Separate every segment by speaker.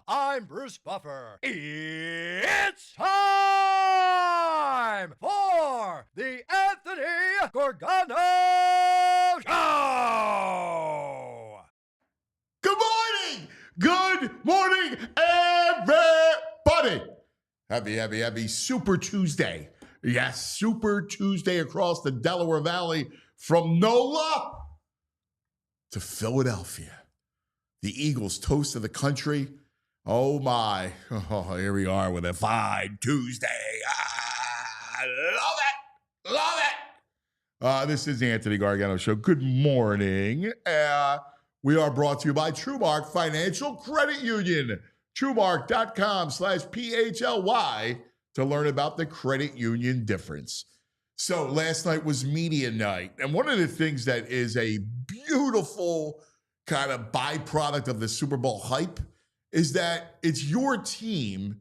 Speaker 1: I'm Bruce Buffer. It's time for the Anthony Gorgano Show!
Speaker 2: Good morning! Good morning, everybody! Happy Super Tuesday. Yes, Super Tuesday across the Delaware Valley from NOLA to Philadelphia. The Eagles toast of the country. Oh my. Oh, here we are with a fine Tuesday. Love it. This is the Anthony Gargano Show. Good morning. We are brought to you by TrueMark Financial Credit Union. TrueMark.com/PHLY to learn about the credit union difference. So last night was media night. And one of the things that is a beautiful kind of byproduct of the Super Bowl hype is that it's your team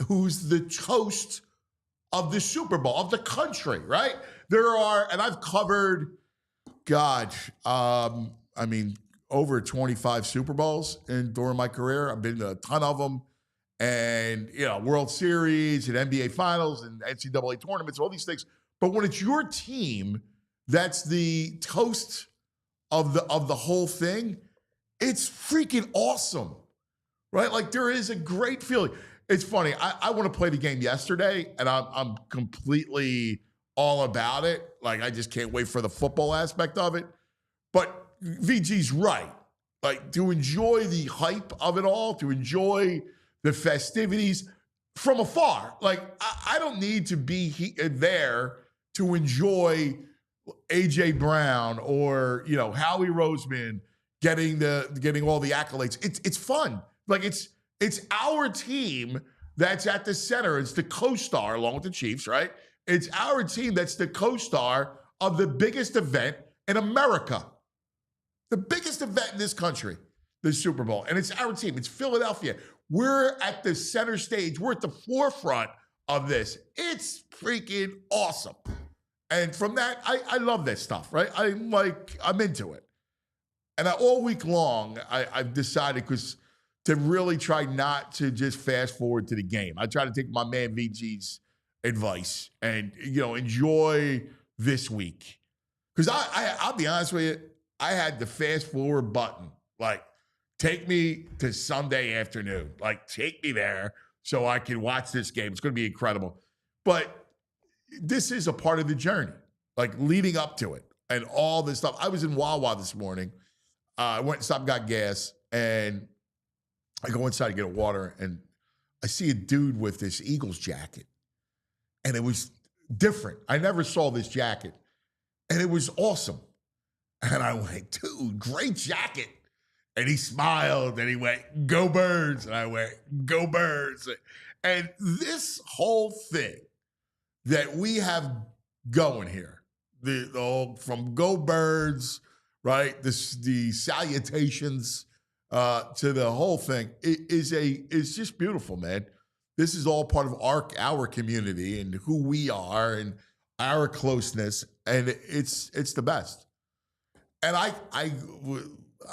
Speaker 2: who's the toast of the Super Bowl, of the country, right? There are, and I've covered, over 25 Super Bowls during my career. I've been to a ton of them. And, World Series and NBA Finals and NCAA tournaments, all these things. But when it's your team that's the toast of the whole thing, it's freaking awesome, right? Like there is a great feeling. It's funny. I want to play the game yesterday, and I'm completely all about it. Like I just can't wait for the football aspect of it. But VG's right. Like to enjoy the hype of it all, to enjoy the festivities from afar. Like I don't need to be there to enjoy AJ Brown or Howie Roseman getting all the accolades. It's fun. Like it's our team that's at the center. It's the co-star along with the Chiefs, right? It's our team that's the co-star of the biggest event in America. The biggest event in this country, the Super Bowl. And it's our team. It's Philadelphia. We're at the center stage. We're at the forefront of this. It's freaking awesome. And from that, I love this stuff, right? I'm into it. And all week long, I've decided to really try not to just fast forward to the game. I try to take my man VG's advice and, enjoy this week. Because I'll be honest with you, I had the fast forward button. Like, take me to Sunday afternoon. Like, take me there so I can watch this game. It's going to be incredible. But this is a part of the journey, like leading up to it and all this stuff. I was in Wawa this morning. I went and stopped and got gas, and I go inside to get a water, and I see a dude with this Eagles jacket, and it was different. I never saw this jacket, and it was awesome. And I went, dude, great jacket. And he smiled, and he went, go Birds. And I went, go Birds. And this whole thing that we have going here, the whole from Go Birds, right? The salutations to the whole thing is just beautiful, man. This is all part of our community and who we are and our closeness, and it's the best. And I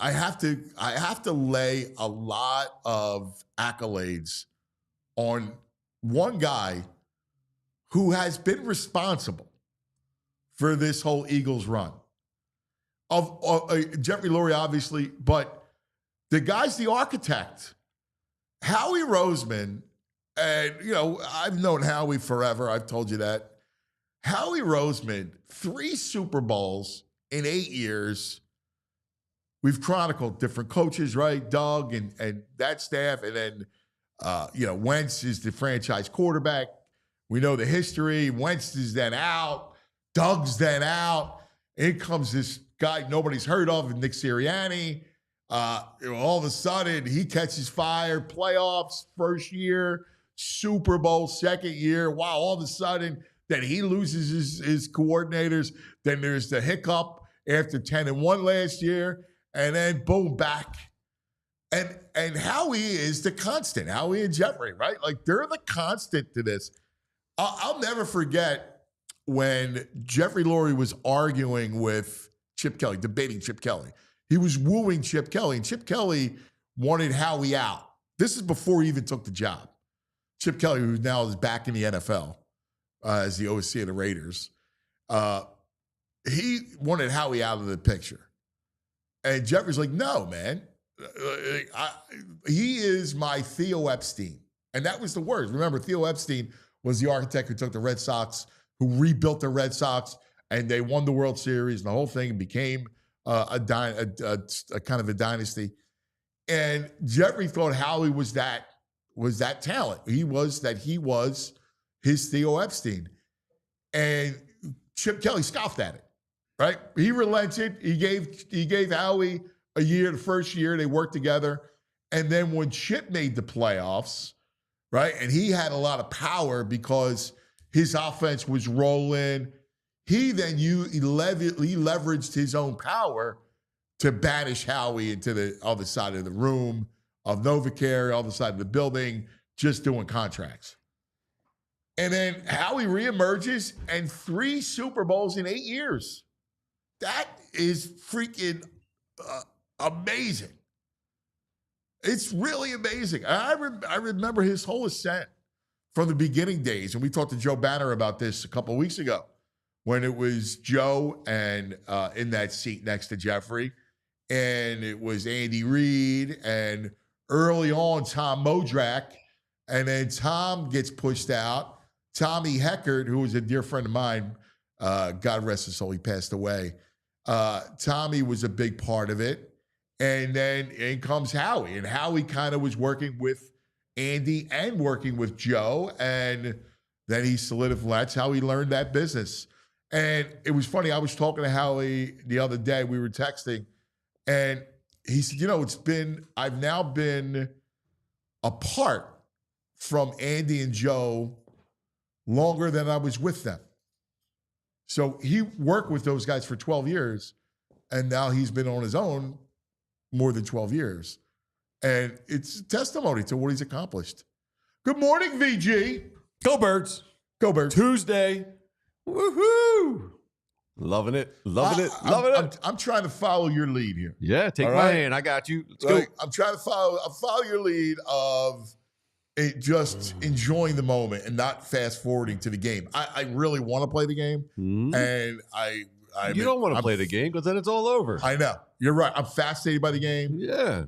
Speaker 2: have to lay a lot of accolades on one guy who has been responsible for this whole Eagles run. Of Jeffrey Lurie, obviously, but the guy's the architect. Howie Roseman, and I've known Howie forever. I've told you that. Howie Roseman, 3 Super Bowls in 8 years, we've chronicled different coaches, right? Doug and that staff, and then Wentz is the franchise quarterback. We know the history. Wentz is then out. Doug's then out. In comes this guy nobody's heard of, Nick Sirianni. All of a sudden, he catches fire. Playoffs, first year. Super Bowl, second year. Wow, all of a sudden, then he loses his coordinators. Then there's the hiccup after 10-1 last year. And then, boom, back. And Howie is the constant. Howie and Jeffrey, right? Like, they're the constant to this. I'll never forget when Jeffrey Lurie was arguing with Chip Kelly, debating Chip Kelly. He was wooing Chip Kelly, and Chip Kelly wanted Howie out. This is before he even took the job. Chip Kelly, who now is back in the NFL as the OC of the Raiders, he wanted Howie out of the picture. And Jeffrey's like, no, man. He is my Theo Epstein. And that was the word. Remember, Theo Epstein was the architect who took the Red Sox, who rebuilt the Red Sox, and they won the World Series, and the whole thing became a kind of a dynasty. And Jeffrey thought Howie was that talent. He was his Theo Epstein. And Chip Kelly scoffed at it, right? He relented. He gave Howie a year, the first year they worked together. And then when Chip made the playoffs, right, and he had a lot of power because his offense was rolling, he leveraged his own power to banish Howie into the other side of the room of NovaCare, other side of the building, just doing contracts. And then Howie reemerges and 3 Super Bowls in 8 years. That is freaking amazing. It's really amazing. I remember his whole ascent from the beginning days. And we talked to Joe Banner about this a couple of weeks ago when it was Joe and in that seat next to Jeffrey. And it was Andy Reid and early on Tom Modrak. And then Tom gets pushed out. Tommy Heckert, who was a dear friend of mine, God rest his soul, he passed away. Tommy was a big part of it. And then in comes Howie. And Howie kind of was working with Andy and working with Joe. And then he solidified. That's how he learned that business. And it was funny. I was talking to Howie the other day. We were texting. And he said, I've now been apart from Andy and Joe longer than I was with them. So he worked with those guys for 12 years. And now he's been on his own more than 12 years. And it's a testimony to what he's accomplished. Good morning, VG.
Speaker 3: Go Birds.
Speaker 2: Go Birds.
Speaker 3: Tuesday. Woohoo. Loving it. Loving it.
Speaker 2: I'm trying to follow your lead here.
Speaker 3: Yeah, take my hand. I got you. Let's go.
Speaker 2: I'm trying to follow your lead of just enjoying the moment and not fast forwarding to the game. I really want to play the game. Mm-hmm. And
Speaker 3: you don't want to play the game because then it's all over.
Speaker 2: I know. You're right. I'm fascinated by the game.
Speaker 3: Yeah.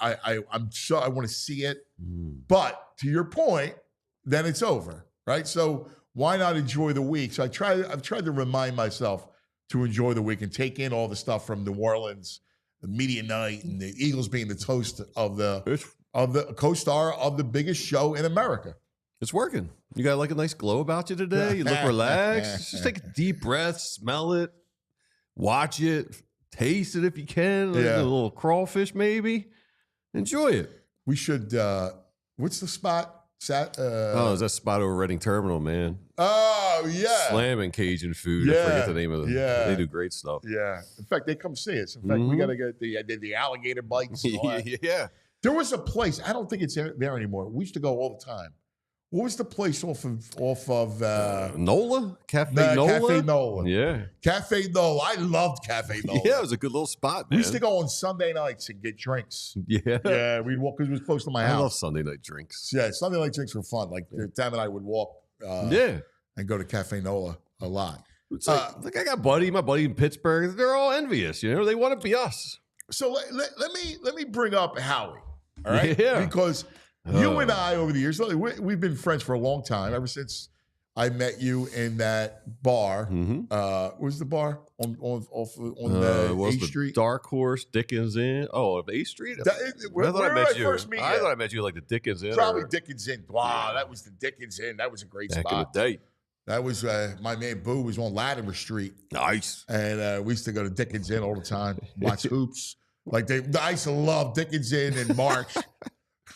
Speaker 2: I'm sure I want to see it. But to your point, then it's over, right? So why not enjoy the week? So I've tried to remind myself to enjoy the week and take in all the stuff from New Orleans, the media night, and the Eagles being the host of the co-star of the biggest show in America.
Speaker 3: It's working. You got like a nice glow about you today. You look relaxed. Just take a deep breath, smell it, watch it, taste it if you can. Like a little crawfish maybe. Enjoy it.
Speaker 2: We should, what's the spot?
Speaker 3: Is that spot over Reading Terminal, man.
Speaker 2: Oh, yeah.
Speaker 3: Slamming Cajun food. I forget the name of it. Yeah. They do great stuff.
Speaker 2: Yeah. In fact, they come see us. In fact, we got to get the alligator bites. And all that.
Speaker 3: Yeah.
Speaker 2: There was a place, I don't think it's there anymore. We used to go all the time. What was the place off of
Speaker 3: Nola? Cafe Nola?
Speaker 2: Cafe Nola.
Speaker 3: Yeah.
Speaker 2: Cafe Nola. I loved Cafe Nola.
Speaker 3: Yeah, it was a good little spot, man.
Speaker 2: We used to go on Sunday nights and get drinks.
Speaker 3: Yeah.
Speaker 2: Yeah, we'd walk because it was close to my house.
Speaker 3: I love Sunday night drinks.
Speaker 2: Yeah, Sunday night drinks were fun. Like, Tam and I would walk and go to Cafe Nola a lot.
Speaker 3: It's like I got my buddy in Pittsburgh. They're all envious, you know? They want to be us.
Speaker 2: So let me bring up Howie, all right?
Speaker 3: Yeah.
Speaker 2: Because you and I, over the years, we've been friends for a long time, ever since I met you in that bar. Where's the bar on
Speaker 3: the
Speaker 2: 8th Street?
Speaker 3: Dark Horse Dickens Inn. Oh, 8th Street.
Speaker 2: Where did I first meet you?
Speaker 3: I thought I met you like the Dickens Inn.
Speaker 2: Probably Dickens Inn. Wow, that was the Dickens Inn. That was a great
Speaker 3: Back
Speaker 2: spot.
Speaker 3: in the day.
Speaker 2: That was my man Boo was on Latimer Street.
Speaker 3: Nice.
Speaker 2: And we used to go to Dickens Inn all the time, watch hoops. Like I used to love Dickens Inn in March.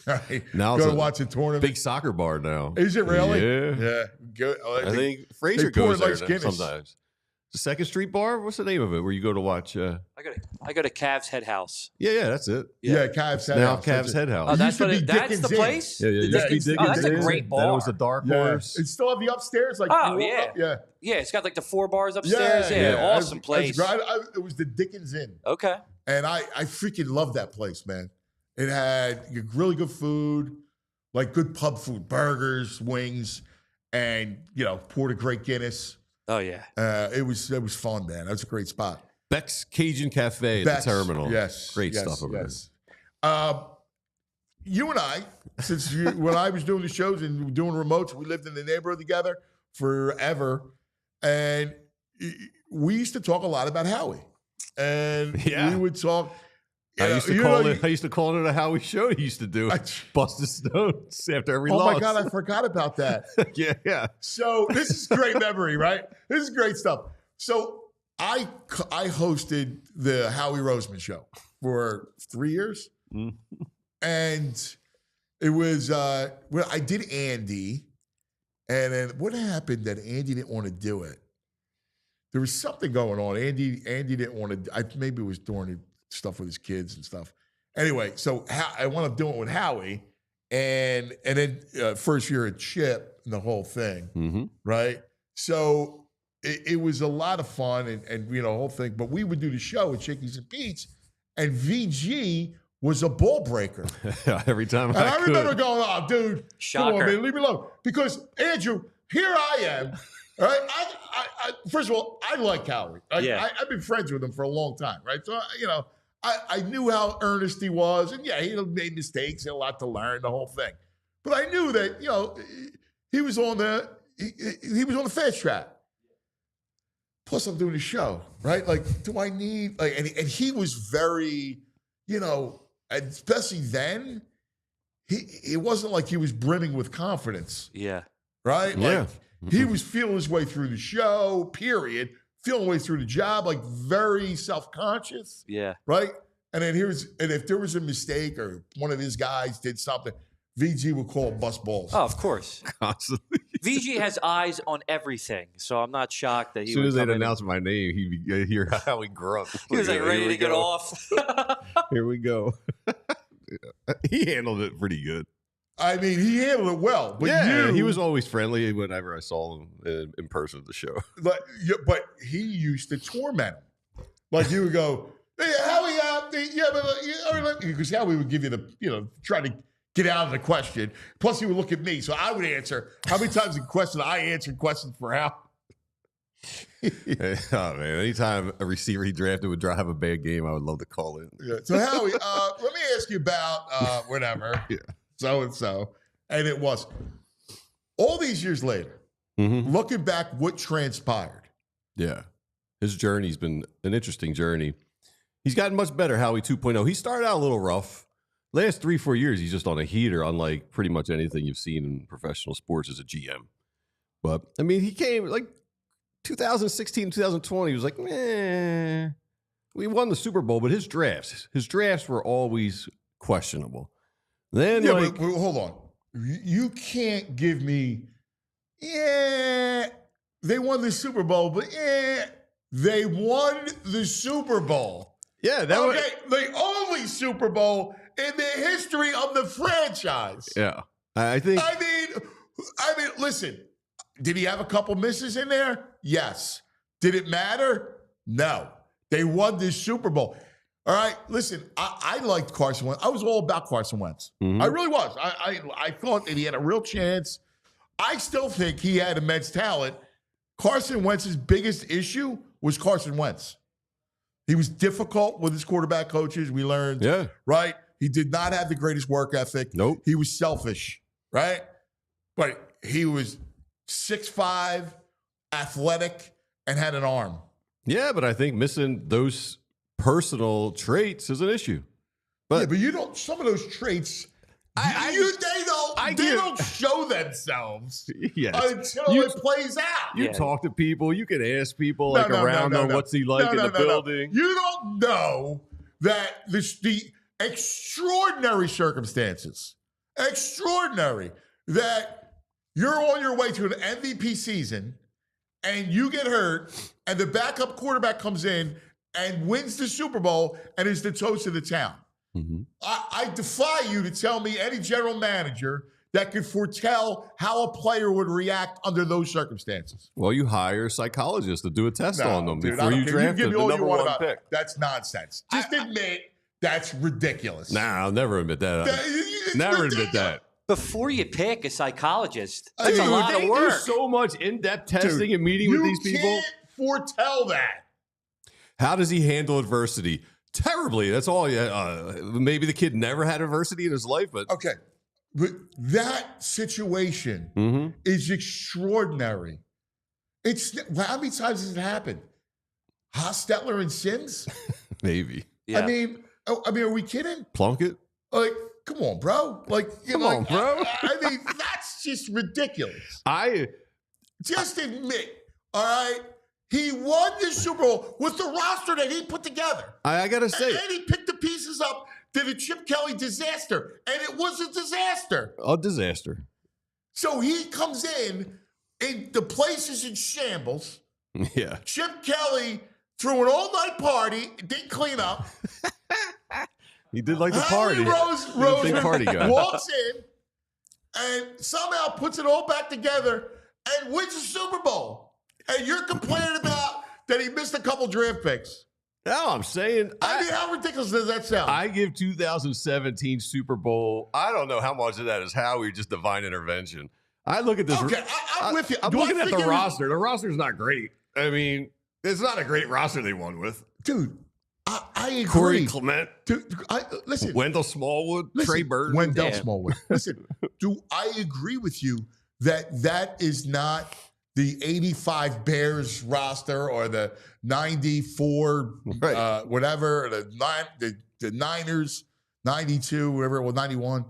Speaker 2: Right.
Speaker 3: Now
Speaker 2: go to watch a tournament.
Speaker 3: Big soccer bar now.
Speaker 2: Is it really?
Speaker 3: Yeah.
Speaker 2: Good.
Speaker 3: I think Fraser goes there
Speaker 2: Guinness.
Speaker 3: sometimes. The Second Street Bar? What's the name of it? Where you go to watch?
Speaker 4: I go to Cavs Head House.
Speaker 3: Yeah, that's it.
Speaker 2: Yeah, Cavs Head
Speaker 3: now
Speaker 2: House.
Speaker 3: Cavs Head House.
Speaker 4: Oh, that's
Speaker 2: what
Speaker 4: that's the place?
Speaker 3: Yeah.
Speaker 4: That's a great bar.
Speaker 3: Then it was the Dark Horse.
Speaker 2: It still have the upstairs? Like,
Speaker 4: yeah. Yeah, it's got like the 4 bars upstairs. Yeah. Awesome place.
Speaker 2: It was the Dickens Inn.
Speaker 4: Okay.
Speaker 2: And I freaking loved that place, man. It had really good food, like good pub food, burgers, wings, and, poured a great Guinness.
Speaker 4: Oh, yeah.
Speaker 2: It was fun, man. That was a great spot.
Speaker 3: Beck's Cajun Cafe at the terminal.
Speaker 2: Yes.
Speaker 3: Great stuff over there.
Speaker 2: You and I, when I was doing the shows and doing remotes, we lived in the neighborhood together forever. And we used to talk a lot about Howie. And we would talk.
Speaker 3: I used to call it a Howie show he used to do. Bust his stones after every loss.
Speaker 2: Oh, my God, I forgot about that.
Speaker 3: Yeah.
Speaker 2: So this is great memory, right? This is great stuff. So I hosted the Howie Roseman show for 3 years. And it was, I did Andy. And then what happened that Andy didn't want to do it? There was something going on. Andy didn't want to, maybe it was during stuff with his kids and stuff. Anyway, so I wound up doing it with Howie, and then first year at Chip and the whole thing, right? So it was a lot of fun and the whole thing. But we would do the show at Chickies and Pete's, and VG was a ball breaker
Speaker 3: every time.
Speaker 2: And I remember going, "Oh, dude,
Speaker 4: Shocker.
Speaker 2: come on, man, leave me alone." Because Andrew, here I am. All right, I first of all, I like Howie. I've been friends with him for a long time, right? So I knew how earnest he was, and he made mistakes, he had a lot to learn, the whole thing. But I knew that he was on the fast track. Plus, I'm doing a show, right? Like, do I need and he was very, especially then, it wasn't like he was brimming with confidence.
Speaker 4: Yeah.
Speaker 2: Right? Like he was feeling his way through the show, period. Feeling way through the job, like very self-conscious.
Speaker 4: Yeah.
Speaker 2: Right? And then if there was a mistake or one of his guys did something, VG would call bust balls.
Speaker 4: Oh, of course.
Speaker 3: Constantly.
Speaker 4: VG has eyes on everything, so I'm not shocked that he.
Speaker 3: As soon as they'd announce my name, he'd hear how he grunt.
Speaker 4: He was like ready to get off.
Speaker 3: Here we go. He handled it pretty good.
Speaker 2: I mean, he handled it well. But
Speaker 3: he was always friendly whenever I saw him in person at the show.
Speaker 2: But he used to torment him. Like you would go, "Hey, Howie, because Howie would give you the, try to get out of the question. Plus, he would look at me, so I would answer. How many times in question I answered questions for Howie?
Speaker 3: Oh man! Anytime a receiver he drafted would have a bad game, I would love to call in.
Speaker 2: Yeah. So Howie, let me ask you about whatever. So-and-so. And it was all these years later, looking back, what transpired?
Speaker 3: Yeah. His journey's been an interesting journey. He's gotten much better, Howie 2.0. He started out a little rough. Last 3-4 years, he's just on a heater, unlike pretty much anything you've seen in professional sports as a GM. But, I mean, he came like 2016, 2020, he was like, we won the Super Bowl, but his drafts were always questionable. Then,
Speaker 2: but hold on. You can't give me, they won the Super Bowl, but they won the Super Bowl.
Speaker 3: Yeah,
Speaker 2: the only Super Bowl in the history of the franchise.
Speaker 3: Yeah, I think.
Speaker 2: I mean, listen. Did he have a couple misses in there? Yes. Did it matter? No. They won this Super Bowl. All right, listen, I liked Carson Wentz. I was all about Carson Wentz. I really was. I thought that he had a real chance. I still think he had immense talent. Carson Wentz's biggest issue was Carson Wentz. He was difficult with his quarterback coaches, we learned. Right? He did not have the greatest work ethic.
Speaker 3: Nope.
Speaker 2: He was selfish, right? But he was 6'5", athletic, and had an arm.
Speaker 3: Yeah, but I think missing those personal traits is an issue.
Speaker 2: But you don't. Some of those traits, they don't show themselves until it plays out.
Speaker 3: You talk to people. You can ask people around them, what's he like in the building.
Speaker 2: You don't know that the extraordinary circumstances, that you're on your way to an MVP season and you get hurt and the backup quarterback comes in and wins the Super Bowl and is the toast of the town.
Speaker 3: Mm-hmm.
Speaker 2: I defy you to tell me any general manager that could foretell how a player would react under those circumstances.
Speaker 3: Well, you hire psychologists to do a test on them before you
Speaker 2: draft
Speaker 3: draft the number one pick.
Speaker 2: That's nonsense. Just admit that's ridiculous.
Speaker 3: Nah, I'll never admit that. Never admit that.
Speaker 4: Before you pick a psychologist, that's a lot of work.
Speaker 3: There's so much in-depth testing and meeting with these people.
Speaker 2: You can't foretell that.
Speaker 3: How does he handle adversity? Terribly. That's all. Maybe the kid never had adversity in his life, but
Speaker 2: okay. But that situation is extraordinary. How many times has it happened? Hostetler and Sims?
Speaker 3: Maybe.
Speaker 4: Yeah.
Speaker 2: I mean, are we kidding?
Speaker 3: Plunkett?
Speaker 2: Like, come on, bro. Like,
Speaker 3: come on, bro.
Speaker 2: I mean, that's just ridiculous. Just admit, all right? He won the Super Bowl with the roster that he put together.
Speaker 3: I got to say.
Speaker 2: And he picked the pieces up to the Chip Kelly disaster. And it was a disaster.
Speaker 3: A disaster.
Speaker 2: So he comes in and the place is in shambles.
Speaker 3: Yeah.
Speaker 2: Chip Kelly threw an all-night party, didn't clean up.
Speaker 3: He did like the party.
Speaker 2: Rose
Speaker 3: big party guy.
Speaker 2: Walks in and somehow puts it all back together and wins the Super Bowl. And you're complaining about that he missed a couple draft picks.
Speaker 3: No, I'm saying.
Speaker 2: I mean, how ridiculous does that sound?
Speaker 3: I give 2017 Super Bowl. I don't know how much of that is Howie, just divine intervention. I look at this.
Speaker 2: Okay, I'm with you.
Speaker 3: I'm looking at the roster. The roster's not great. I mean, it's not a great roster they won with.
Speaker 2: Dude, I agree.
Speaker 3: Corey Clement.
Speaker 2: Dude, listen.
Speaker 3: Wendell Smallwood. Trey Burton.
Speaker 2: Wendell Smallwood. Listen, do I agree with you that is not the 85 Bears roster or the 94 whatever, the Niners, 92, whatever it was, 91.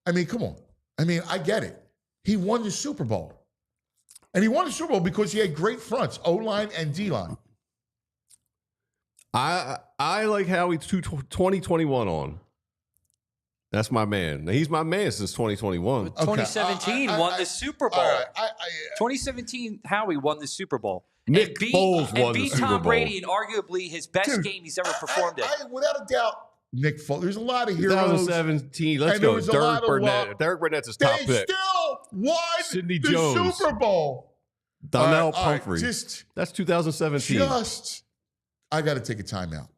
Speaker 2: I mean, come on. I mean, I get it. He won the Super Bowl. And he won the Super Bowl because he had great fronts, O-line and D-line.
Speaker 3: I like how he's 2021 on. That's my man. He's my man since 2021.
Speaker 4: 2017 won the Super Bowl. 2017, Howie won the Super Bowl.
Speaker 3: Nick Foles won the Super Bowl.
Speaker 4: Tom Brady in arguably his best game he's ever performed in.
Speaker 2: Without a doubt, Nick Foles. There's a lot of heroes.
Speaker 3: 2017. Let's go. Derek Burnett. Derek Burnett's his top pick.
Speaker 2: They still won
Speaker 3: Sidney
Speaker 2: the
Speaker 3: Jones.
Speaker 2: Super Bowl.
Speaker 3: Donnell Pumphrey. That's 2017.
Speaker 2: I got to take a timeout.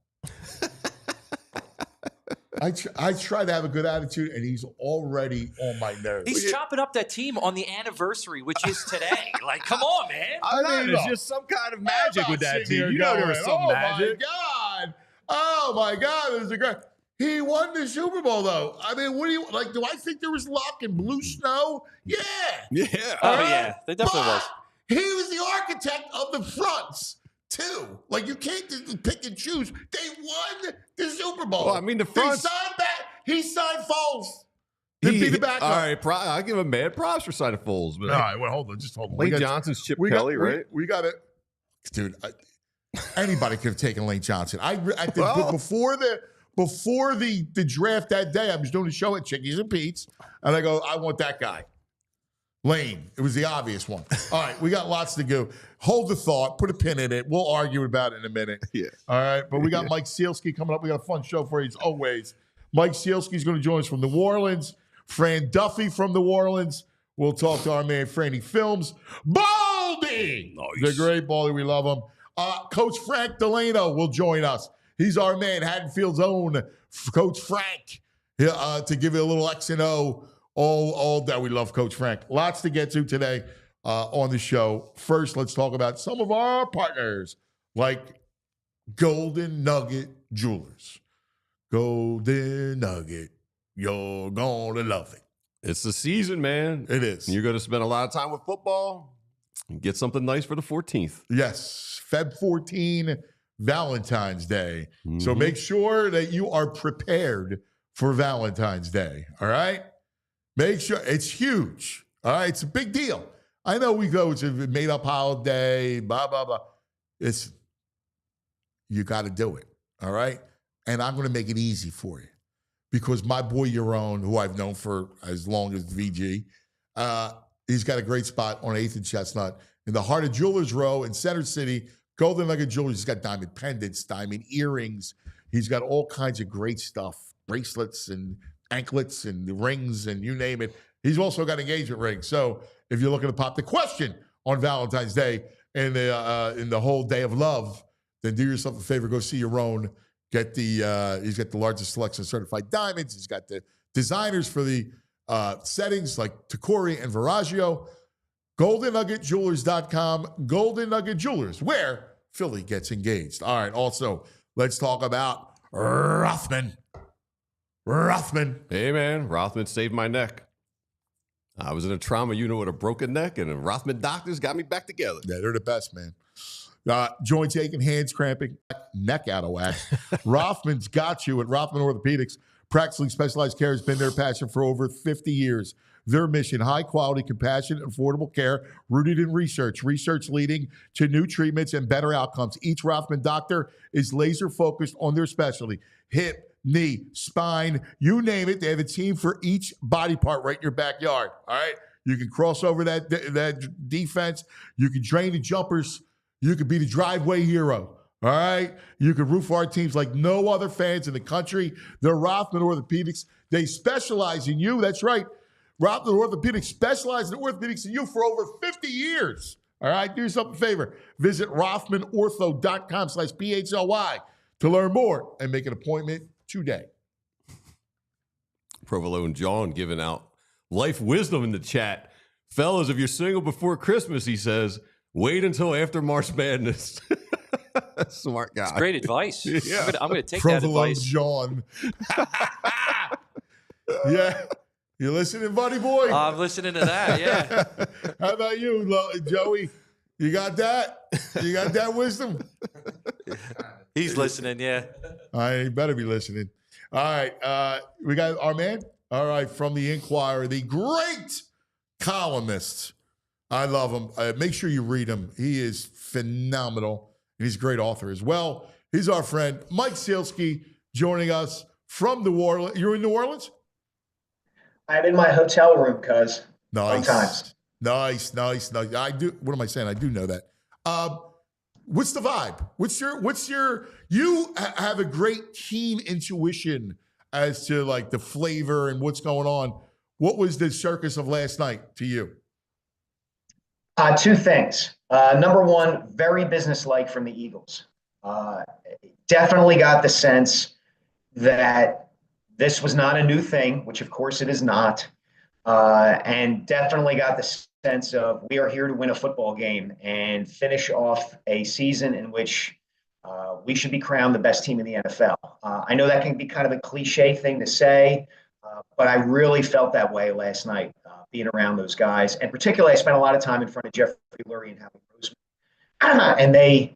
Speaker 2: I try to have a good attitude, and he's already on my nerves.
Speaker 4: He's chopping up that team on the anniversary, which is today. Like, come on, man.
Speaker 3: There's just some kind of magic with that team. You know there was some magic.
Speaker 2: Oh, my God. It was a great. He won the Super Bowl, though. I mean, what do you like? Do I think there was luck and blue snow? Yeah.
Speaker 3: Yeah.
Speaker 4: Yeah. There definitely was.
Speaker 2: He was the architect of the fronts, too. Like, you can't just pick and choose. They won the Super Bowl.
Speaker 3: Well, I mean, the fronts.
Speaker 2: He signed Foles to be the backup.
Speaker 3: All right. I give him mad props for signing Foles. But
Speaker 2: all right. Well, hold on. Just hold on.
Speaker 3: Lane Johnson's Chip Kelly, right?
Speaker 2: We got it. Dude, anybody could have taken Lane Johnson. Before the draft that day, I was doing a show at Chickies and Pete's, and I go, I want that guy. Lane. It was the obvious one. All right, we got lots to go. Hold the thought. Put a pin in it. We'll argue about it in a minute.
Speaker 3: Yeah.
Speaker 2: All right, but we got Mike Sielski coming up. We got a fun show for you as always. Mike Sielski is going to join us from New Orleans. Fran Duffy from New Orleans. We'll talk to our man, Franny Films. Baldy!
Speaker 3: Nice.
Speaker 2: The great Baldy. We love him. Coach Frank DeLano will join us. He's our man, Haddonfield's own Coach Frank, to give you a little X and O. All that. We love Coach Frank. Lots to get to today on the show. First, let's talk about some of our partners, like Golden Nugget Jewelers. Golden Nugget, you're gonna love it.
Speaker 3: It's the season, man.
Speaker 2: It is.
Speaker 3: You're going to spend a lot of time with football and get something nice for the 14th.
Speaker 2: Yes. Feb 14, Valentine's Day. So make sure that you are prepared for Valentine's Day. All right? Make sure. It's huge. All right? It's a big deal. I know we go, it's a made-up holiday, blah, blah, blah. You got to do it. All right? And I'm going to make it easy for you. Because my boy Yaron, who I've known for as long as VG, he's got a great spot on 8th and Chestnut in the heart of Jewelers Row in Center City. Golden Nugget Jewelers. He's got diamond pendants, diamond earrings. He's got all kinds of great stuff, bracelets and anklets and rings and you name it. He's also got engagement rings. So if you're looking to pop the question on Valentine's Day and in the whole day of love, then do yourself a favor, go see Yaron. He's got the largest selection of certified diamonds. He's got the designers for the settings like Tacori and Viraggio. GoldenNuggetJewelers.com. Golden Nugget Jewelers, where Philly gets engaged. All right, also, let's talk about Rothman.
Speaker 3: Hey, man, Rothman saved my neck. I was in a trauma unit with a broken neck, and the Rothman doctors got me back together.
Speaker 2: Yeah, they're the best, man. Joints aching, hands cramping, neck out of whack. Rothman's got you at Rothman Orthopedics. Practically specialized care has been their passion for over 50 years. Their mission, high-quality, compassionate, affordable care rooted in research leading to new treatments and better outcomes. Each Rothman doctor is laser-focused on their specialty, hip, knee, spine, you name it. They have a team for each body part right in your backyard, all right? You can cross over that defense. You can drain the jumpers. You could be the driveway hero, all right? You could root for our teams like no other fans in the country. They're Rothman Orthopedics. They specialize in you. That's right. Rothman Orthopedics specializes in orthopedics in you for over 50 years. All right? Do yourself a favor. Visit RothmanOrtho.com/PHLY to learn more and make an appointment today.
Speaker 3: Provolone John giving out life wisdom in the chat. Fellas, if you're single before Christmas, he says, wait until after March Madness. Smart guy.
Speaker 4: It's great advice.
Speaker 3: Yeah.
Speaker 4: I'm going to take
Speaker 2: Provolone
Speaker 4: that advice.
Speaker 2: John. Yeah. You listening, buddy boy?
Speaker 4: I'm listening to that, yeah.
Speaker 2: How about you, Joey? You got that? You got that wisdom?
Speaker 4: He's listening, yeah.
Speaker 2: I better be listening. All right. We got our man. All right. From the Inquirer, the great columnist. I love him. Make sure you read him. He is phenomenal. And he's a great author as well. He's our friend, Mike Sielski, joining us from New Orleans. You're in New Orleans?
Speaker 5: I'm in my hotel room, cuz.
Speaker 2: Nice.
Speaker 5: Sometimes.
Speaker 2: Nice. I do. What am I saying? I do know that. What's the vibe? You have a great keen intuition as to like the flavor and what's going on. What was the circus of last night to you?
Speaker 5: Two things. Number one, very businesslike from the Eagles. Definitely got the sense that this was not a new thing, which of course it is not. And definitely got the sense of we are here to win a football game and finish off a season in which we should be crowned the best team in the NFL. I know that can be kind of a cliche thing to say, but I really felt that way last night, being around those guys. And particularly, I spent a lot of time in front of Jeffrey Lurie and Howie Roseman. And they,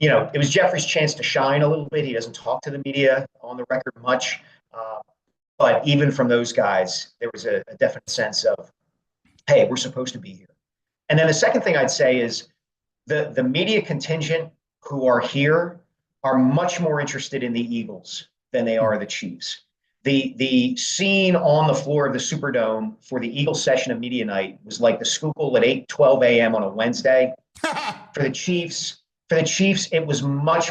Speaker 5: it was Jeffrey's chance to shine a little bit. He doesn't talk to the media on the record much. But even from those guys, there was a definite sense of, hey, we're supposed to be here. And then the second thing I'd say is the media contingent who are here are much more interested in the Eagles than they are the Chiefs. The scene on the floor of the Superdome for the Eagles session of media night was like the Schuylkill at 8:12 a.m. on a Wednesday. For the Chiefs, it was much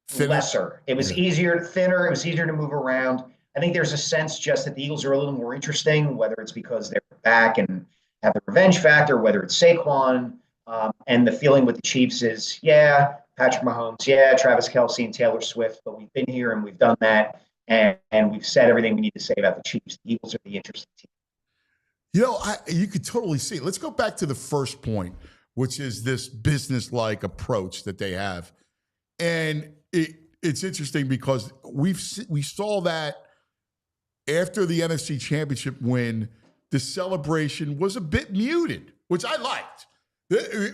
Speaker 2: thinner.
Speaker 5: Lesser. It was thinner. It was easier to move around. I think there's a sense just that the Eagles are a little more interesting, whether it's because they're back and have the revenge factor, whether it's Saquon, and the feeling with the Chiefs is, yeah, Patrick Mahomes, yeah, Travis Kelce and Taylor Swift, but we've been here and we've done that, and we've said everything we need to say about the Chiefs. The Eagles are the interesting team.
Speaker 2: You could totally see it. Let's go back to the first point, which is this business-like approach that they have. And it's interesting because we saw that after the NFC Championship win, the celebration was a bit muted, which I liked.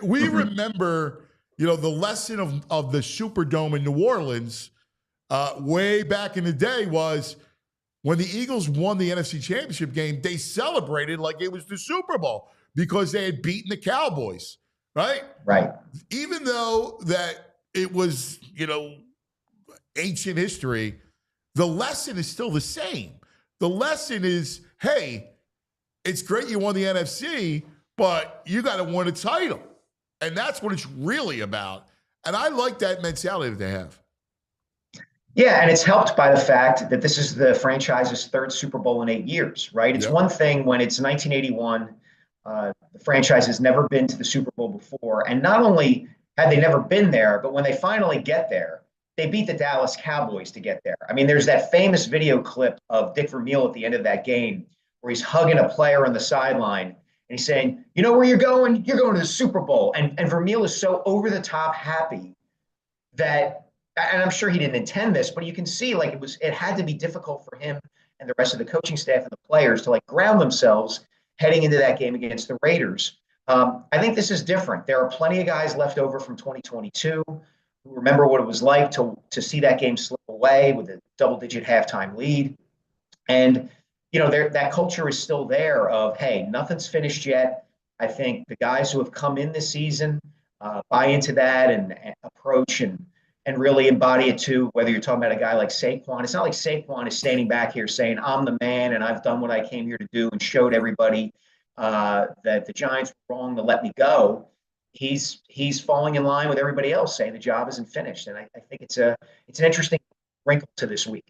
Speaker 2: We remember, the lesson of the Superdome in New Orleans way back in the day was when the Eagles won the NFC Championship game, they celebrated like it was the Super Bowl because they had beaten the Cowboys, right?
Speaker 5: Right.
Speaker 2: Even though that it was, ancient history, the lesson is still the same. The lesson is, hey, it's great you won the NFC, but you got to win a title. And that's what it's really about. And I like that mentality that they have.
Speaker 5: Yeah, and it's helped by the fact that this is the franchise's third Super Bowl in 8 years, right? It's one thing when it's 1981, the franchise has never been to the Super Bowl before. And not only had they never been there, but when they finally get there, they beat the Dallas Cowboys to get there. I mean, there's that famous video clip of Dick Vermeil at the end of that game where he's hugging a player on the sideline and he's saying, you know where you're going? You're going to the Super Bowl. And Vermeil is so over the top happy that, and I'm sure he didn't intend this, but you can see like it had to be difficult for him and the rest of the coaching staff and the players to like ground themselves heading into that game against the Raiders. I think this is different. There are plenty of guys left over from 2022 who remember what it was like to see that game slip away with a double-digit halftime lead. And, that culture is still there of, hey, nothing's finished yet. I think the guys who have come in this season buy into that and approach and really embody it too, whether you're talking about a guy like Saquon. It's not like Saquon is standing back here saying, I'm the man and I've done what I came here to do and showed everybody that the Giants were wrong to let me go. He's falling in line with everybody else saying the job isn't finished. And I think it's an interesting wrinkle to this week.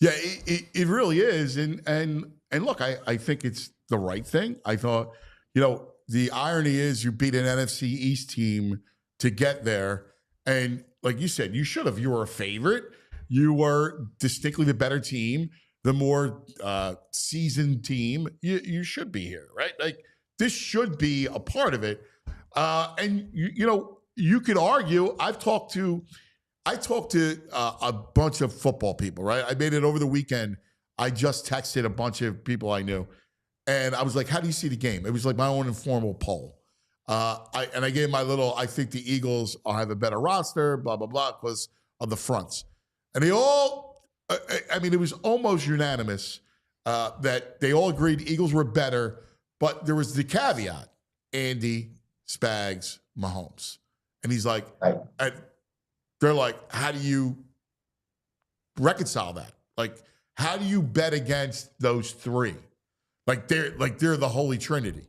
Speaker 2: Yeah, it really is. And look, I think it's the right thing. I thought, the irony is you beat an NFC East team to get there. And like you said, you should have. You were a favorite. You were distinctly the better team, the more seasoned team. You should be here, right? Like this should be a part of it. And you could argue. I talked to a bunch of football people, right? I made it over the weekend. I just texted a bunch of people I knew, and I was like, "How do you see the game?" It was like my own informal poll. I gave my little. I think the Eagles will have a better roster, blah blah blah, because of the fronts, and they all. I mean, it was almost unanimous that they all agreed the Eagles were better, but there was the caveat: Andy, Spags, Mahomes, and he's like, they're like, how do you reconcile that? Like, how do you bet against those three? Like they're the Holy Trinity.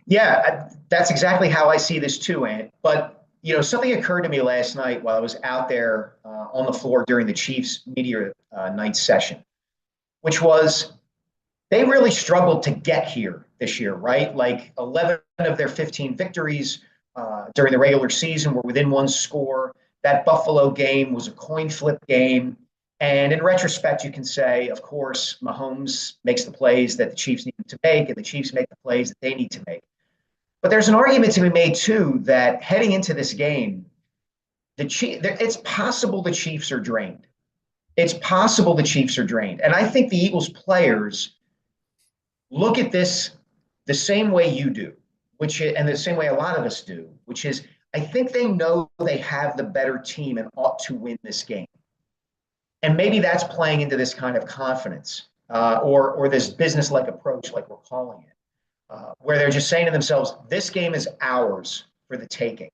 Speaker 2: Yeah,
Speaker 5: that's exactly how I see this too, Ant. But something occurred to me last night while I was out there on the floor during the Chiefs media night session, which was they really struggled to get here this year, right? Like 11 of their 15 victories during the regular season were within one score. That Buffalo game was a coin flip game. And in retrospect, you can say, of course, Mahomes makes the plays that the Chiefs need to make, and the Chiefs make the plays that they need to make. But there's an argument to be made, too, that heading into this game, it's possible the Chiefs are drained. It's possible the Chiefs are drained. And I think the Eagles players look at this the same way you do. And the same way a lot of us do, which is I think they know they have the better team and ought to win this game. And maybe that's playing into this kind of confidence or this business-like approach, like we're calling it, where they're just saying to themselves, this game is ours for the taking.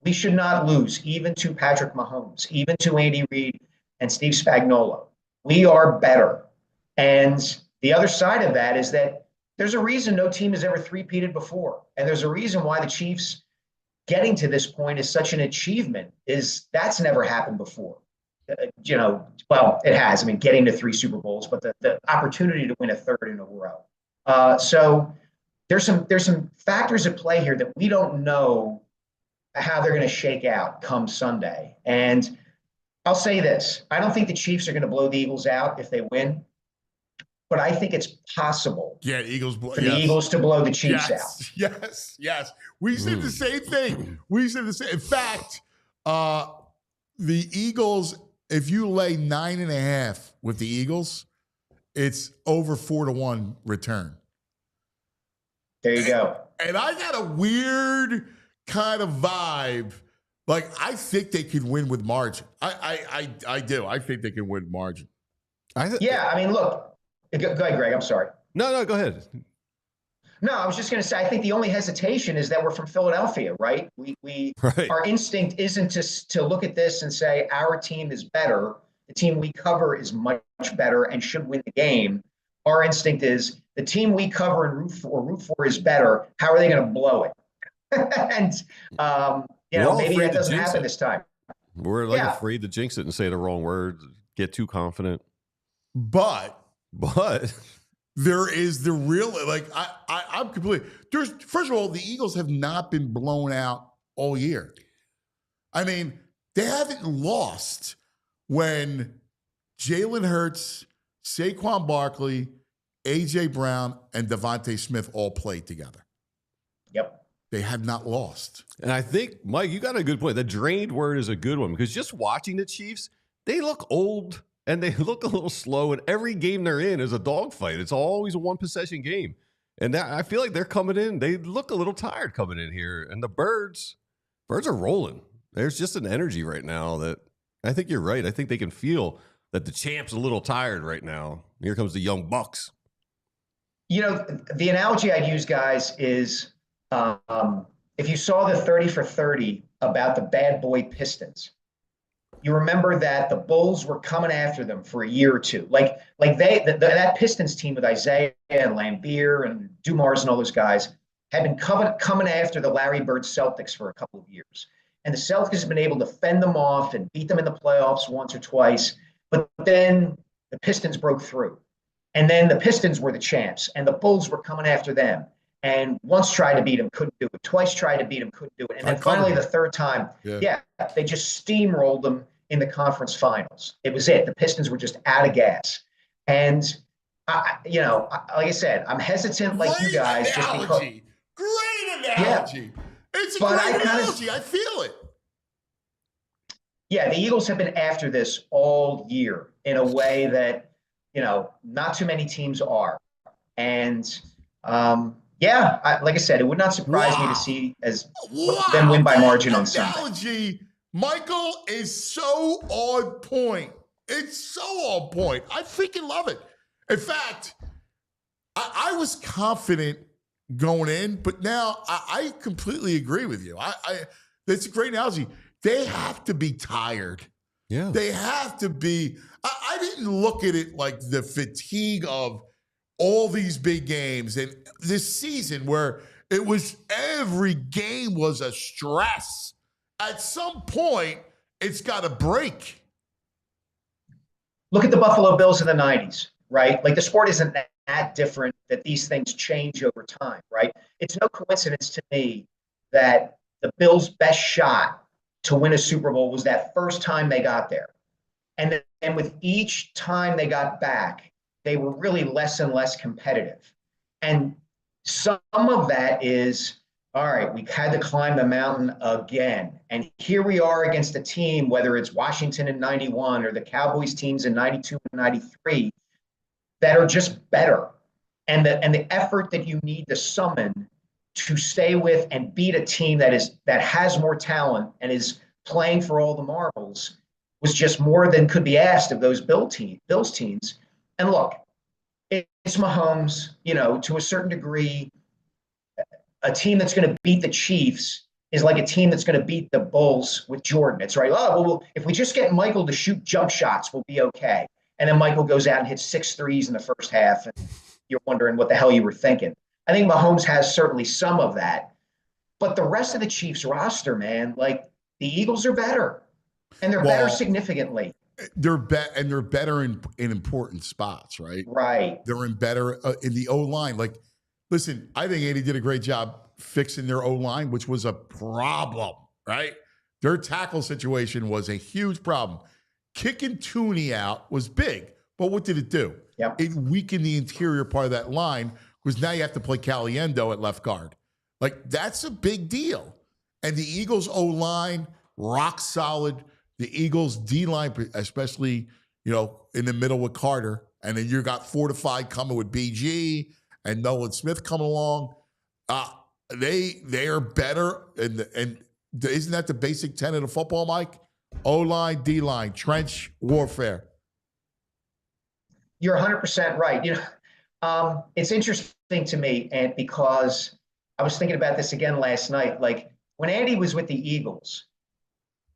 Speaker 5: We should not lose, even to Patrick Mahomes, even to Andy Reid and Steve Spagnuolo. We are better. And the other side of that is that there's a reason no team has ever three-peated before. And there's a reason why the Chiefs getting to this point is such an achievement, is that's never happened before. Well, it has. I mean, getting to 3 Super Bowls, but the opportunity to win a third in a row. So there's some factors at play here that we don't know how they're going to shake out come Sunday. And I'll say this. I don't think the Chiefs are going to blow the Eagles out if they win. But I think it's possible for the Eagles to blow the Chiefs out.
Speaker 2: Yes. We said the same thing. In fact, the Eagles if you lay 9.5 with the Eagles, it's over 4-1 return.
Speaker 5: There you go.
Speaker 2: And I got a weird kind of vibe. Like, I think they could win with margin. I do. I think they can win margin.
Speaker 5: Yeah, I mean, look. Go ahead, Greg. I'm sorry.
Speaker 3: No, go ahead.
Speaker 5: No, I was just going to say, I think the only hesitation is that we're from Philadelphia, right?
Speaker 3: Right.
Speaker 5: Our instinct isn't to look at this and say our team is better. The team we cover is much better and should win the game. Our instinct is the team we cover and root for is better. How are they going to blow it? And maybe that doesn't happen this time.
Speaker 3: We're afraid to jinx it and say the wrong word, get too confident.
Speaker 2: But there is the real, like, I'm completely, first of all, the Eagles have not been blown out all year. I mean, they haven't lost when Jalen Hurts, Saquon Barkley, A.J. Brown, and Devontae Smith all played together.
Speaker 5: Yep.
Speaker 2: They have not lost.
Speaker 3: And I think, Mike, you got a good point. The drained word is a good one because just watching the Chiefs, they look old and they look a little slow. And every game they're in is a dogfight. It's always a one-possession game. And I feel like they're coming in. They look a little tired coming in here. And the birds are rolling. There's just an energy right now that I think you're right. I think they can feel that the champ's a little tired right now. Here comes the young Bucks.
Speaker 5: You know, the analogy I'd use, guys, is if you saw the 30 for 30 about the bad boy Pistons, you remember that the Bulls were coming after them for a year or two. Like that Pistons team with Isaiah and Lambeer and Dumars and all those guys had been coming after the Larry Bird Celtics for a couple of years. And the Celtics have been able to fend them off and beat them in the playoffs once or twice. But then the Pistons broke through. And then the Pistons were the champs, and the Bulls were coming after them. And once tried to beat them, couldn't do it. Twice tried to beat them, couldn't do it. And then finally the third time, they just steamrolled them in the conference finals. It was it. The Pistons were just out of gas. And, like I said, I'm hesitant like you guys. Just because,
Speaker 2: great analogy. Yeah. It's a great analogy. I feel it.
Speaker 5: Yeah, the Eagles have been after this all year in a way that, not too many teams are. And, like I said, it would not surprise me to see them win by margin on Sunday.
Speaker 2: Michael is so on point. It's so on point. I freaking love it. In fact, I was confident going in, but now I completely agree with you. That's a great analogy. They have to be tired. Yeah. They have to be. I didn't look at it like the fatigue of all these big games and this season where it was every game was a stress. At some point, it's got to break.
Speaker 5: Look at the Buffalo Bills in the 90s, right? Like the sport isn't that different, that these things change over time, right? It's no coincidence to me that the Bills' best shot to win a Super Bowl was that first time they got there. And with each time they got back, they were really less and less competitive. And some of that is, all right, we had to climb the mountain again. And here we are against a team, whether it's Washington in 91 or the Cowboys teams in 92 and 93, that are just better. And the effort that you need to summon to stay with and beat a team that has more talent and is playing for all the marbles was just more than could be asked of those Bills teams. And look, it's Mahomes, to a certain degree. A team that's going to beat the Chiefs is like a team that's going to beat the Bulls with Jordan. It's right. Oh, well, if we just get Michael to shoot jump shots, we'll be okay. And then Michael goes out and hits 6 threes in the first half, and you're wondering what the hell you were thinking. I think Mahomes has certainly some of that. But the rest of the Chiefs roster, man, like the Eagles are better. And they're better significantly.
Speaker 2: They're better in important spots, right?
Speaker 5: Right.
Speaker 2: They're better in the O-line. Like, listen, I think Andy did a great job fixing their O-line, which was a problem, right? Their tackle situation was a huge problem. Kicking Tooney out was big, but what did it do?
Speaker 5: Yep.
Speaker 2: It weakened the interior part of that line because now you have to play Caliendo at left guard. Like, that's a big deal. And the Eagles' O-line, rock solid. the Eagles D-line, especially, in the middle with Carter, and then you got fortified coming with BG and Nolan Smith coming along. They are better, and isn't that the basic tenet of football, Mike? O-line, D-line, trench warfare.
Speaker 5: You're 100% right. It's interesting to me, and because I was thinking about this again last night, like when Andy was with the Eagles,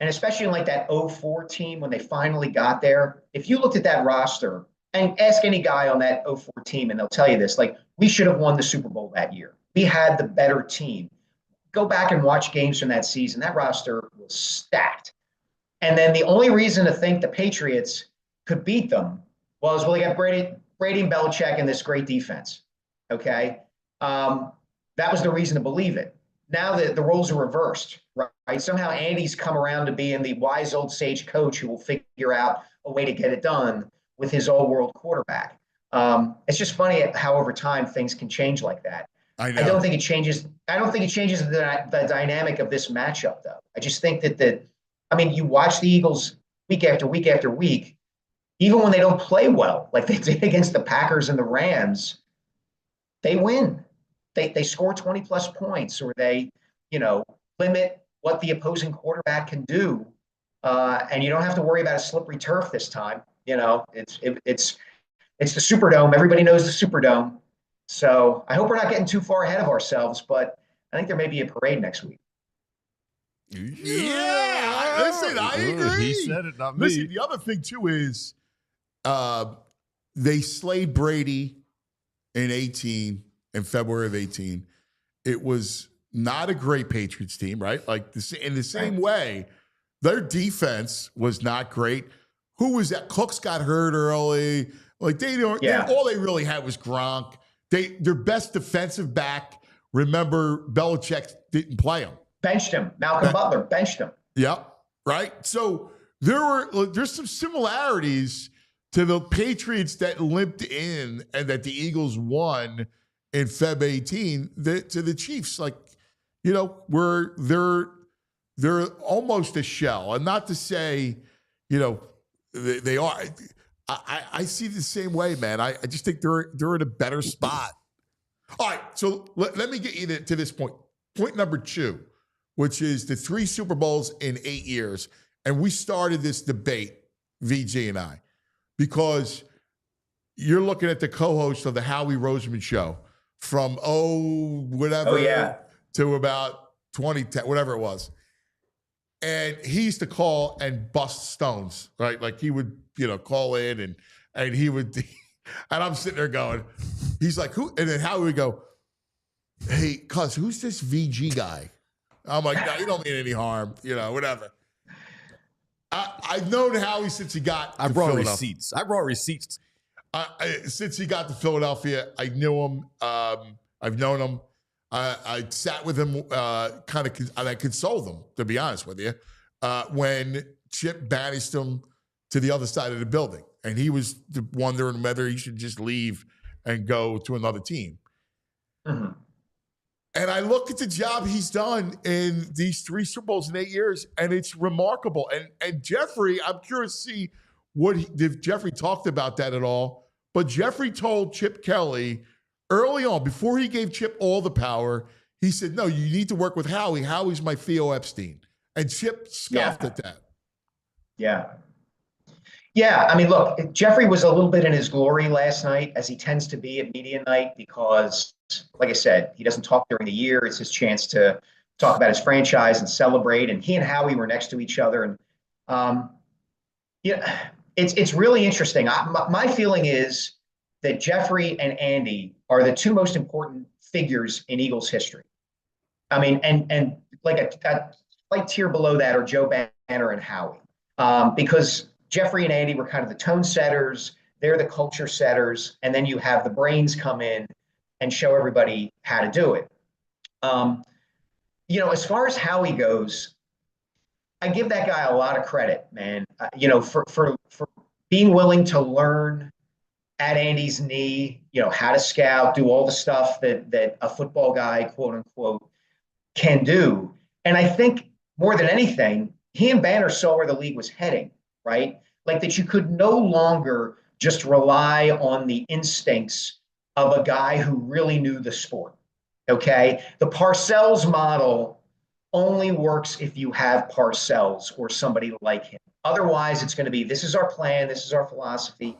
Speaker 5: and especially in like that 04 team when they finally got there, if you looked at that roster and ask any guy on that 04 team, and they'll tell you this, like, we should have won the Super Bowl that year. We had the better team. Go back and watch games from that season. That roster was stacked. And then the only reason to think the Patriots could beat them was, well, they got Brady and Belichick and this great defense. Okay. That was the reason to believe it. Now that the roles are reversed, right? Somehow Andy's come around to being the wise old sage coach who will figure out a way to get it done with his all-world quarterback. It's just funny how over time things can change like that.
Speaker 2: I know.
Speaker 5: I don't think it changes the dynamic of this matchup, though. I just think that you watch the Eagles week after week after week, even when they don't play well, like they did against the Packers and the Rams, they win. They score 20-plus points, or they, limit what the opposing quarterback can do, and you don't have to worry about a slippery turf this time. It's the Superdome. Everybody knows the Superdome. So I hope we're not getting too far ahead of ourselves, but I think there may be a parade next week.
Speaker 2: Yeah, listen, I agree.
Speaker 3: He said it, not me.
Speaker 2: Listen, the other thing too is they slayed Brady in February of 18. It was not a great Patriots team, right? Like in the same way, their defense was not great. Who was that? Cooks got hurt early. Like all they really had was Gronk. Their best defensive back. Remember, Belichick didn't play him.
Speaker 5: Benched him. Malcolm Butler benched him.
Speaker 2: Yep. Right. So there's some similarities to the Patriots that limped in and that the Eagles won in Feb 18 to the Chiefs. Like, they're almost a shell. And not to say, they are. I see the same way, man. I just think they're in a better spot. All right. So let me get you to this point. Point number 2, which is the 3 Super Bowls in 8 years. And we started this debate, VG and I, because you're looking at the co-host of the Howie Roseman show from to about 2010, whatever it was. And he used to call and bust stones, right? Like he would, call in and he would, and I'm sitting there going, he's like, who? And then Howie would go, hey, cuz, who's this VG guy? I'm like, no, you don't mean any harm, whatever. I've known Howie since he got
Speaker 3: I brought receipts.
Speaker 2: Since he got to Philadelphia, I knew him. I've known him. I sat with him, and I consoled him, to be honest with you, when Chip banished him to the other side of the building. And he was wondering whether he should just leave and go to another team. Mm-hmm. And I look at the job he's done in these 3 Super Bowls in 8 years, and it's remarkable. And Jeffrey, I'm curious to see if Jeffrey talked about that at all. But Jeffrey told Chip Kelly early on, before he gave Chip all the power, he said, no, you need to work with Howie. Howie's my Theo Epstein. And Chip scoffed at that.
Speaker 5: Yeah. Yeah, look, Jeffrey was a little bit in his glory last night, as he tends to be at media night, because, like I said, he doesn't talk during the year. It's his chance to talk about his franchise and celebrate. And he and Howie were next to each other. And, it's really interesting. My feeling is that Jeffrey and Andy are the 2 most important figures in Eagles history. And like a slight tier below that are Joe Banner and Howie, because Jeffrey and Andy were kind of the tone setters. They're the culture setters. And then you have the brains come in and show everybody how to do it. As far as Howie goes, I give that guy a lot of credit, man. For being willing to learn at Andy's knee, how to scout, do all the stuff that a football guy, quote unquote, can do. And I think more than anything, he and Banner saw where the league was heading, right? Like that you could no longer just rely on the instincts of a guy who really knew the sport. Okay. The Parcells model only works if you have Parcells or somebody like him. Otherwise, it's going to be, this is our plan. This is our philosophy.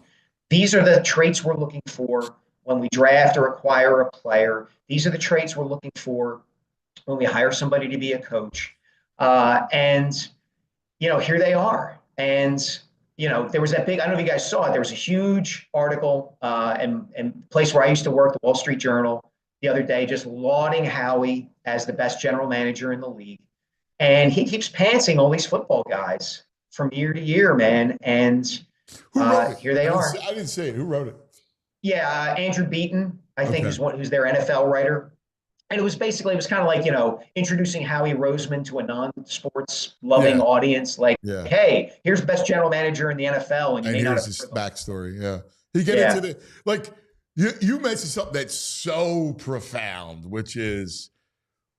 Speaker 5: These are the traits we're looking for when we draft or acquire a player. These are the traits we're looking for when we hire somebody to be a coach. And, here they are. And, there was that big, I don't know if you guys saw it. There was a huge article and place where I used to work, the Wall Street Journal, the other day, just lauding Howie as the best general manager in the league. And he keeps pantsing all these football guys from year to year, man. And here they are.
Speaker 2: I didn't see it. Who wrote it?
Speaker 5: Yeah, Andrew Beaton, I think, who's their NFL writer. And it was kind of like, introducing Howie Roseman to a non-sports loving audience. Like, hey, here's the best general manager in the NFL. And
Speaker 2: here's his backstory. Yeah. You get into you mentioned something that's so profound, which is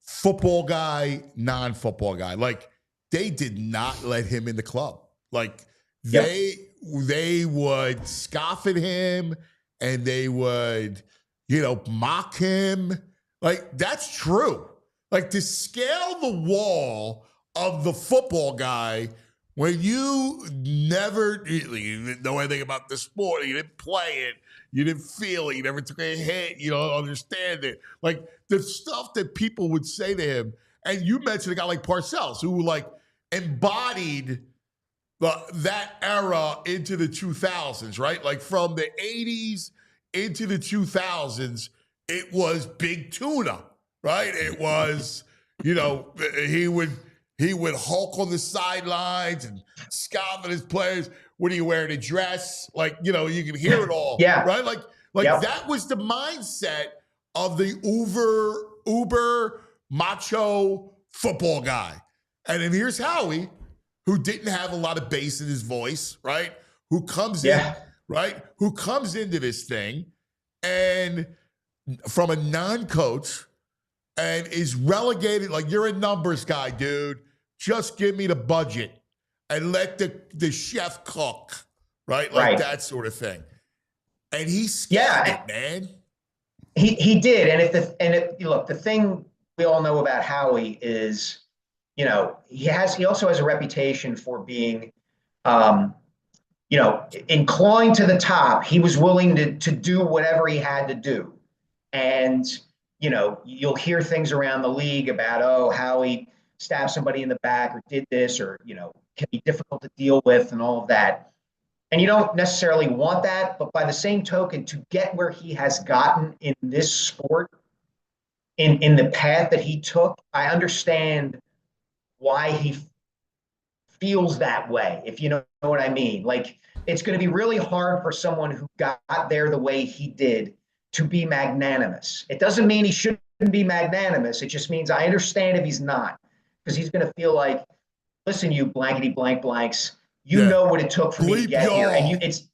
Speaker 2: football guy, non-football guy. Like, they did not let him in the club. Like, they would scoff at him and they would, mock him. Like, that's true. Like, to scale the wall of the football guy when you didn't know anything about the sport, you didn't play it, you didn't feel it, you never took a hit, you don't understand it. Like, the stuff that people would say to him, and you mentioned a guy like Parcells, who, like, embodied that era into the 2000s, right? Like, from the 80s into the 2000s, it was big tuna, right? It was, he would hulk on the sidelines and scoff at his players. What are you wearing, a dress? Like, you can hear it all, right? Like that was the mindset of the uber macho football guy. And then here's Howie, who didn't have a lot of bass in his voice, right? Who comes in, right? Who comes into this thing and from a non-coach and is relegated, like, you're a numbers guy, dude. Just give me the budget and let the chef cook, right? Like that sort of thing. And he scaled it, man.
Speaker 5: He did. Look, the thing we all know about Howie is, he also has a reputation for being, inclined to the top. He was willing to do whatever he had to do. And, you'll hear things around the league about, Howie stabbed somebody in the back or did this or, can be difficult to deal with and all of that. And you don't necessarily want that. But by the same token, to get where he has gotten in this sport, in the path that he took, I understand why he feels that way, if you know what I mean. Like, it's going to be really hard for someone who got there the way he did to be magnanimous. It doesn't mean he shouldn't be magnanimous. It just means I understand if he's not, because he's going to feel like, listen, you blankety blank blanks, you know what it took for me to get here. And it's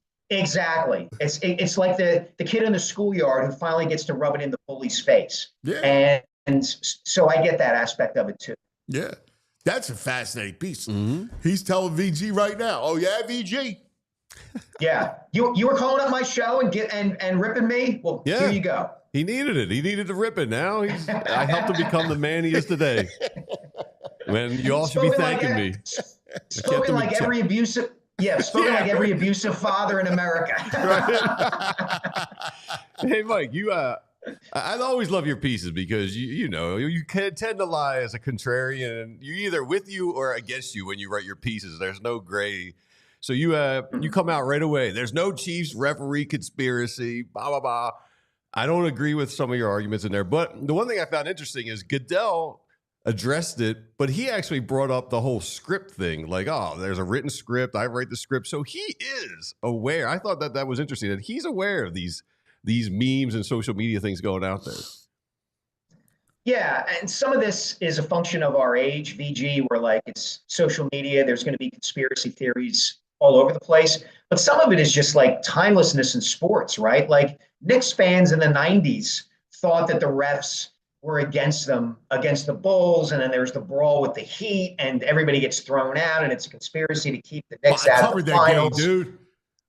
Speaker 5: like the kid in the schoolyard who finally gets to rub it in the bully's face. Yeah. And so I get that aspect of it too.
Speaker 2: Yeah. That's a fascinating piece. Mm-hmm. He's telling VG right now, oh yeah, VG.
Speaker 5: Yeah, you were calling up my show and ripping me. Well, here you go.
Speaker 3: He needed it. He needed to rip it. Now I helped him become the man he is today. Man, you all should be thanking me.
Speaker 5: Spoken like every abusive father in America.
Speaker 3: Hey, Mike, I always love your pieces because you can tend to lie as a contrarian, and you're either with you or against you when you write your pieces. There's no gray. So you come out right away. There's no Chiefs referee conspiracy, blah, blah, blah. I don't agree with some of your arguments in there. But the one thing I found interesting is Goodell addressed it, but he actually brought up the whole script thing. Like, there's a written script. I write the script. So he is aware. I thought that was interesting. And he's aware of these memes and social media things going out there.
Speaker 5: Yeah, and some of this is a function of our age, VG, where like it's social media. There's going to be conspiracy theories all over the place. But some of it is just like timelessness in sports, right? Like Knicks fans in the 90s thought that the refs were against them, against the Bulls, and then there's the brawl with the Heat, and everybody gets thrown out, and it's a conspiracy to keep the Knicks out of the finals.
Speaker 2: Game, dude.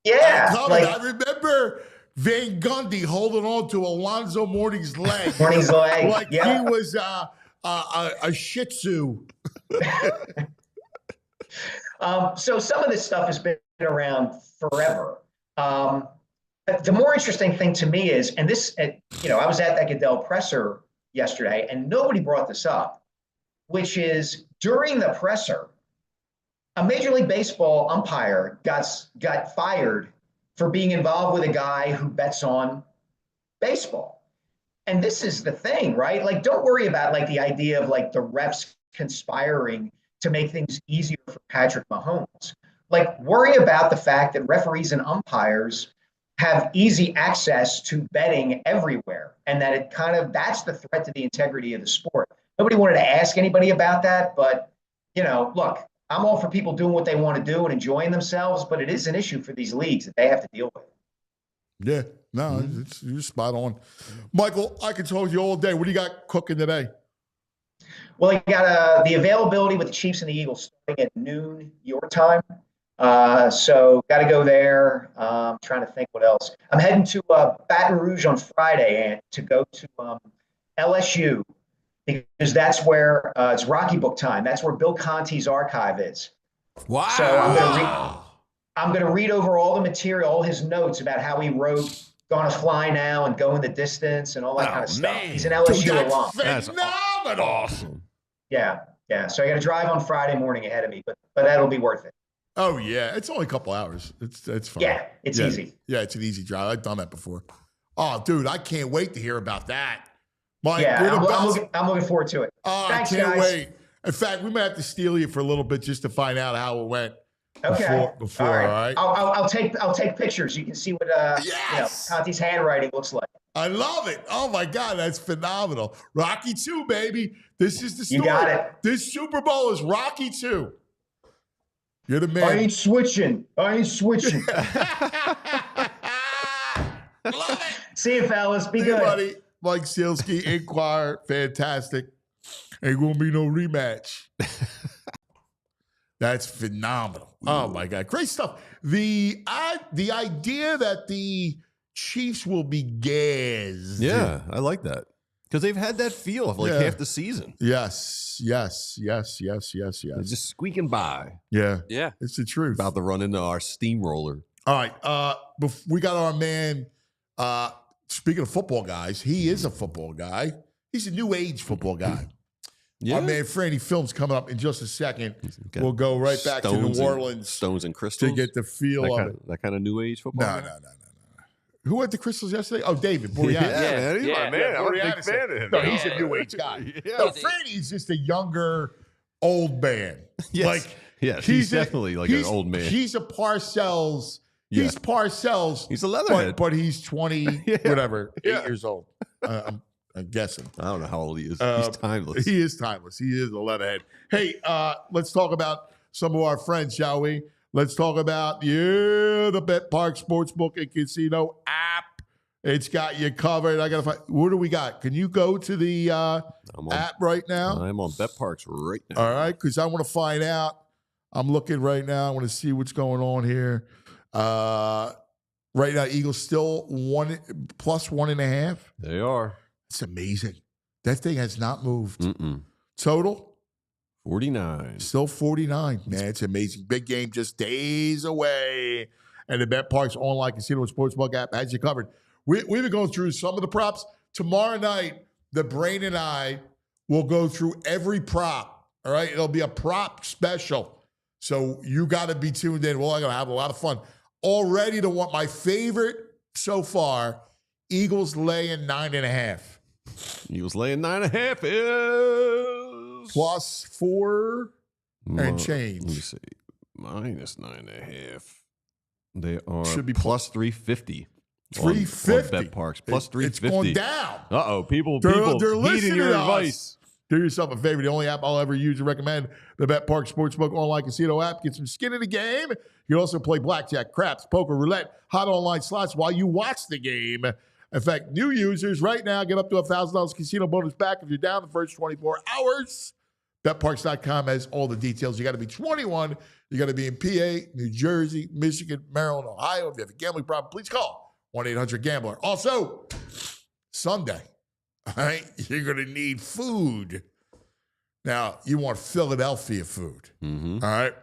Speaker 5: Yeah,
Speaker 2: I remember Van Gundy holding on to Alonzo Mourning's leg. Like he was a Shih Tzu.
Speaker 5: So some of this stuff has been around forever. The more interesting thing to me is, and this, I was at that Goodell presser yesterday, and nobody brought this up, which is during the presser, a Major League Baseball umpire got fired for being involved with a guy who bets on baseball. And this is the thing, right? Like, don't worry about like the idea of like the refs conspiring to make things easier for Patrick Mahomes. Like, worry about the fact that referees and umpires have easy access to betting everywhere, and that that's the threat to the integrity of the sport. Nobody wanted to ask anybody about that, but look, I'm all for people doing what they want to do and enjoying themselves, but it is an issue for these leagues that they have to deal with.
Speaker 2: Yeah, no, you're spot on. Michael, I could talk to you all day. What do you got cooking today?
Speaker 5: Well, you got the availability with the Chiefs and the Eagles starting at noon your time. So got to go there. Trying to think what else. I'm heading to Baton Rouge on Friday and to go to LSU because that's where it's Rocky Book time. That's where Bill Conti's archive is.
Speaker 3: Wow.
Speaker 5: So I'm going to read over all the material, all his notes about how he wrote Gonna Fly Now and Going the Distance and all that kind of stuff. He's an LSU alum.
Speaker 2: That's phenomenal.
Speaker 3: Awesome.
Speaker 5: Yeah. So I got to drive on Friday morning ahead of me, but that'll be worth it.
Speaker 2: Oh yeah, it's only a couple hours. It's fun.
Speaker 5: Yeah, it's easy.
Speaker 2: Yeah, it's an easy drive. I've done that before. Oh, dude, I can't wait to hear about that.
Speaker 5: I'm looking forward to it.
Speaker 2: Oh,
Speaker 5: Thanks,
Speaker 2: I can't
Speaker 5: guys.
Speaker 2: wait. In fact, we might have to steal you for a little bit just to find out how it went.
Speaker 5: Okay.
Speaker 2: Before, all right.
Speaker 5: I'll take pictures. You can see what Conti's handwriting looks like.
Speaker 2: I love it. Oh my God, that's phenomenal. Rocky 2, baby. This is the story.
Speaker 5: You got it.
Speaker 2: This Super Bowl is Rocky 2. You're the man.
Speaker 5: I ain't switching.
Speaker 2: Love it.
Speaker 5: See you, fellas. Be
Speaker 2: Hey,
Speaker 5: good.
Speaker 2: buddy. Mike Sielski, Inquirer. Fantastic. Ain't gonna be no rematch. That's phenomenal. Oh my God, great stuff. The idea that the Chiefs will be gassed.
Speaker 3: Yeah, I like that because they've had that feel of like half the season.
Speaker 2: Yes.
Speaker 3: They're just squeaking by.
Speaker 2: Yeah,
Speaker 4: Yeah.
Speaker 2: it's the truth.
Speaker 3: About to run into our steamroller.
Speaker 2: All right, we got our man. Speaking of football guys, he is a football guy. He's a new age football guy.
Speaker 3: Yeah.
Speaker 2: Our man Fran Films coming up in just a second. We'll go right back to New Orleans.
Speaker 3: Stones and Crystals.
Speaker 2: To get the feel of it.
Speaker 3: That kind of new age football.
Speaker 2: No. Who went to Crystals yesterday? Oh, David Boreanaz.
Speaker 3: Man, he's my man. I'm a big
Speaker 2: Boreanaz.
Speaker 3: fan of him.
Speaker 2: No, he's a new age guy.
Speaker 3: Yeah.
Speaker 2: Franny's just a younger, old man.
Speaker 3: Yes. He's definitely like an old man.
Speaker 2: He's a Parcells.
Speaker 3: Yeah.
Speaker 2: He's Parcells.
Speaker 3: He's a leatherhead.
Speaker 2: But he's 20, whatever, 8 years old. I'm guessing.
Speaker 3: I don't know how old he is. He's timeless.
Speaker 2: He is timeless. He is a leatherhead. Hey, let's talk about some of our friends, shall we? Let's talk about, the Bet Park Sportsbook and Casino app. It's got you covered. I got to find, what do we got? Can you go to the app right now?
Speaker 3: I'm on Bet Parks right now.
Speaker 2: All right, because I want to find out. I'm looking right now. I want to see what's going on here. Right now, Eagles still plus 1.5.
Speaker 3: They are.
Speaker 2: It's amazing. That thing has not moved.
Speaker 3: Mm-mm.
Speaker 2: Total?
Speaker 3: 49.
Speaker 2: Still 49. Man, it's amazing. Big game just days away. And the Bet Parks online casino and sportsbook app has you covered. We've been going through some of the props. Tomorrow night, the Brain and I will go through every prop. All right? It'll be a prop special. So you got to be tuned in. We're going to have a lot of fun. Already to want my favorite so far, Eagles laying 9.5.
Speaker 3: Eagles laying 9.5 is
Speaker 2: plus 4 and change.
Speaker 3: Let me see. Minus 9.5. They are
Speaker 2: Should be
Speaker 3: plus 350.
Speaker 2: 350.
Speaker 3: On Bet Parks. Plus 350.
Speaker 2: It's going down.
Speaker 3: Uh-oh. People
Speaker 2: they're
Speaker 3: heeding
Speaker 2: listening
Speaker 3: your
Speaker 2: to
Speaker 3: advice.
Speaker 2: Us. Do yourself a favor. The only app I'll ever use and recommend, the Bet Park Sportsbook online casino app. Get some skin in the game. You can also play blackjack, craps, poker, roulette, hot online slots while you watch the game. In fact, new users right now get up to $1,000 casino bonus back if you're down the first 24 hours. BetParks.com has all the details. You got to be 21. You got to be in PA, New Jersey, Michigan, Maryland, Ohio. If you have a gambling problem, please call 1-800-GAMBLER. Also, Sunday, all right, you're going to need food. Now, you want Philadelphia food, all right?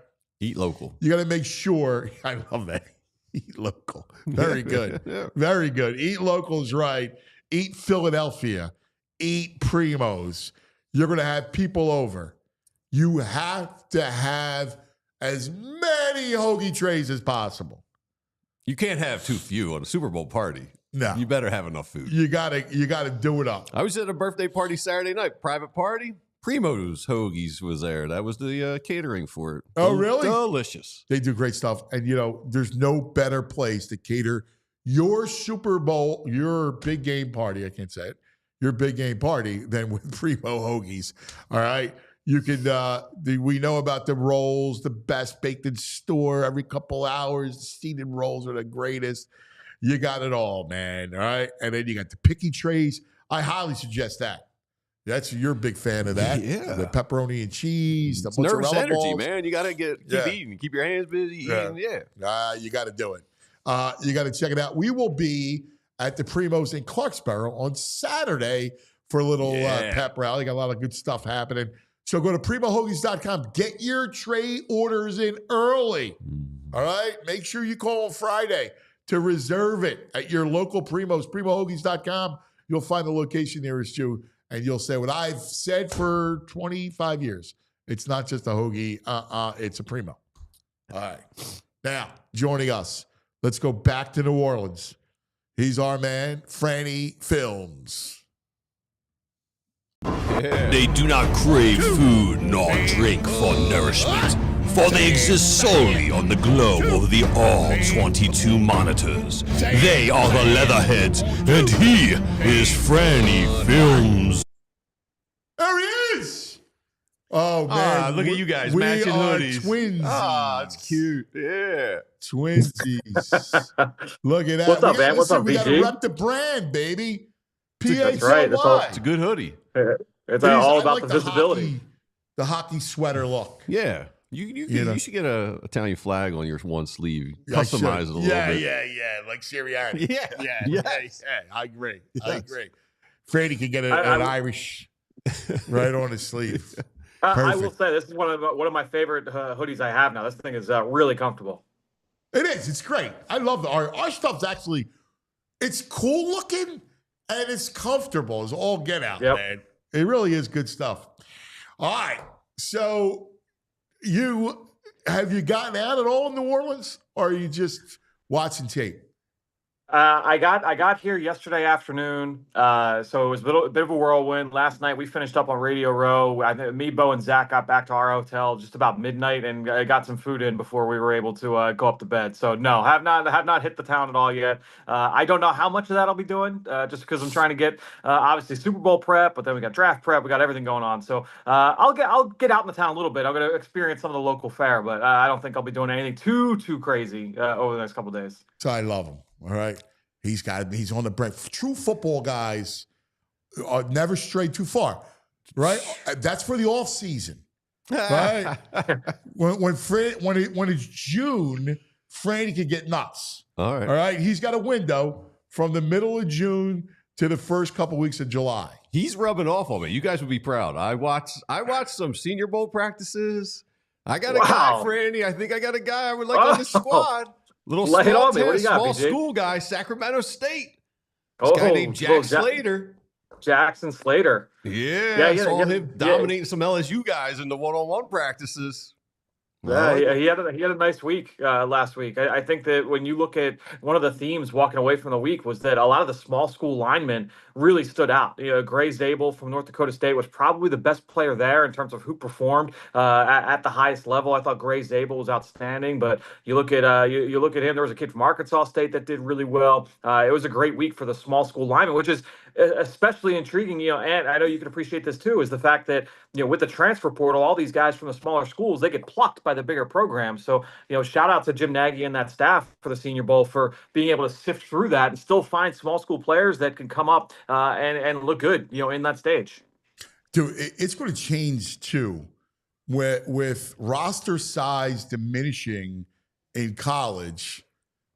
Speaker 3: Eat local.
Speaker 2: You got to make sure. I love that. Eat local. Very good.
Speaker 3: Yeah.
Speaker 2: Very good. Eat local is right. Eat Philadelphia. Eat Primo's. You're going to have people over. You have to have as many hoagie trays as possible.
Speaker 3: You can't have too few on a Super Bowl party.
Speaker 2: No.
Speaker 3: You better have enough food.
Speaker 2: You gotta do it up.
Speaker 3: I was at a birthday party Saturday night, private party. Primo's Hoagies was there. That was the catering for it.
Speaker 2: Oh, really?
Speaker 3: Delicious.
Speaker 2: They do great stuff. And, there's no better place to cater your Super Bowl, your big game party, I can't say it, your big game party than with Primo Hoagies. All right? You can, we know about the rolls, the best baked in store every couple hours. The seeded rolls are the greatest. You got it all, man. All right? And then you got the picky trays. I highly suggest that. You're a big fan of that.
Speaker 3: Yeah.
Speaker 2: The pepperoni and cheese, the
Speaker 3: It's
Speaker 2: mozzarella
Speaker 3: nervous energy,
Speaker 2: balls.
Speaker 3: man. You got to keep eating. Keep your hands busy eating. Yeah.
Speaker 2: You got to do it. You got to check it out. We will be at the Primo's in Clarksboro on Saturday for a little pep rally. Got a lot of good stuff happening. So go to PrimoHoagies.com. Get your tray orders in early. All right? Make sure you call on Friday to reserve it at your local Primo's. PrimoHoagies.com. You'll find the location nearest you. And you'll say what I've said for 25 years. It's not just a hoagie. It's a Primo. All right. Now, joining us, let's go back to New Orleans. He's our man, Franny Films.
Speaker 3: Yeah.
Speaker 6: They do not crave food nor drink for nourishment, for they exist solely on the glow of the all 22 monitors. They are the Leatherheads, and he is Franny Films.
Speaker 2: There he is. Oh, man.
Speaker 3: Look at you guys
Speaker 2: we
Speaker 3: matching
Speaker 2: are
Speaker 3: hoodies.
Speaker 2: Twinsies.
Speaker 3: It's cute. Yeah.
Speaker 2: Twinsies. Look at that.
Speaker 7: What's up, man? What's up,
Speaker 2: We got to
Speaker 7: BG?
Speaker 2: rep the brand, baby.
Speaker 7: That's right. That's all.
Speaker 3: It's a good hoodie.
Speaker 7: It's
Speaker 2: It is.
Speaker 7: all
Speaker 2: I
Speaker 7: about
Speaker 2: like
Speaker 7: the visibility.
Speaker 2: The hockey sweater look.
Speaker 3: Yeah. You should get a Italian flag on your one sleeve.
Speaker 2: Yeah, I
Speaker 3: Customize it
Speaker 2: should.
Speaker 3: a little bit.
Speaker 2: Yeah. Like Sirianni.
Speaker 3: Yeah.
Speaker 2: Yeah. I agree. I agree. Franny can get an Irish right on his sleeve.
Speaker 7: I will say this is one of my favorite hoodies I have now. This thing is really comfortable.
Speaker 2: It is. It's great. I love our stuff's actually. It's cool looking and it's comfortable. It's all get out, man. It really is good stuff. All right. So, have you gotten out at all in New Orleans, or are you just watching tape?
Speaker 7: I got here yesterday afternoon, so it was a bit of a whirlwind. Last night we finished up on Radio Row. Me, Bo, and Zach got back to our hotel just about midnight and got some food in before we were able to go up to bed. So no, have not hit the town at all yet. I don't know how much of that I'll be doing, just because I'm trying to get obviously Super Bowl prep, but then we got draft prep, we got everything going on. So I'll get out in the town a little bit. I'm going to experience some of the local fare, but I don't think I'll be doing anything too crazy over the next couple of days.
Speaker 2: So I love him. All right. He's on the brink. True football guys never stray too far, right? That's for the off season, right? when it's June, Franny can get nuts.
Speaker 3: All right.
Speaker 2: All right. He's got a window from the middle of June to the first couple weeks of July.
Speaker 3: He's rubbing off on me. You guys would be proud. I watched some Senior Bowl practices. I got a guy, Franny. I think I got a guy I would like on the squad. Little
Speaker 7: Lay it on me. What do you got,
Speaker 3: small
Speaker 7: BG?
Speaker 3: school guy, Sacramento State. This guy named Slater.
Speaker 7: Jackson Slater.
Speaker 3: Yeah, I saw him dominating some LSU guys in the one-on-one practices.
Speaker 7: Yeah, he had a nice week last week. I think that when you look at one of the themes walking away from the week was that a lot of the small school linemen really stood out. Gray Zabel from North Dakota State was probably the best player there in terms of who performed at the highest level. I thought Gray Zabel was outstanding, but you look at him. There was a kid from Arkansas State that did really well. It was a great week for the small school linemen, which is especially intriguing, and I know you can appreciate this too, is the fact that, with the transfer portal, all these guys from the smaller schools, they get plucked by the bigger programs. So, shout out to Jim Nagy and that staff for the Senior Bowl for being able to sift through that and still find small school players that can come up and look good, in that stage.
Speaker 2: Dude, it's going to change too, with roster size diminishing in college,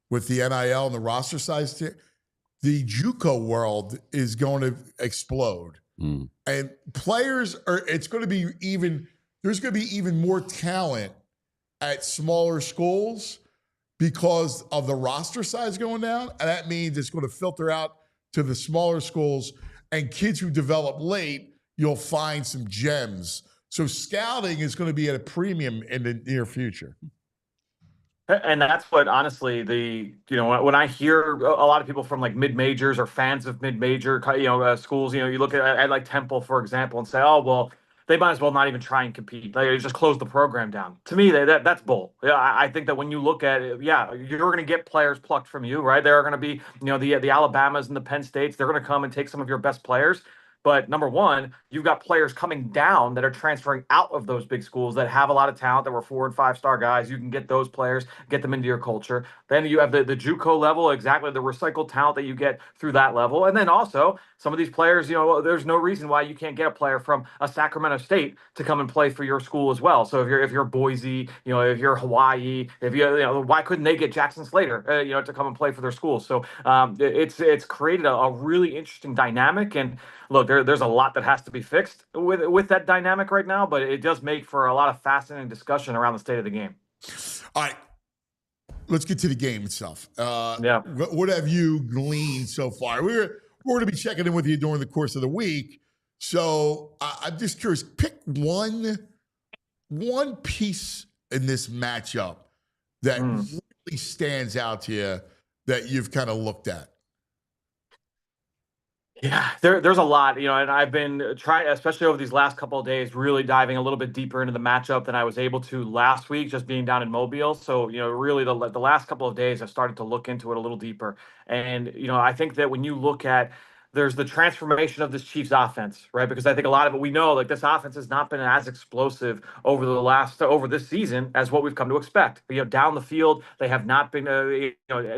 Speaker 2: with the NIL and the roster size, the JUCO world is going to explode. And players there's going to be even more talent at smaller schools because of the roster size going down. And that means it's going to filter out to the smaller schools, and kids who develop late, you'll find some gems. So scouting is going to be at a premium in the near future.
Speaker 7: And that's what, honestly, when I hear a lot of people from like mid-majors or fans of mid-major, schools, you look at like Temple, for example, and say, oh, well, they might as well not even try and compete. They just close the program down. To me, that's bull. I think that when you look at it, you're going to get players plucked from you, right? There are going to be, the Alabamas and the Penn States. They're going to come and take some of your best players. But number one, you've got players coming down that are transferring out of those big schools that have a lot of talent, that were 4- and 5-star guys. You can get those players, get them into your culture. Then you have the JUCO level, exactly the recycled talent that you get through that level. And then also some of these players, there's no reason why you can't get a player from a Sacramento State to come and play for your school as well. So if you're Boise, if you're Hawaii, why couldn't they get Jackson Slater, to come and play for their school? So it's created a really interesting dynamic. And look, there's a lot that has to be fixed with that dynamic right now, but it does make for a lot of fascinating discussion around the state of the game.
Speaker 2: All right, let's get to the game itself.
Speaker 7: Yeah.
Speaker 2: What have you gleaned so far? We're going to be checking in with you during the course of the week. So I'm just curious, pick one piece in this matchup that really stands out to you that you've kind of looked at.
Speaker 7: Yeah, there's a lot, and I've been trying, especially over these last couple of days, really diving a little bit deeper into the matchup than I was able to last week, just being down in Mobile. So, really the last couple of days, I've started to look into it a little deeper. And, I think that when you look at, there's the transformation of this Chiefs offense, right? Because I think a lot of it, we know, like, this offense has not been as explosive over this season as what we've come to expect. Down the field, they have not been,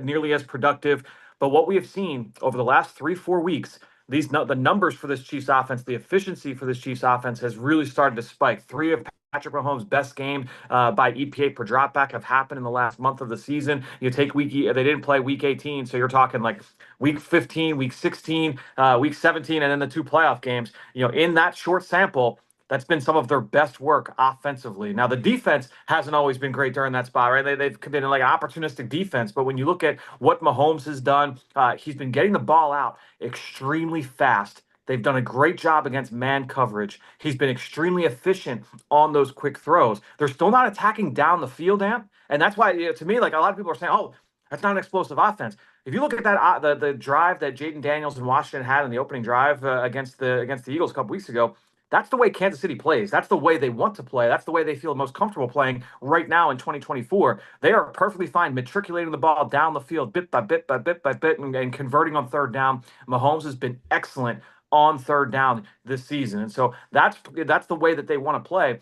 Speaker 7: nearly as productive. But what we have seen over the last 3-4 weeks, the numbers for this Chiefs offense, the efficiency for this Chiefs offense has really started to spike. 3 of Patrick Mahomes' best game by EPA per dropback have happened in the last month of the season. You take they didn't play week 18, so you're talking like week 15, week 16, week 17, and then the 2 playoff games. In that short sample, that's been some of their best work offensively. Now, the defense hasn't always been great during that spot, right? They've been like opportunistic defense. But when you look at what Mahomes has done, he's been getting the ball out extremely fast. They've done a great job against man coverage. He's been extremely efficient on those quick throws. They're still not attacking down the field, Amp. And that's why, to me, like, a lot of people are saying, oh, that's not an explosive offense. If you look at that, the drive that Jaden Daniels and Washington had in the opening drive against the Eagles a couple weeks ago, that's the way Kansas City plays. That's the way they want to play. That's the way they feel most comfortable playing right now in 2024. They are perfectly fine matriculating the ball down the field bit by bit by bit by bit and converting on third down. Mahomes has been excellent on third down this season. And so that's the way that they want to play.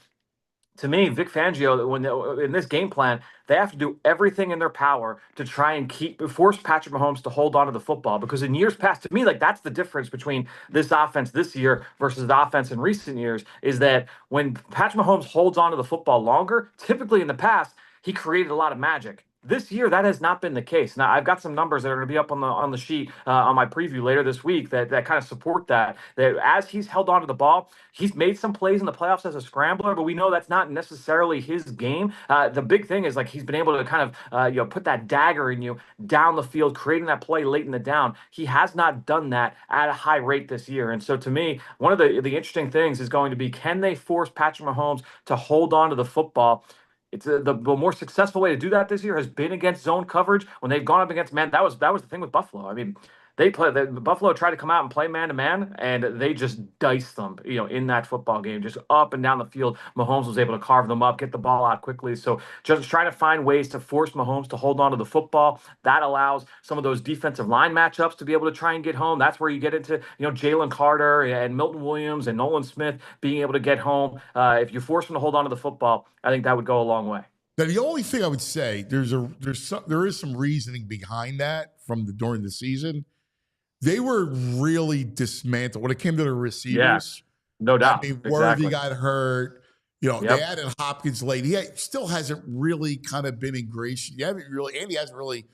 Speaker 7: To me, Vic Fangio, in this game plan, they have to do everything in their power to try and force Patrick Mahomes to hold on to the football. Because in years past, to me, like, that's the difference between this offense this year versus the offense in recent years, is that when Patrick Mahomes holds on to the football longer, typically in the past, he created a lot of magic. This year, that has not been the case. Now, I've got some numbers that are going to be up on the sheet on my preview later this week that kind of support that as he's held onto the ball, he's made some plays in the playoffs as a scrambler, but we know that's not necessarily his game. The big thing is, like, he's been able to kind of put that dagger in you down the field, creating that play late in the down. He has not done that at a high rate this year. And so to me, one of the interesting things is going to be, can they force Patrick Mahomes to hold on to the football? It's the more successful way to do that this year has been against zone coverage. When they've gone up against man, that was the thing with Buffalo. I mean, Buffalo tried to come out and play man-to-man, and they just diced them, in that football game, just up and down the field. Mahomes was able to carve them up, get the ball out quickly. So just trying to find ways to force Mahomes to hold on to the football. That allows some of those defensive line matchups to be able to try and get home. That's where you get into, Jalen Carter and Milton Williams and Nolan Smith being able to get home. If you force them to hold on to the football, I think that would go a long way.
Speaker 2: Now, the only thing I would say, there is some reasoning behind that during the season. They were really dismantled when it came to the receivers.
Speaker 7: Yeah, no doubt.
Speaker 2: I mean,
Speaker 7: exactly.
Speaker 2: Worthy got hurt. They added Hopkins late. He still hasn't really kind of been ingratiated. Andy hasn't really,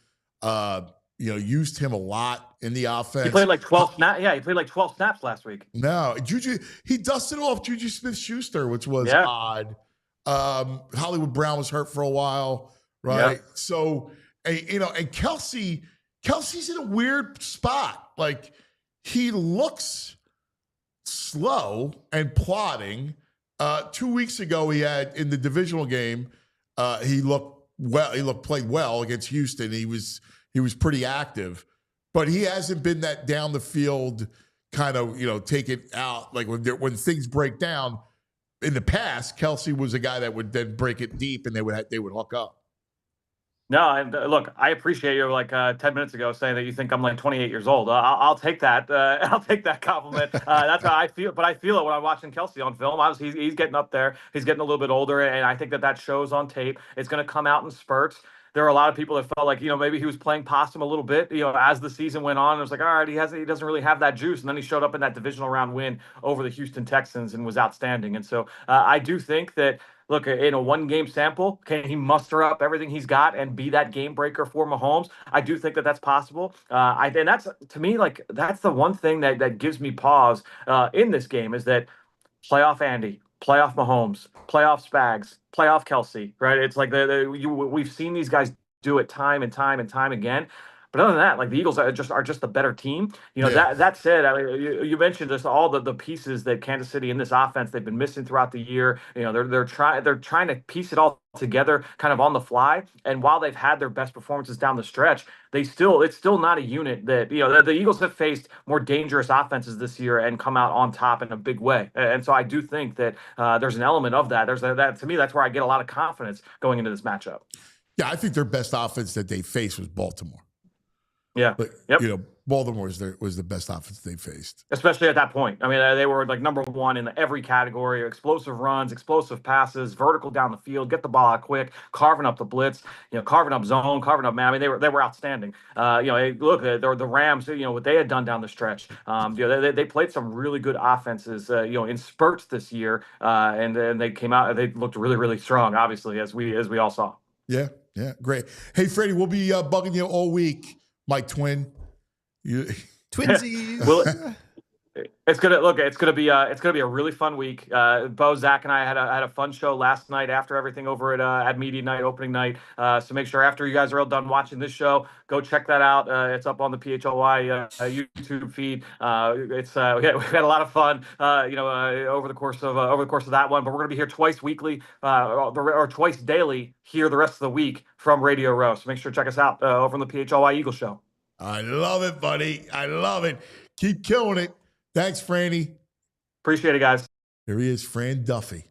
Speaker 2: used him a lot in the offense.
Speaker 7: He played like 12 snaps. Yeah, he played like 12 snaps last week.
Speaker 2: No, he dusted off Juju Smith-Schuster, which was odd. Hollywood Brown was hurt for a while, right?
Speaker 7: Yep.
Speaker 2: So, and Kelsey's in a weird spot. Like, he looks slow and plodding. 2 weeks ago, he had in the divisional game, he played well against Houston. He was pretty active, but he hasn't been that down the field kind of, take it out. Like when things break down. In the past, Kelsey was a guy that would then break it deep, and they would hook up.
Speaker 7: No, look, I appreciate you 10 minutes ago saying that you think I'm like 28 years old. I'll take that. I'll take that compliment. That's how I feel. But I feel it when I'm watching Kelsey on film. Obviously, he's getting up there. He's getting a little bit older, and I think that shows on tape. It's going to come out in spurts. There are a lot of people that felt like, maybe he was playing possum a little bit, as the season went on. It was like, all right, he doesn't really have that juice. And then he showed up in that divisional round win over the Houston Texans and was outstanding. And so I do think that, look, in a one-game sample, can he muster up everything he's got and be that game breaker for Mahomes? I do think that's possible. And that's, to me, that's the one thing that gives me pause in this game is that playoff Andy, playoff Mahomes, playoff Spags, playoff Kelsey, right? It's like we've seen these guys do it time and time and time again. But other than that, the Eagles are just a better team. That said, you mentioned just all the pieces that Kansas City in this offense they've been missing throughout the year. They're trying to piece it all together kind of on the fly. And while they've had their best performances down the stretch, it's still not a unit that the Eagles have faced more dangerous offenses this year and come out on top in a big way. And so I do think that there's an element of that. To me, that's where I get a lot of confidence going into this matchup.
Speaker 2: Yeah, I think their best offense that they faced was Baltimore.
Speaker 7: Yeah.
Speaker 2: But, Baltimore was the best offense they faced.
Speaker 7: Especially at that point. I mean, they were number one in every category: explosive runs, explosive passes, vertical down the field, get the ball out quick, carving up the blitz, carving up zone, carving up man. I mean, they were outstanding. Look, the Rams, what they had done down the stretch. They played some really good offenses, in spurts this year, and they came out. They looked really, really strong. Obviously, as we all saw.
Speaker 2: Yeah, great. Hey, Freddie, we'll be bugging you all week. My twin,
Speaker 3: twinsies.
Speaker 7: Well, it's gonna be a really fun week. Bo, Zach, and I had a fun show last night after everything over at media night, opening night. So make sure after you guys are all done watching this show, go check that out. It's up on the PHLY YouTube feed. We had a lot of fun, over the course of that one. But we're gonna be here twice weekly, or twice daily here the rest of the week from Radio Row. So make sure to check us out over on the PHLY Eagle Show.
Speaker 2: I love it, buddy. I love it. Keep killing it. Thanks, Franny.
Speaker 7: Appreciate it, guys.
Speaker 2: Here he is, Fran Duffy.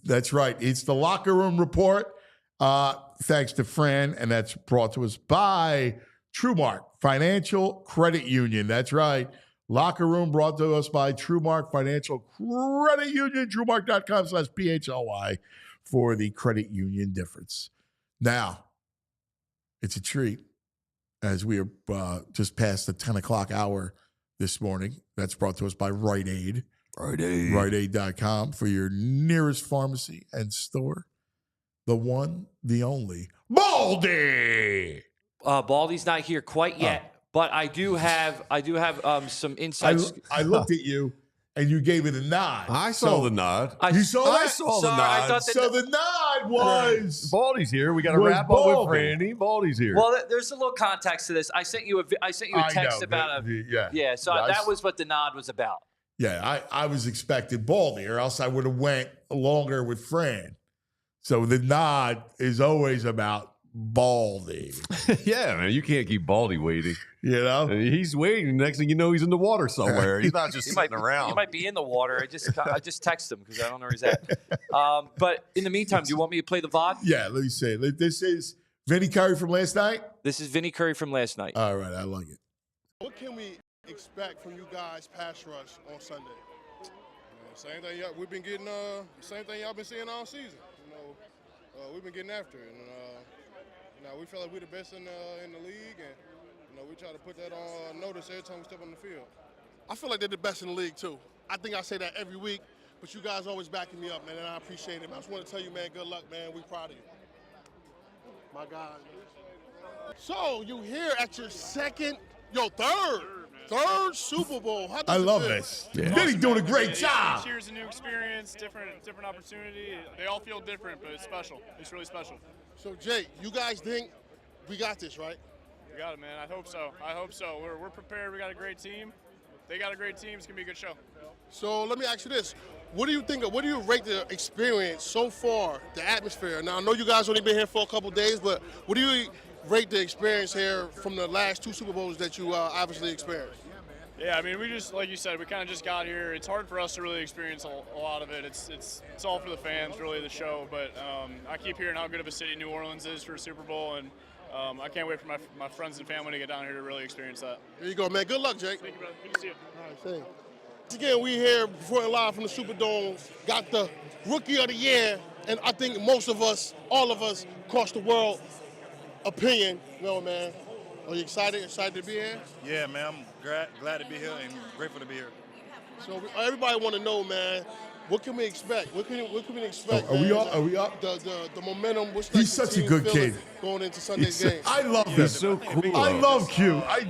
Speaker 2: That's right. It's the Locker Room Report. Thanks to Fran, and that's brought to us by TrueMark Financial Credit Union. That's right. Locker Room brought to us by TrueMark Financial Credit Union. TrueMark.com/PHLY for the credit union difference. Now, it's a treat as we are just past the 10 o'clock hour this morning. That's brought to us by Rite Aid. RiteAid.com for your nearest pharmacy and store. The one, the only, Baldy.
Speaker 8: Baldy's not here quite yet, but I do have some insights.
Speaker 2: I looked at you and you gave it a nod.
Speaker 3: I saw the nod.
Speaker 2: You saw that?
Speaker 3: I saw the nod.
Speaker 2: So the nod was
Speaker 3: Baldy's here. We got to wrap up with Randy. Baldy's here.
Speaker 8: Well, there's a little context to this. I sent you a text about that was what the nod was about.
Speaker 2: Yeah, I was expecting Baldy, or else I would have went longer with Fran. So the nod is always about Baldy.
Speaker 3: Yeah, man, you can't keep Baldy waiting.
Speaker 2: You know,
Speaker 3: he's waiting. Next thing you know, he's in the water somewhere. He's not just sitting around.
Speaker 8: He might be in the water. I just texted him because I don't know where he's at. But in the meantime, do you want me to play the VOD?
Speaker 2: Yeah, let me say it. This is Vinny Curry from last night.
Speaker 8: This is Vinny Curry from last night.
Speaker 2: All right, I like it.
Speaker 9: What can we expect from you guys pass rush on Sunday?
Speaker 10: Same thing we've been getting. Same thing y'all been seeing all season. We've been getting after it, and we feel like we're the best in the league, and we try to put that on notice every time we step on the field.
Speaker 9: I feel like they're the best in the league too. I think I say that every week, but you guys always backing me up, man, and I appreciate it. I just want to tell you, man, good luck, man. We proud of you, my God. So you here at your third Super Bowl.
Speaker 2: I love this. Yeah. Vinny doing a great job.
Speaker 11: Each year's a new experience, different opportunity. They all feel different, but it's special. It's really special.
Speaker 9: So Jay, you guys think we got this, right?
Speaker 11: We got it, man. I hope so. We're prepared. We got a great team. They got a great team. It's gonna be a good show.
Speaker 9: So let me ask you this: what do you think? What do you rate the experience so far? The atmosphere. Now I know you guys only been here for a couple days, but what do you rate the experience here from the last 2 Super Bowls that you obviously experienced?
Speaker 11: Yeah, I mean, we just, like you said, we kind of just got here. It's hard for us to really experience a lot of it. It's all for the fans, really, the show. But I keep hearing how good of a city New Orleans is for a Super Bowl, and I can't wait for my friends and family to get down here to really experience that.
Speaker 9: There you go, man. Good luck, Jake.
Speaker 11: Thank you, brother. Good to see you.
Speaker 9: All right, thanks. Again, we here before and live from the Superdome. Got the Rookie of the Year, and I think most of us, all of us across the world, opinion. No, man. Are you excited? Excited to be here?
Speaker 10: Yeah, man. I'm glad to be here and grateful to be here.
Speaker 9: So everybody want to know, man. What can we expect? What can we expect?
Speaker 2: Are we up? Are we up?
Speaker 9: The momentum.
Speaker 2: He's such a good kid.
Speaker 9: Going into Sunday's game.
Speaker 2: I love him.
Speaker 3: He's so cool.
Speaker 2: I love Q. I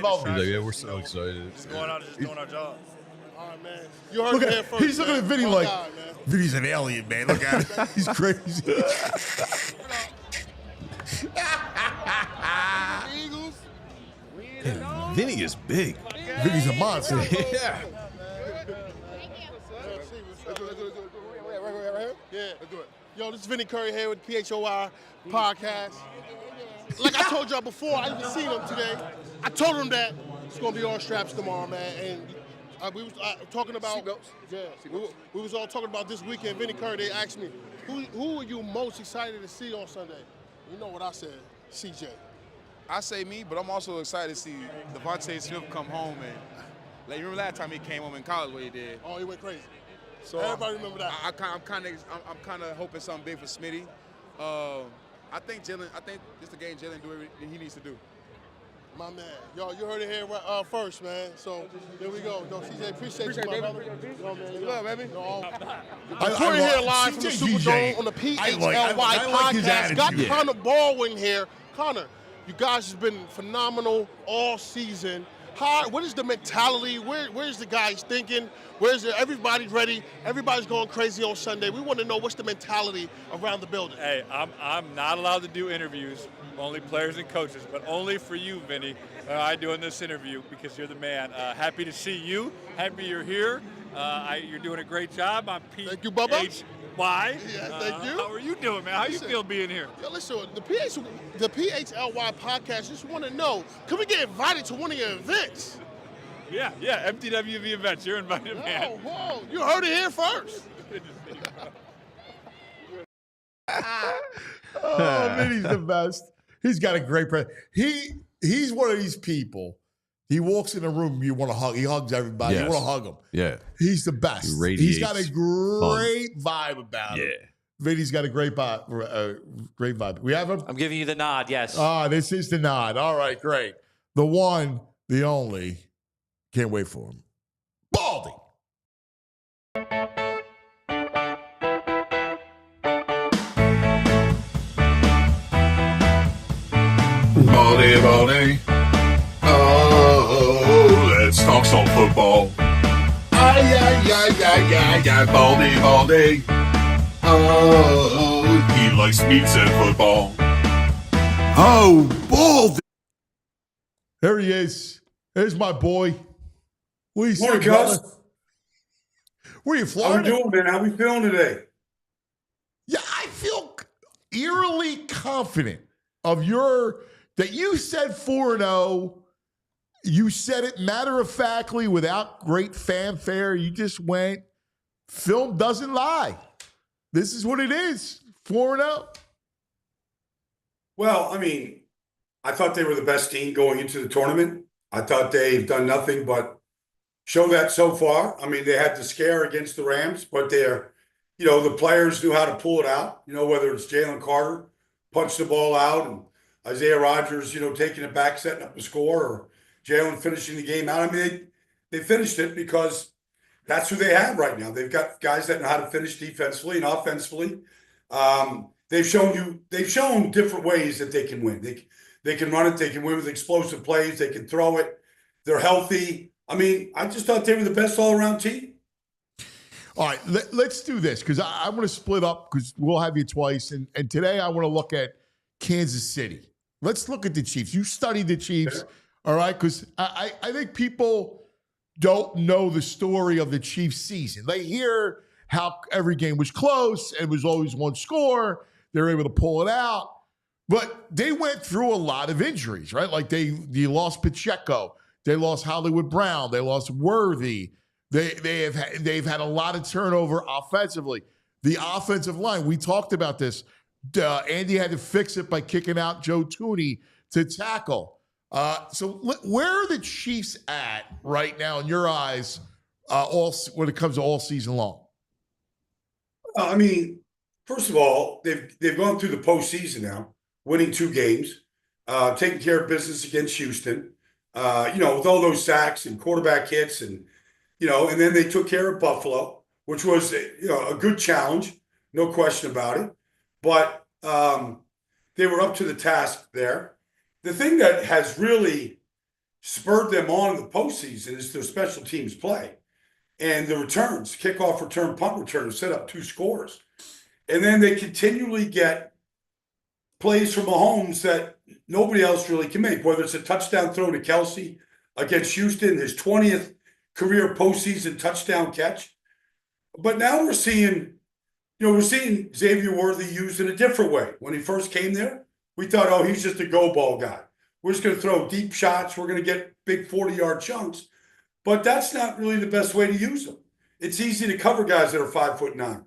Speaker 2: love him.
Speaker 3: Yeah, we're so excited.
Speaker 10: Just going out and just doing our job.
Speaker 9: All right, man. You heard it here first.
Speaker 2: He's looking at Vinny like,
Speaker 9: God,
Speaker 2: Vinny's an alien, man. Look at him. He's crazy.
Speaker 9: Eagles.
Speaker 3: Vinny is big.
Speaker 2: Vinny's a monster.
Speaker 3: Yeah.
Speaker 9: Yeah. Yo, this is Vinny Curry here with PHLY podcast. Like I told y'all before, I even seen him today. I told him that it's gonna be all straps tomorrow, man. And we was talking about, we was all talking about this weekend. Vinny Curry, they asked me, who are you most excited to see on Sunday? You know what I said, CJ.
Speaker 10: I say me, but I'm also excited to see Devontae Smith come home and like you remember last time he came home in college what he did.
Speaker 9: Oh, he went crazy.
Speaker 10: So
Speaker 9: everybody remember that.
Speaker 10: I'm kind of hoping something big for Smitty. I think this is the game Jalen do everything he needs to do.
Speaker 9: My man, yo, you heard it here first, man. So here we go. Yo, CJ, appreciate you, my brother. Yo, man,
Speaker 10: Good luck, baby.
Speaker 9: Recording here live from the Superdome on the PHLY podcast. Got Connor Baldwin here. Connor, you guys have been phenomenal all season. What is the mentality? Where's the guys thinking? Everybody's ready? Everybody's going crazy on Sunday. We want to know what's the mentality around the building.
Speaker 12: Hey, I'm not allowed to do interviews, only players and coaches, but only for you, Vinny. I'm doing this interview because you're the man. Happy to see you. Happy you're here. You're doing a great job. I'm
Speaker 9: Thank you, Bubba.
Speaker 12: PHLY.
Speaker 9: Yeah, thank you.
Speaker 12: How are you doing, man? How you feel being here?
Speaker 9: Yo, listen, the PHLY podcast just want to know, can we get invited to one of your events?
Speaker 12: Yeah, MTWV events. You're invited, man.
Speaker 9: Whoa, you heard it here first.
Speaker 2: Oh, Vinny's the best. He's got a great presence. He's one of these people. He walks in a room, you want to hug. He hugs everybody.
Speaker 3: Yes.
Speaker 2: You want to hug him.
Speaker 3: Yeah.
Speaker 2: He's the best. He's got a great vibe about him.
Speaker 3: Yeah.
Speaker 2: Vinny's got a great vibe. Great vibe. We have him?
Speaker 8: I'm giving you the nod, yes.
Speaker 2: This is the nod. All right, great. The one, the only. Can't wait for him. Baldy.
Speaker 6: Baldy. Oh, let's talk some football. Baldy. Oh, he likes pizza and football. Oh, Baldy.
Speaker 2: There he is. There's my boy.
Speaker 13: Morning, Cuz.
Speaker 2: Where you, Florida?
Speaker 13: How we doing, man? How we feeling today?
Speaker 2: Yeah, I feel eerily confident of that you said 4-0. You said it matter-of-factly without great fanfare. You just went, film doesn't lie. This is what it is, 4-0.
Speaker 13: Well, I mean, I thought they were the best team going into the tournament. I thought they've done nothing but show that so far. I mean, they had the scare against the Rams, but the players knew how to pull it out. Whether it's Jalen Carter punched the ball out and Isaiah Rodgers, taking it back, setting up the score, or Jalen finishing the game out. I mean, they finished it because that's who they have right now. They've got guys that know how to finish defensively and offensively. They've shown different ways that they can win. They can run it. They can win with explosive plays. They can throw it. They're healthy. I mean, I just thought they were the best all-around team.
Speaker 2: All right, let's do this because I want to split up because we'll have you twice. And today I want to look at Kansas City. Let's look at the Chiefs. You studied the Chiefs, sure. All right? Because I think people don't know the story of the Chiefs season. They hear how every game was close. It was always one score. They were able to pull it out. But they went through a lot of injuries, right? Like they lost Pacheco. They lost Hollywood Brown. They lost Worthy. They've had a lot of turnover offensively. The offensive line, we talked about this. Andy had to fix it by kicking out Joe Tooney to tackle. So where are the Chiefs at right now in your eyes when it comes to all season long?
Speaker 13: I mean, first of all, they've gone through the postseason now, winning 2 games, taking care of business against Houston, with all those sacks and quarterback hits and then they took care of Buffalo, which was, a good challenge, no question about it. But they were up to the task there. The thing that has really spurred them on in the postseason is their special teams play and the returns, kickoff return, punt return, to set up 2 scores. And then they continually get plays from Mahomes that nobody else really can make, whether it's a touchdown throw to Kelce against Houston, his 20th career postseason touchdown catch. But now we're seeing Xavier Worthy used in a different way. When he first came there, we thought, oh, he's just a go ball guy. We're just going to throw deep shots. We're going to get big 40-yard chunks. But that's not really the best way to use them. It's easy to cover guys that are 5'9".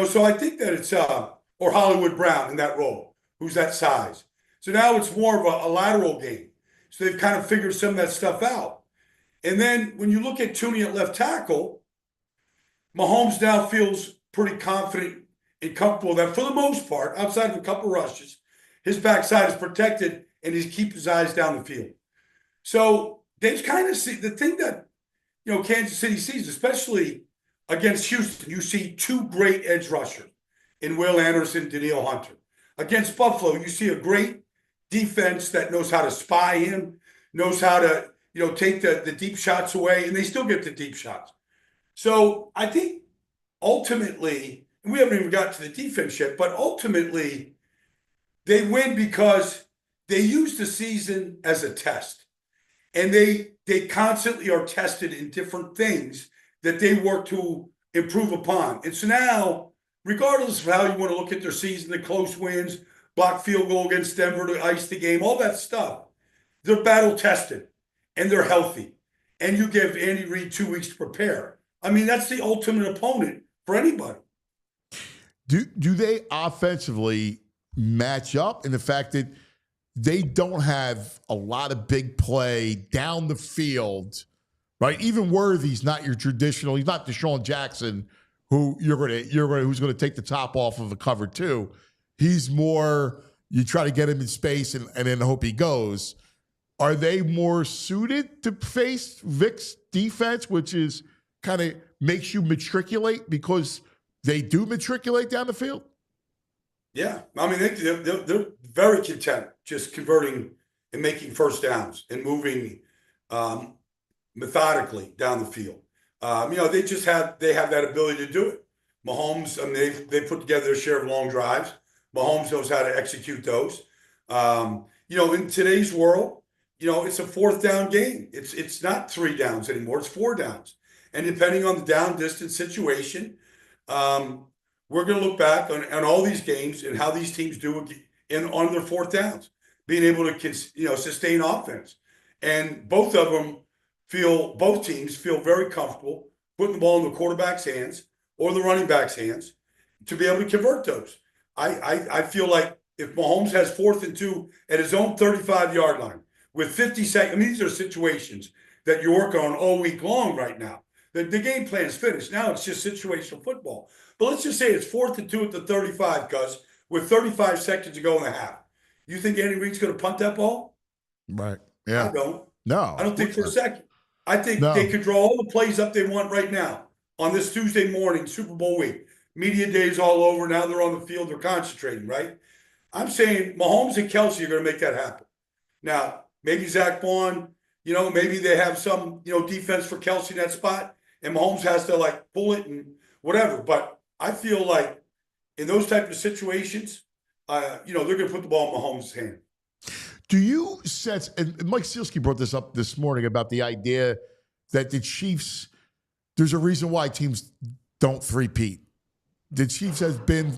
Speaker 13: So I think that it's or Hollywood Brown in that role, who's that size. So now it's more of a lateral game. So they've kind of figured some of that stuff out. And then when you look at Tooney at left tackle, Mahomes now feels pretty confident and comfortable that for the most part, outside of a couple rushes, his backside is protected and he keeps his eyes down the field. So they've kind of seen the thing that, Kansas City sees, especially against Houston, you see 2 great edge rushers in Will Anderson, Danielle Hunter. Against Buffalo, you see a great defense that knows how to spy him, knows how to, take the deep shots away, and they still get the deep shots. So I think ultimately, and we haven't even got to the defense yet, but ultimately they win because they use the season as a test. And they constantly are tested in different things that they work to improve upon. And so now, regardless of how you want to look at their season, the close wins, block field goal against Denver to ice the game, all that stuff, they're battle tested and they're healthy. And you give Andy Reid 2 weeks to prepare. I mean, that's the ultimate opponent for anybody.
Speaker 2: Do they offensively match up in the fact that they don't have a lot of big play down the field, right? Even Worthy's not your traditional. He's not Deshaun Jackson, who's going to take the top off of a cover 2. He's more, you try to get him in space and then hope he goes. Are they more suited to face Vic's defense, which is kind of makes you matriculate because they do matriculate down the field?
Speaker 13: Yeah. I mean, they're very content just converting and making first downs and moving methodically down the field. They have that ability to do it. Mahomes, I mean, they put together their share of long drives. Mahomes knows how to execute those. In today's world, it's a 4th down game. It's not 3 downs anymore. It's 4 downs. And depending on the down distance situation, we're going to look back on all these games and how these teams do on their fourth downs, being able to sustain offense. And both teams feel very comfortable putting the ball in the quarterback's hands or the running back's hands to be able to convert those. I feel like if Mahomes has 4th and 2 at his own 35-yard line with 50 seconds, I mean, these are situations that you work on all week long right now. The game plan is finished. Now it's just situational football. But let's just say it's 4th and 2 at the 35, Gus, with 35 seconds to go in the half. You think Andy Reid's going to punt that ball?
Speaker 2: Right. Yeah.
Speaker 13: I don't.
Speaker 2: No.
Speaker 13: I don't think for a second. I think they could draw all the plays up they want right now on this Tuesday morning, Super Bowl week. Media day's all over. Now they're on the field. They're concentrating, right? I'm saying Mahomes and Kelce are going to make that happen. Now, maybe Zach Vaughn, maybe they have some, defense for Kelce in that spot, and Mahomes has to, pull it and whatever. But I feel like in those type of situations, they're going to put the ball in Mahomes' hand.
Speaker 2: Do you sense, and Mike Sielski brought this up this morning about the idea that the Chiefs, there's a reason why teams don't three-peat. The Chiefs has been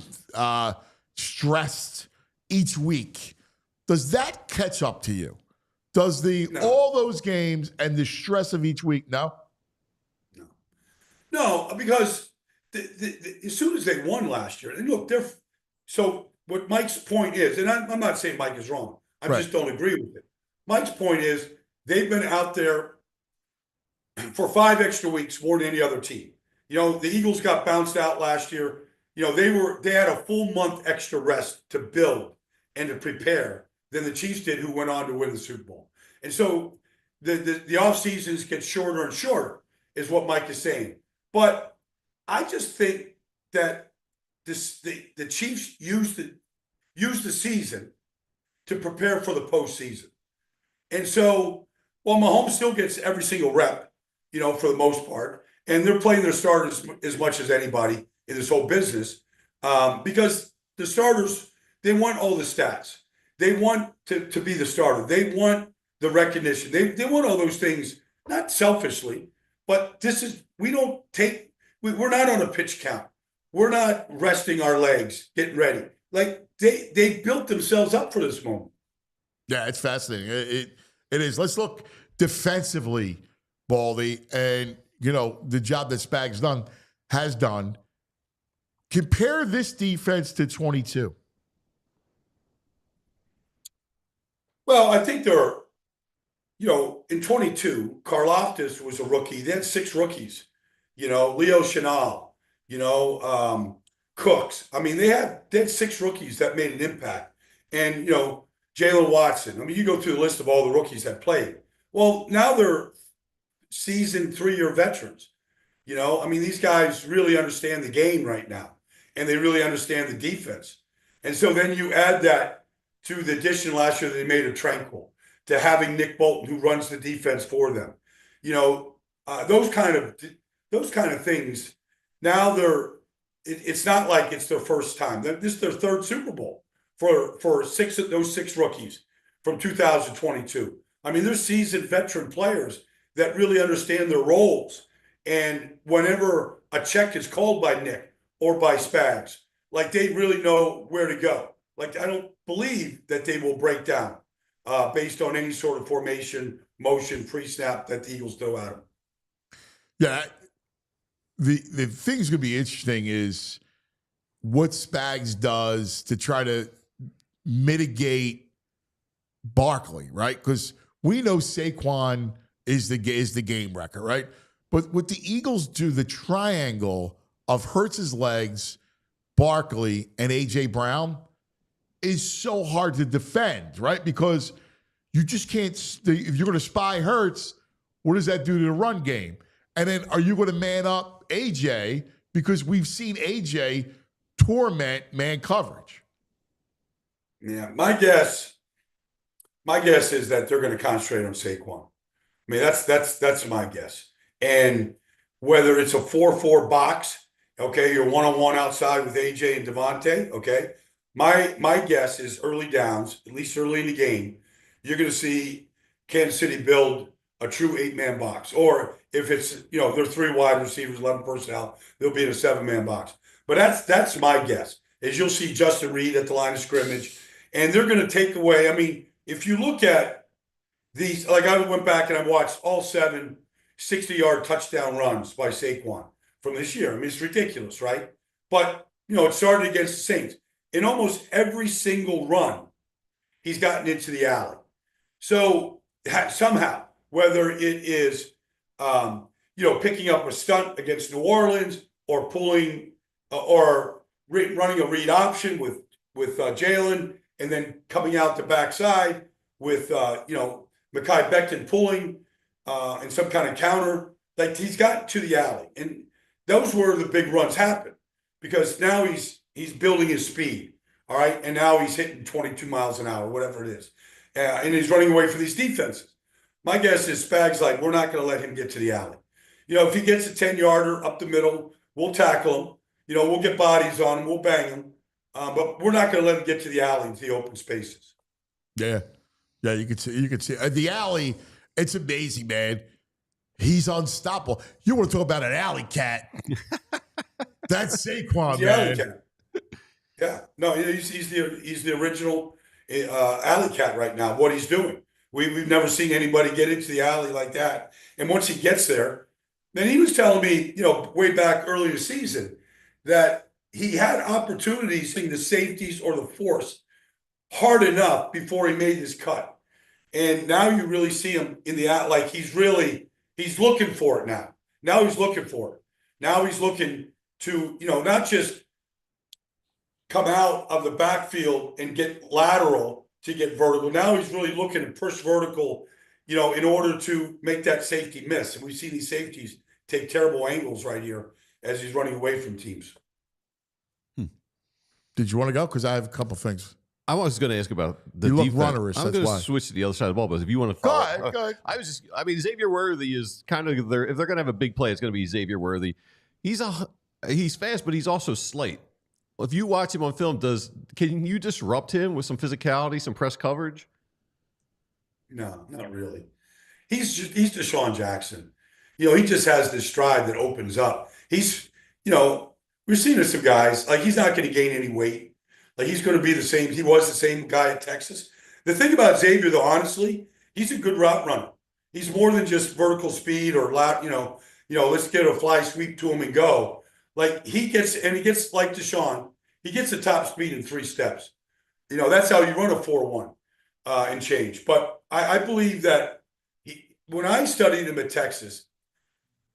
Speaker 2: stressed each week. Does that catch up to you? Does all those games and the stress of each week, no?
Speaker 13: No, because as soon as they won last year, and look, so what Mike's point is, and I'm not saying Mike is wrong. I just don't agree with it. Mike's point is they've been out there for 5 extra weeks more than any other team. The Eagles got bounced out last year. They had a full month extra rest to build and to prepare than the Chiefs did, who went on to win the Super Bowl. And so the off seasons get shorter and shorter, is what Mike is saying. But I just think that the Chiefs used the season to prepare for the postseason. And so, while Mahomes still gets every single rep, for the most part, and they're playing their starters as much as anybody in this whole business, because the starters, they want all the stats. They want to be the starter. They want the recognition. They want all those things, not selfishly, but we're not on a pitch count. We're not resting our legs, getting ready. They built themselves up for this moment.
Speaker 2: Yeah, it's fascinating. It is. Let's look defensively, Baldy, and the job that Spags has done. Compare this defense to 22.
Speaker 13: Well, I think in 22, Karlaftis was a rookie. They had 6 rookies. Leo Chenal, Cooks. I mean, they had 6 rookies that made an impact. And, Jalen Watson. I mean, you go through the list of all the rookies that played. Well, now they're seasoned 3-year veterans. I mean, these guys really understand the game right now, and they really understand the defense. And so then you add that to the addition last year that they made of Tranquil, to having Nick Bolton, who runs the defense for them. Those kind of things. Now it's not like it's their first time. This is their 3rd Super Bowl for 6 of those 6 rookies from 2022. I mean, they're seasoned veteran players that really understand their roles. And whenever a check is called by Nick or by Spags, they really know where to go. I don't believe that they will break down based on any sort of formation, motion, pre-snap that the Eagles throw at them.
Speaker 2: Yeah. The thing's going to be interesting is what Spags does to try to mitigate Barkley, right? Because we know Saquon is the game wrecker, right? But what the Eagles do, the triangle of Hurts's legs, Barkley, and A.J. Brown is so hard to defend, right? Because you just can't, if you're going to spy Hurts, what does that do to the run game? And then are you going to man up AJ? Because we've seen AJ torment man coverage.
Speaker 13: Yeah, my guess is that they're going to concentrate on Saquon. I mean, that's my guess. And whether it's a 4-4 box, okay, you're one-on-one outside with AJ and Devontae, okay. My guess is early downs, at least early in the game, you're going to see Kansas City build a true 8-man box. Or if it's, they're 3 wide receivers, 11 personnel, they'll be in a 7-man box. But that's my guess, is you'll see Justin Reed at the line of scrimmage. And they're going to take away. I mean, if you look at these, like I went back and I watched all 7 60-yard touchdown runs by Saquon from this year. I mean, it's ridiculous, right? But, it started against the Saints. In almost every single run, he's gotten into the alley. So somehow, whether it is, picking up a stunt against New Orleans or pulling or running a read option with Jalen and then coming out the backside with, Mekhi Becton pulling and some kind of counter, like he's gotten to the alley. And those were the big runs happen because now he's building his speed. All right. And now he's hitting 22 miles an hour, whatever it is. And he's running away for these defenses. My guess is Spags like, we're not going to let him get to the alley. If he gets a 10-yarder up the middle, we'll tackle him. We'll get bodies on him. We'll bang him. But we're not going to let him get to the alley into the open spaces.
Speaker 2: Yeah. Yeah, you could see. The alley, it's amazing, man. He's unstoppable. You want to talk about an alley cat. That's Saquon,
Speaker 13: He's the
Speaker 2: man.
Speaker 13: alley cat. Yeah. No, he's the original alley cat right now, what he's doing. We've never seen anybody get into the alley like that. And once he gets there, then he was telling me, way back earlier season that he had opportunities in the safeties or the force hard enough before he made his cut. And now you really see him in the alley, like he's looking for it now. Now he's looking for it. Now he's looking to, not just come out of the backfield and get lateral to get vertical. Now he's really looking to push vertical, in order to make that safety miss. And we see these safeties take terrible angles right here as he's running away from teams.
Speaker 2: Did you want to go? Because I have a couple things.
Speaker 3: I was going to ask about the
Speaker 2: you
Speaker 3: defense.
Speaker 2: look runnerish.
Speaker 3: I'm going to switch to the other side of the ball, but if you want to follow,
Speaker 2: go ahead.
Speaker 3: Xavier Worthy is kind of there. If they're going to have a big play, it's going to be Xavier Worthy. He's fast, but he's also slight. If you watch him on film, can you disrupt him with some physicality, some press coverage?
Speaker 13: No, not really. He's Deshaun Jackson. He just has this stride that opens up. He's, we've seen some guys, like he's not going to gain any weight. Like he's going to be the same. He was the same guy at Texas. The thing about Xavier, though, honestly, he's a good route runner. He's more than just vertical speed or let's get a fly sweep to him and go. Like he gets like Deshaun, he gets the top speed in 3 steps. That's how you run a 4.1 and change. But I believe that when I studied him at Texas,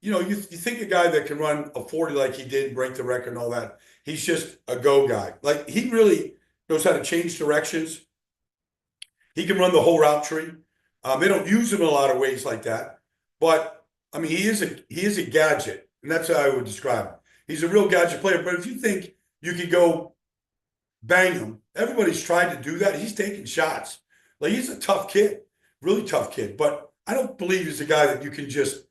Speaker 13: you think a guy that can run a 40 like he did, break the record and all that, he's just a go guy. Like he really knows how to change directions. He can run the whole route tree. They don't use him in a lot of ways like that. But I mean, he is a gadget, and that's how I would describe him. He's a real gadget player. But if you think you could go bang him, everybody's tried to do that. He's taking shots. Like he's a tough kid, really tough kid. But I don't believe he's a guy that you can just,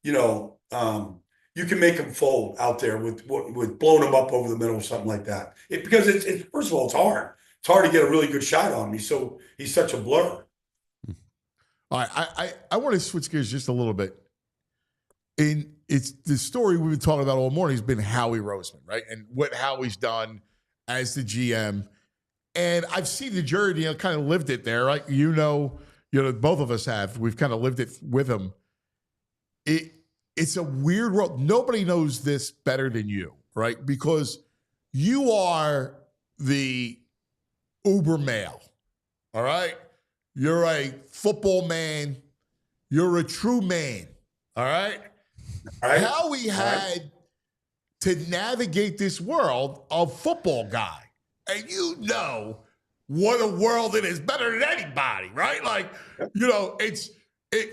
Speaker 13: you can make him fold out there with blowing him up over the middle or something like that. Because it's first of all, it's hard. It's hard to get a really good shot on him. He's such a blur.
Speaker 2: All right, I want to switch gears just a little bit. It's the story we've been talking about all morning has been Howie Roseman, right? And what Howie's done as the GM. And I've seen the journey, kind of lived it there, right? Both of us have. We've kind of lived it with him. It's a weird world. Nobody knows this better than you, right? Because you are the uber male, all right? You're a football man. You're a true man, all right?
Speaker 13: All right.
Speaker 2: Howie had to navigate this world of football guy. And what a world it is, better than anybody, right? Like, it's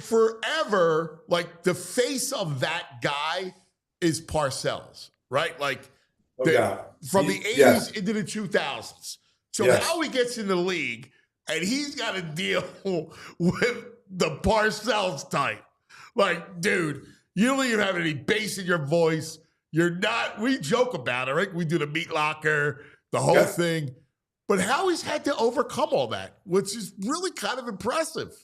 Speaker 2: forever, like the face of that guy is Parcells, right? Like from the 80s into the 2000s. So how he gets in the league and he's got to deal with the Parcells type. Like, dude, you don't even have any bass in your voice. We joke about it, right? We do the meat locker, the whole thing. But Howie's had to overcome all that, which is really kind of impressive.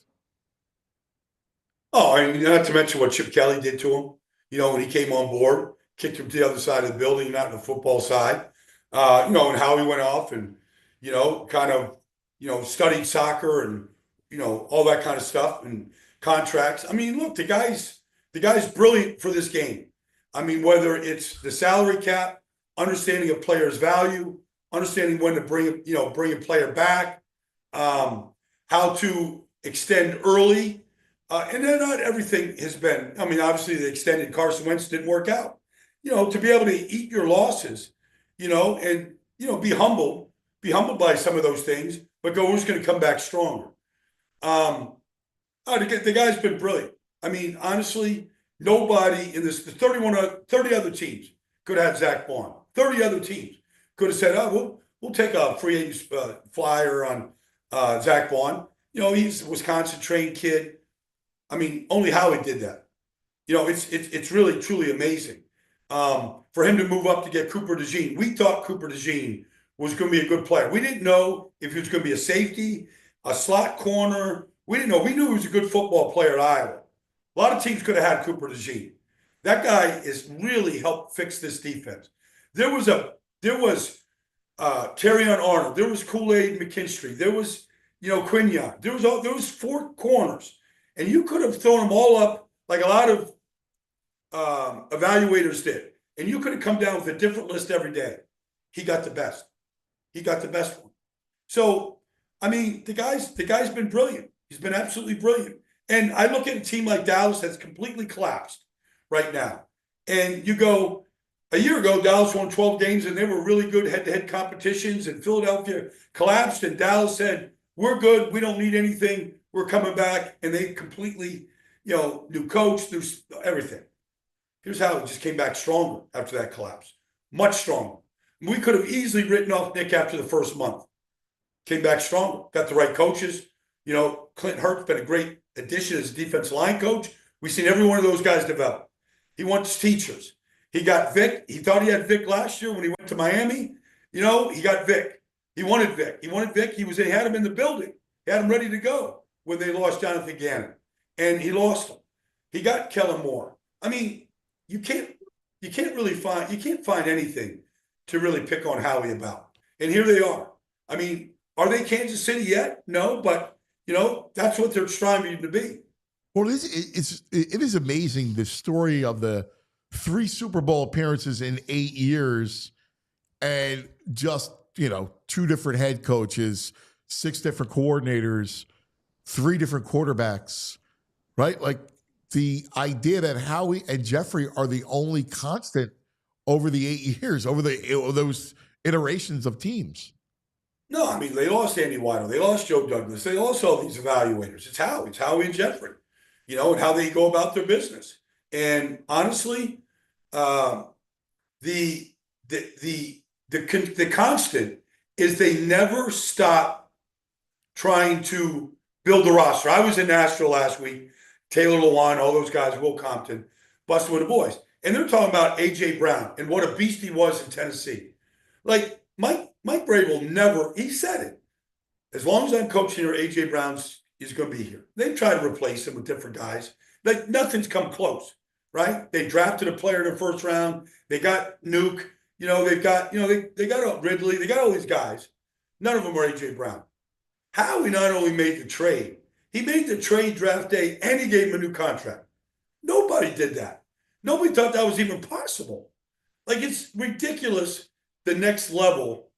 Speaker 13: Oh, and not to mention what Chip Kelly did to him, when he came on board, kicked him to the other side of the building, not the football side, and how he went off and, kind of studied soccer and, all that kind of stuff and contracts. I mean, look, the guy's brilliant for this game. I mean, whether it's the salary cap, understanding a player's value, understanding when to bring a player back, how to extend early. And then not everything has been, I mean, obviously the extended Carson Wentz didn't work out. To be able to eat your losses, and, be humbled by some of those things, but go, who's going to come back stronger? The guy's been brilliant. I mean, honestly, nobody in this, the 30 other teams could have had Zach Bond. 30 other teams could have said, we'll take a free agent flyer on Zach Bond. He's a Wisconsin-trained kid. I mean, only Howie did that. It's really, truly amazing. For him to move up to get Cooper DeJean. We thought Cooper DeJean was going to be a good player. We didn't know if he was going to be a safety, a slot corner. We didn't know. We knew he was a good football player at Iowa. A lot of teams could have had Cooper DeJean. That guy has really helped fix this defense. There was Terrion Arnold. There was Kool-Aid McKinstry. There was, Quinyon. There was 4 corners. And you could have thrown them all up like a lot of evaluators did. And you could have come down with a different list every day. He got the best. He got the best one. So, I mean, the guy's been brilliant. He's been absolutely brilliant. And I look at a team like Dallas that's completely collapsed right now. And you go, a year ago, Dallas won 12 games and they were really good head-to-head competitions, and Philadelphia collapsed and Dallas said, we're good. We don't need anything. We're coming back. And they completely, new coach, new everything. Here's how it just came back stronger after that collapse. Much stronger. We could have easily written off Nick after the first month. Came back stronger. Got the right coaches. Clint Hurt's been a great addition as a defensive line coach. We've seen every one of those guys develop. He wants teachers. He got Vic. He thought he had Vic last year when he went to Miami. He got Vic. He wanted Vic. He had him in the building. He had him ready to go when they lost Jonathan Gannon. And he lost him. He got Kellen Moore. I mean, you can't find anything to really pick on Howie about. And here they are. I mean, are they Kansas City yet? No, but that's what they're striving to be.
Speaker 2: Well, it is amazing, the story of the 3 Super Bowl appearances in 8 years, and just 2 different head coaches, 6 different coordinators, 3 different quarterbacks, right? Like, the idea that Howie and Jeffrey are the only constant over the 8 years, over those iterations of teams.
Speaker 13: No, I mean, they lost Andy Weidel. They lost Joe Douglas. They lost all these evaluators. It's Howie and Jeffrey, and how they go about their business. And honestly, the constant is they never stop trying to build the roster. I was in Nashville last week. Taylor Lewan, all those guys, Will Compton, busting with the boys. And they're talking about A.J. Brown and what a beast he was in Tennessee. Like, Mike Vrabel never, he said it. As long as I'm coaching here, A.J. Brown is going to be here. They've tried to replace him with different guys. Like, nothing's come close, right? They drafted a player in the first round. They got Nuke. They've got, they got Ridley. They got all these guys. None of them are A.J. Brown. Howie not only made the trade, he made the trade draft day, and he gave him a new contract. Nobody did that. Nobody thought that was even possible. Like, it's ridiculous, the next level.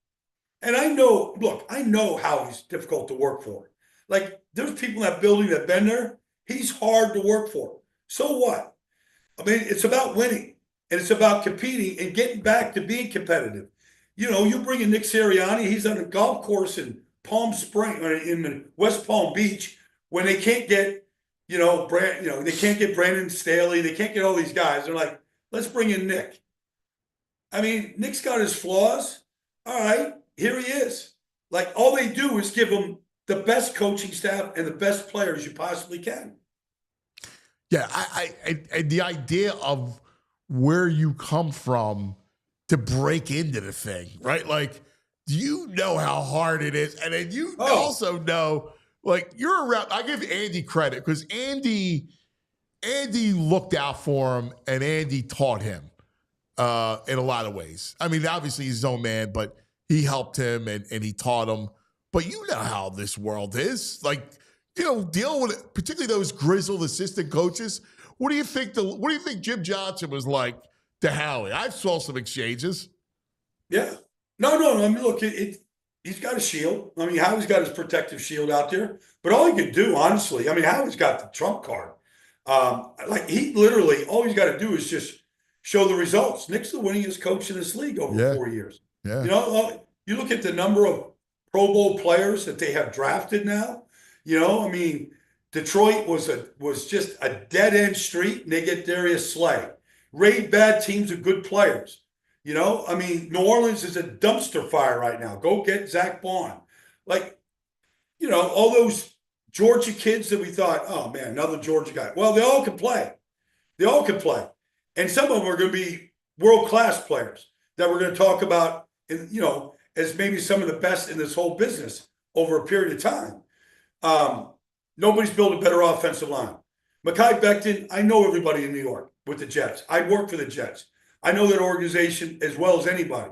Speaker 13: And I know how he's difficult to work for. Like, there's people in that building that have been there. He's hard to work for. So what? I mean, it's about winning, and it's about competing and getting back to being competitive. You bring in Nick Sirianni, he's on a golf course in Palm Springs, in West Palm Beach, when they can't get, they can't get Brandon Staley, they can't get all these guys. They're like, let's bring in Nick. I mean, Nick's got his flaws. All right, here he is. Like, all they do is give him the best coaching staff and the best players you possibly can.
Speaker 2: Yeah, I the idea of where you come from to break into the thing, right? Like, how hard it is. And then also know, like, you're around. I give Andy credit because Andy looked out for him, and Andy taught him in a lot of ways. I mean, obviously he's his own man, but he helped him and he taught him but you know how this world is. Like, dealing with particularly those grizzled assistant coaches. What do you think Jim Johnson was like to Howie? I saw some exchanges.
Speaker 13: Yeah. No. I mean, look, he's got a shield. I mean, Howie's got his protective shield out there. But all he can do, honestly, I mean, Howie's got the trump card. He literally, all he's got to do is just show the results. Nick's the winningest coach in this league over 4 years.
Speaker 2: Yeah.
Speaker 13: You look at the number of Pro Bowl players that they have drafted now. I mean, Detroit was just a dead-end street, and they get Darius Slay. Raid bad teams of good players. I mean, New Orleans is a dumpster fire right now. Go get Zach Bond. All those Georgia kids that we thought, oh, man, another Georgia guy. Well, they all can play. And some of them are going to be world-class players that we're going to talk about, as maybe some of the best in this whole business over a period of time. Nobody's built a better offensive line. Mekhi Becton, I know everybody in New York with the Jets. I work for the Jets. I know that organization as well as anybody.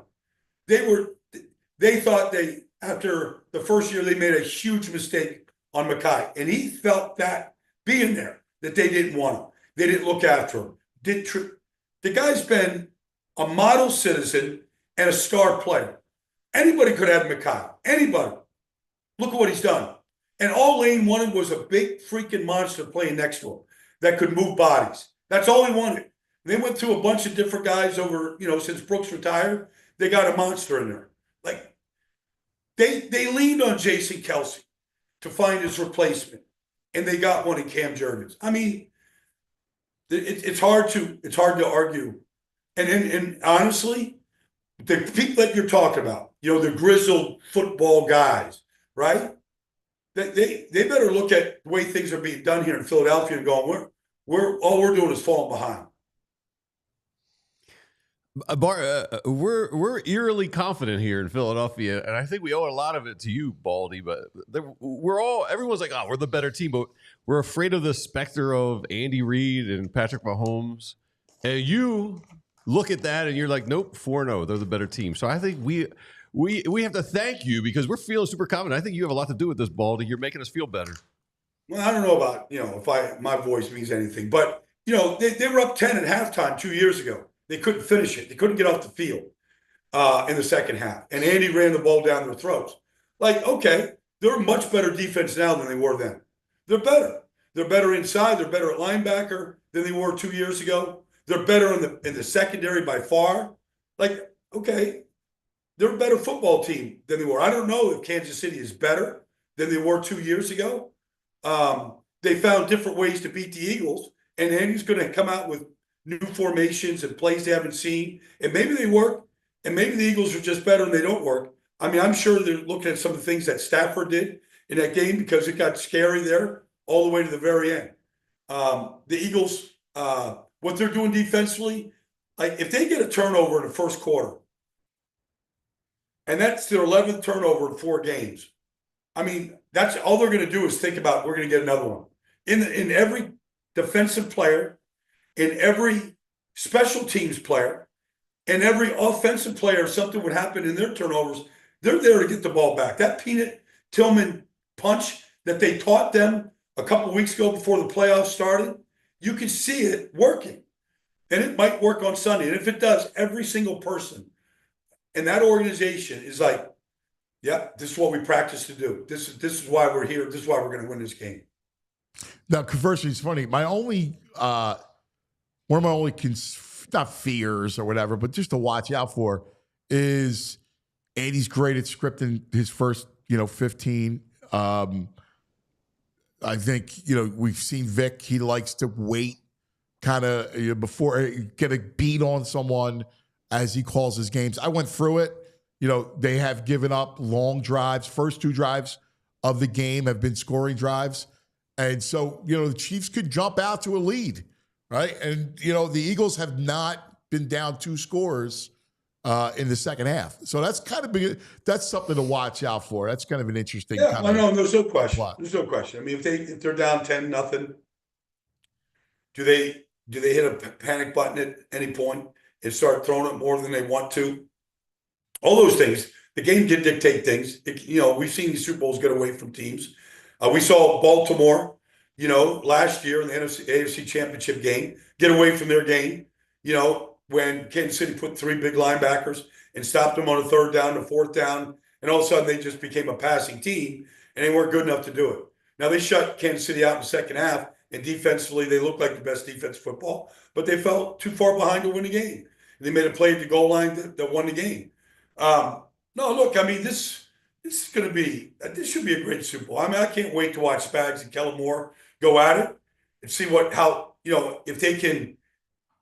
Speaker 13: They thought after the first year, they made a huge mistake on Mekhi. And he felt that being there, that they didn't want him. They didn't look after him. The guy's been a model citizen and a star player. Anybody could have Mekhi. Anybody. Look at what he's done. And all Lane wanted was a big freaking monster playing next to him that could move bodies. That's all he wanted. They went through a bunch of different guys over, since Brooks retired. They got a monster in there. They leaned on Jason Kelce to find his replacement, and they got one in Cam Jurgens. I mean, it's hard to argue. And honestly, the people that you're talking about, the grizzled football guys, right? They better look at the way things are being done here in Philadelphia and go, all we're doing is falling behind.
Speaker 3: We're eerily confident here in Philadelphia, and I think we owe a lot of it to you, Baldy. But everyone's like, oh, we're the better team, but we're afraid of the specter of Andy Reid and Patrick Mahomes. And you look at that, and you're like, nope, 4-0, they're the better team. So I think we have to thank you because we're feeling super confident. I think you have a lot to do with this, Baldy. You're making us feel better.
Speaker 13: Well, I don't know about if my voice means anything, but they were up 10 at halftime 2 years ago. They couldn't finish it. They couldn't get off the field in the second half. And Andy ran the ball down their throats. Okay, they're a much better defense now than they were then. They're better. They're better inside. They're better at linebacker than they were 2 years ago. They're better in the secondary by far. Okay, they're a better football team than they were. I don't know if Kansas City is better than they were 2 years ago. They found different ways to beat the Eagles. And Andy's going to come out with new formations and plays they haven't seen, and maybe they work, and maybe the Eagles are just better and they don't work. I mean, I'm sure they're looking at some of the things that Stafford did in that game because it got scary there all the way to the very end. The Eagles, what they're doing defensively, if they get a turnover in the first quarter, and that's their 11th turnover in 4 games, I mean, that's all they're going to do is think about, we're going to get another one. In every defensive player, in every special teams player, and every offensive player, something would happen in their turnovers, they're there to get the ball back. That Peanut Tillman punch that they taught them a couple of weeks ago before the playoffs started, you can see it working. And it might work on Sunday. And if it does, every single person in that organization is like, yeah, this is what we practice to do. This is why we're here. This is why we're going to win this game.
Speaker 2: Now, conversely, it's funny. My only one of my only not fears or whatever, but just to watch out for is Andy's great at scripting his first 15. I think we've seen Vic. He likes to wait kind of before get a beat on someone as he calls his games. I went through it. They have given up long drives. First 2 drives of the game have been scoring drives. And so, the Chiefs could jump out to a lead, right? And, the Eagles have not been down 2 scores in the second half. So that's that's something to watch out for. That's kind of an interesting kind of
Speaker 13: there's no question. Plot. There's no question. I mean, if they're down 10-0, do they hit a panic button at any point and start throwing it more than they want to? All those things, the game did dictate things. We've seen these Super Bowls get away from teams. We saw Baltimore, last year in the AFC Championship game, get away from their game, when Kansas City put 3 big linebackers and stopped them on a 3rd down and 4th down, and all of a sudden they just became a passing team, and they weren't good enough to do it. Now, they shut Kansas City out in the second half, and defensively they looked like the best defense football, but they fell too far behind to win the game. And they made a play at the goal line that won the game. No, look, I mean, this should be a great Super Bowl. I mean, I can't wait to watch Spags and Kellen Moore go at it and see if they can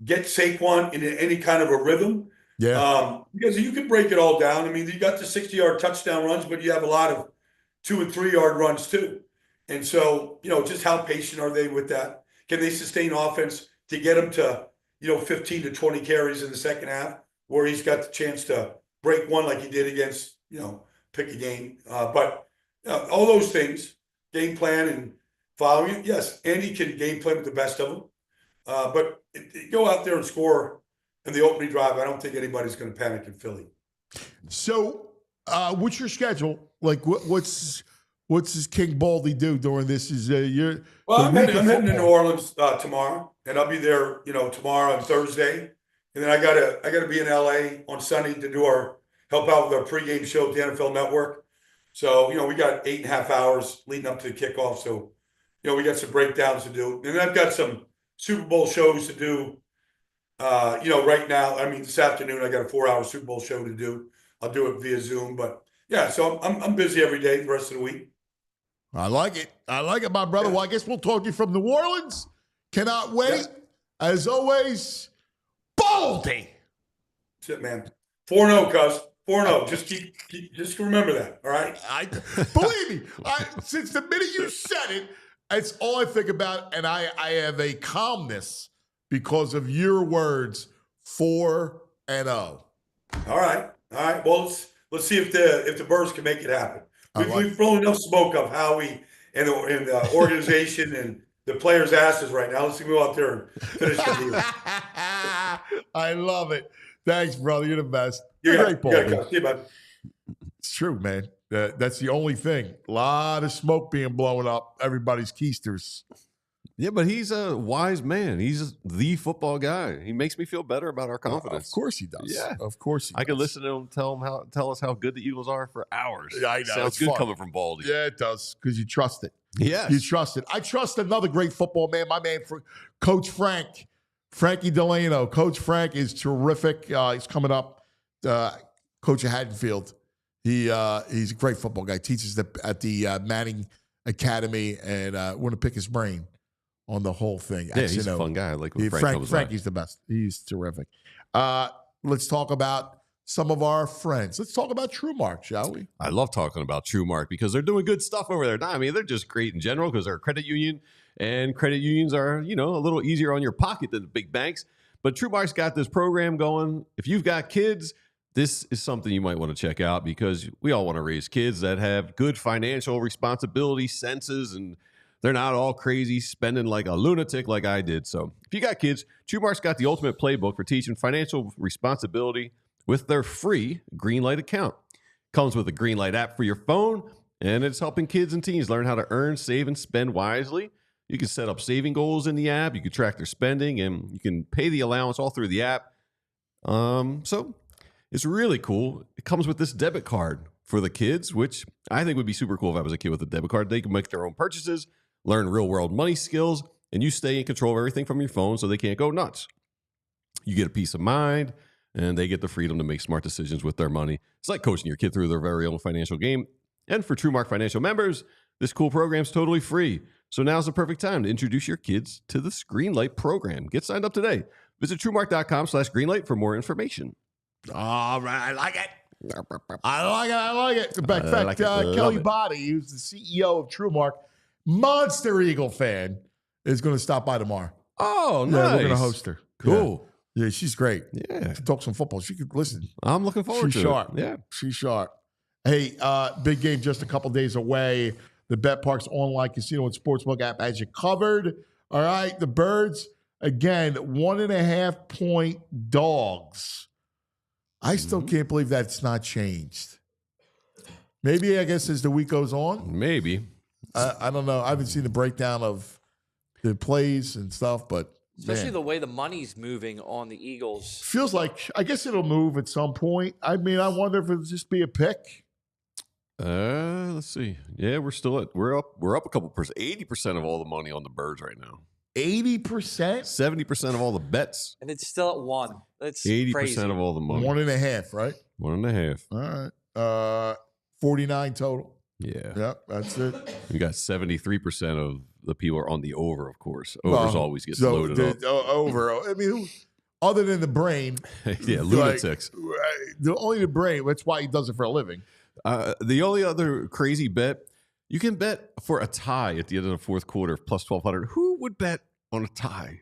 Speaker 13: get Saquon in any kind of a rhythm.
Speaker 2: Yeah.
Speaker 13: Because you can break it all down. I mean, you got the 60-yard touchdown runs, but you have a lot of 2- and 3-yard runs too. And so, just how patient are they with that? Can they sustain offense to get them to, 15 to 20 carries in the second half, where he's got the chance to break one like he did against, pick a game. But all those things, game plan and following it, yes, Andy can game plan with the best of them. But go out there and score in the opening drive. I don't think anybody's going to panic in Philly.
Speaker 2: So, what's your schedule? Like, what's this King Baldy do during this?
Speaker 13: I'm heading to New Orleans tomorrow, and I'll be there, tomorrow and Thursday, and then I gotta be in LA on Sunday to help out with our pregame show at the NFL Network. So we got 8.5 hours leading up to the kickoff. So we got some breakdowns to do, and I've got some Super Bowl shows to do. Right now, I mean, this afternoon I got a 4-hour Super Bowl show to do. I'll do it via Zoom, but yeah, so I'm busy every day the rest of the week.
Speaker 2: I like it, my brother. Well, I guess we'll talk to you from New Orleans. Cannot wait. Yeah. As always, Baldy.
Speaker 13: That's it, man. 4-0, cuz. 4-0. Just remember that. All right.
Speaker 2: Believe me. Since the minute you said it, it's all I think about, and I have a calmness because of your words. 4-0. All
Speaker 13: right. Well, let's see if the Birds can make it happen. We've blown enough smoke of Howie and the organization and the players' asses right now. Let's go out there and finish the deal.
Speaker 2: I love it. Thanks, brother. You're the best. You're great, Baldy.
Speaker 13: See you, bud.
Speaker 2: It's true, man. That's the only thing. A lot of smoke being blown up. Everybody's keisters.
Speaker 3: Yeah, but he's a wise man. He's the football guy. He makes me feel better about our confidence.
Speaker 2: Of course he does.
Speaker 3: Yeah,
Speaker 2: of course he does.
Speaker 3: I can listen to him tell us how good the Eagles are for hours.
Speaker 2: Yeah, I know.
Speaker 3: Sounds good coming from Baldy.
Speaker 2: Yeah, it does, because you trust it.
Speaker 3: Yes.
Speaker 2: You trust it. I trust another great football man, my man, Coach Frankie DeLano. Coach Frank is terrific. He's coming up, coach of Haddonfield. He's a great football guy. Teaches at the Manning Academy, and want to pick his brain on the whole thing.
Speaker 3: Yeah, he's a fun guy. I like when
Speaker 2: Frankie's the best. He's terrific. Let's talk about some of our friends. Let's talk about TrueMark, shall we?
Speaker 3: I love talking about TrueMark because they're doing good stuff over there. I mean, they're just great in general because they're a credit union, and credit unions are, a little easier on your pocket than the big banks. But TrueMark's got this program going. If you've got kids, this is something you might want to check out because we all want to raise kids that have good financial responsibility senses, and they're not all crazy spending like a lunatic like I did. So if you got kids, TrueMark's got the ultimate playbook for teaching financial responsibility with their free Greenlight account. Comes with a Greenlight app for your phone, and it's helping kids and teens learn how to earn, save, and spend wisely. You can set up saving goals in the app. You can track their spending, and you can pay the allowance all through the app. So it's really cool. It comes with this debit card for the kids, which I think would be super cool if I was a kid with a debit card. They can make their own purchases, learn real-world money skills, and you stay in control of everything from your phone so they can't go nuts. You get a peace of mind, and they get the freedom to make smart decisions with their money. It's like coaching your kid through their very own financial game. And for TrueMark Financial members, this cool program is totally free. So now's the perfect time to introduce your kids to the Greenlight program. Get signed up today. Visit TrueMark.com/Greenlight for more information.
Speaker 2: All right, I like it. I like it. In fact, Kelly Baldy, who's the CEO of TrueMark, monster Eagle fan, is going to stop by tomorrow.
Speaker 3: Oh, nice.
Speaker 2: Yeah, we're going to host her.
Speaker 3: Cool.
Speaker 2: Yeah, she's great.
Speaker 3: Yeah.
Speaker 2: Talk some football. She could listen.
Speaker 3: I'm looking forward to
Speaker 2: it. She's sharp.
Speaker 3: Yeah.
Speaker 2: She's sharp. Hey, big game just a couple days away. The BetParx online casino and sportsbook app has you covered. All right, the Birds, again, 1.5-point dogs. I still can't believe that's not changed. Maybe, I guess, as the week goes on.
Speaker 3: Maybe.
Speaker 2: I don't know. I haven't seen the breakdown of the plays and stuff, but
Speaker 8: especially the way the money's moving on the Eagles.
Speaker 2: Feels like, I guess it'll move at some point. I mean, I wonder if it'll just be a pick.
Speaker 3: Let's see. Yeah, we're up a couple percent. 80% of all the money on the birds right now.
Speaker 2: 80%?
Speaker 3: 70% of all the bets.
Speaker 8: And it's still at 1. That's
Speaker 3: 80%
Speaker 8: crazy.
Speaker 3: of all the money.
Speaker 2: 1.5, right?
Speaker 3: 1.5.
Speaker 2: All right. 49 total.
Speaker 3: Yeah.
Speaker 2: Yep, that's it.
Speaker 3: You got 73% of the people are on the over, of course. Overs always gets loaded up.
Speaker 2: Over. I mean, other than the brain.
Speaker 3: Yeah, lunatics.
Speaker 2: Only the brain. That's why he does it for a living.
Speaker 3: The only other crazy bet, you can bet for a tie at the end of the fourth quarter plus 1,200. Who would bet on a tie?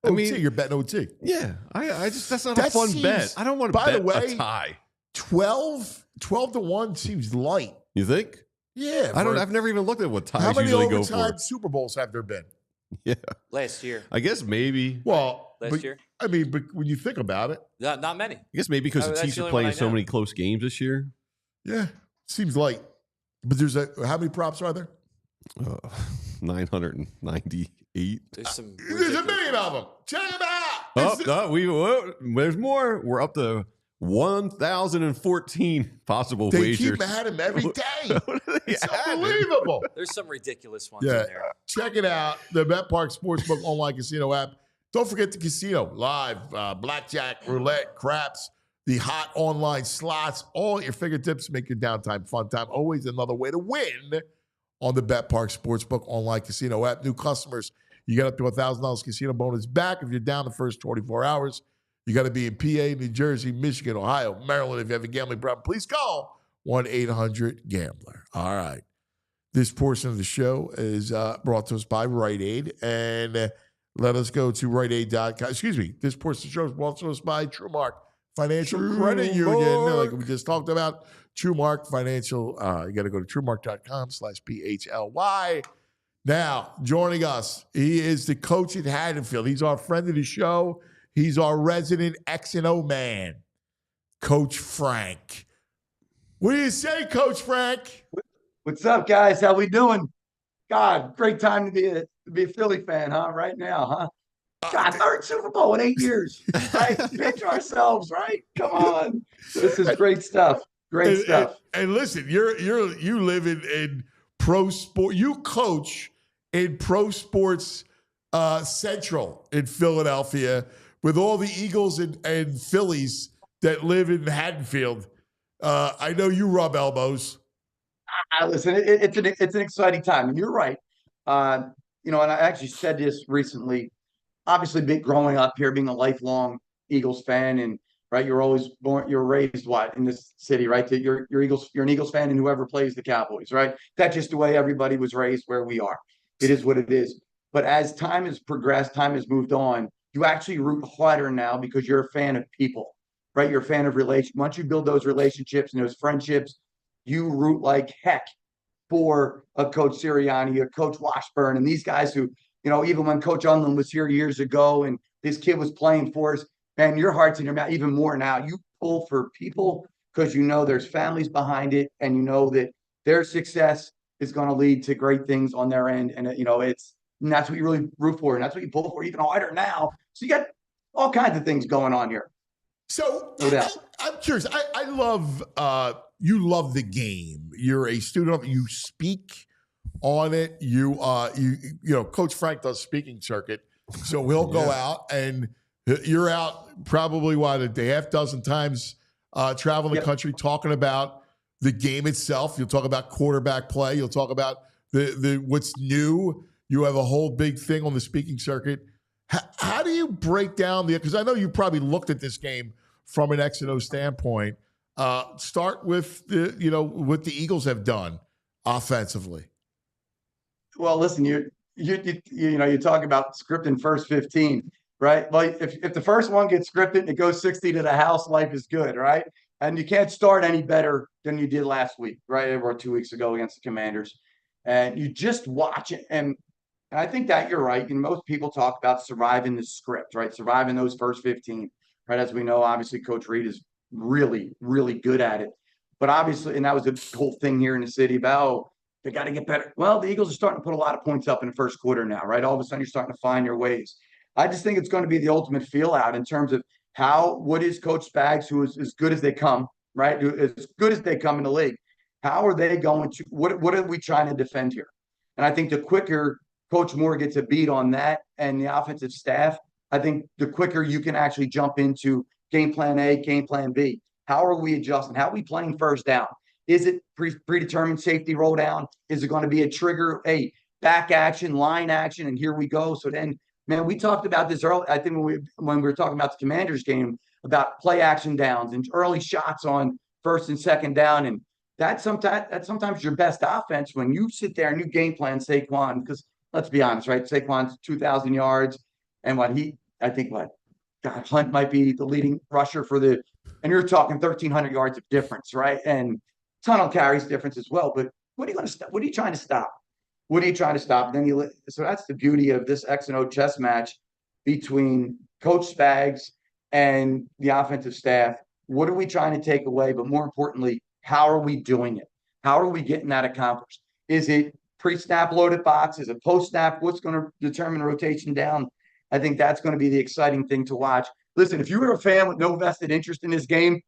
Speaker 3: I mean,
Speaker 2: you're betting OT.
Speaker 3: Yeah, I just that's not a fun bet. I don't want to bet a tie.
Speaker 2: 12 to 1 seems light.
Speaker 3: You think?
Speaker 2: Yeah,
Speaker 3: I've never even looked at what ties
Speaker 2: how many
Speaker 3: usually go
Speaker 2: overtime
Speaker 3: for.
Speaker 2: Super Bowls have there been?
Speaker 3: Yeah,
Speaker 8: last year.
Speaker 3: I guess maybe.
Speaker 2: Well,
Speaker 8: last year.
Speaker 2: I mean, but when you think about it,
Speaker 8: not many.
Speaker 3: I guess maybe because the Chiefs are playing so many close games this year.
Speaker 2: Yeah, seems light. But how many props are there?
Speaker 3: 998.
Speaker 8: There's a
Speaker 2: million of them. Check them out.
Speaker 3: There's more. We're up to 1,014 possible
Speaker 2: they
Speaker 3: wagers.
Speaker 2: They keep at him every day. It's unbelievable.
Speaker 8: There's some ridiculous ones in there.
Speaker 2: Check it out. The BetPark Sportsbook online casino app. Don't forget the casino. Live, blackjack, roulette, craps, the hot online slots, all at your fingertips. Make your downtime fun time. Always another way to win on the BetPark Sportsbook online casino app. New customers, you get up to $1,000 casino bonus back if you're down the first 24 hours. You got to be in PA, New Jersey, Michigan, Ohio, Maryland. If you have a gambling problem, please call 1-800-GAMBLER. All right. This portion of the show is brought to us by Rite Aid. And let us go to riteaid.com. Excuse me. This portion of the show is brought to us by TrueMark Financial Credit Union. Like we just talked about, TrueMark Financial. You got to go to truemark.com/PHLY. Now, joining us, he is the coach at Haddonfield. He's our friend of the show. He's our resident X&O man, Coach Frank. What do you say, Coach Frank?
Speaker 14: What's up, guys? How we doing? God, great time to be a Philly fan, huh? Right now, huh? God, third Super Bowl in 8 years. Right? Pinch ourselves, right? Come on. This is great stuff. Great stuff.
Speaker 2: And listen, you live in pro sport. You coach in Pro Sports Central in Philadelphia with all the Eagles and Phillies that live in Haddonfield. I know you rub elbows.
Speaker 14: Listen, it's an exciting time, and you're right. And I actually said this recently. Obviously, growing up here, being a lifelong Eagles fan, and right, you're raised in this city, right? You're an Eagles fan, and whoever plays the Cowboys, right? That's just the way everybody was raised where we are. It is what it is. But as time has progressed, time has moved on. You actually root harder now because you're a fan of people, right? You're a fan of relation. Once you build those relationships and those friendships, you root like heck for a Coach Sirianni, a Coach Washburn, and these guys who, even when Coach Unlin was here years ago and this kid was playing for us, man, your heart's in your mouth even more now. You pull for people because there's families behind it, and that their success is going to lead to great things on their end. And, and that's what you really root for, and that's what you pull for even harder now. So you got all kinds of things going on here.
Speaker 2: So I'm curious. I love you love the game. You're a student of it. You speak on it. You Coach Frank does speaking circuit, so he'll go out, and you're out probably a half dozen times traveling the country talking about the game itself. You'll talk about quarterback play. You'll talk about the what's new. You have a whole big thing on the speaking circuit. How do you break down because I know you probably looked at this game from an X&O standpoint. Start with what the Eagles have done offensively.
Speaker 14: Well, listen, you talk about scripting first 15, right? Like if the first one gets scripted and it goes 60 to the house, life is good, right? And you can't start any better than you did last week, right? Or 2 weeks ago against the Commanders. And you just watch it. And I think that you're right. Most people talk about surviving the script, right? Surviving those first 15, right? As we know, obviously, Coach Reed is really, really good at it. But obviously, and that was the whole thing here in the city about, oh, they got to get better. Well, the Eagles are starting to put a lot of points up in the first quarter now, right? All of a sudden, you're starting to find your ways. I just think it's going to be the ultimate feel out in terms of what is Coach Spags, who is as good as they come, right? As good as they come in the league. How are they going to, what are we trying to defend here? And I think the quicker Coach Moore gets a beat on that and the offensive staff, I think the quicker you can actually jump into game plan A, game plan B. How are we adjusting? How are we playing first down? Is it predetermined safety roll down? Is it going to be a trigger, back action, line action, and here we go? So then, man, we talked about this early. I think when we were talking about the Commanders game, about play action downs and early shots on first and second down. And that's sometimes your best offense when you sit there and you game plan Saquon, because let's be honest, right? Saquon's 2,000 yards and God, Hunt might be the leading rusher and you're talking 1,300 yards of difference, right? And tunnel carries difference as well. But what are you going to stop? What are you trying to stop? What are you trying to stop? And then so that's the beauty of this X and O chess match between Coach Spags and the offensive staff. What are we trying to take away? But more importantly, how are we doing it? How are we getting that accomplished? Is it pre-snap loaded box? Is it post-snap? What's going to determine rotation down? I think that's going to be the exciting thing to watch. Listen, if you're a fan with no vested interest in this game,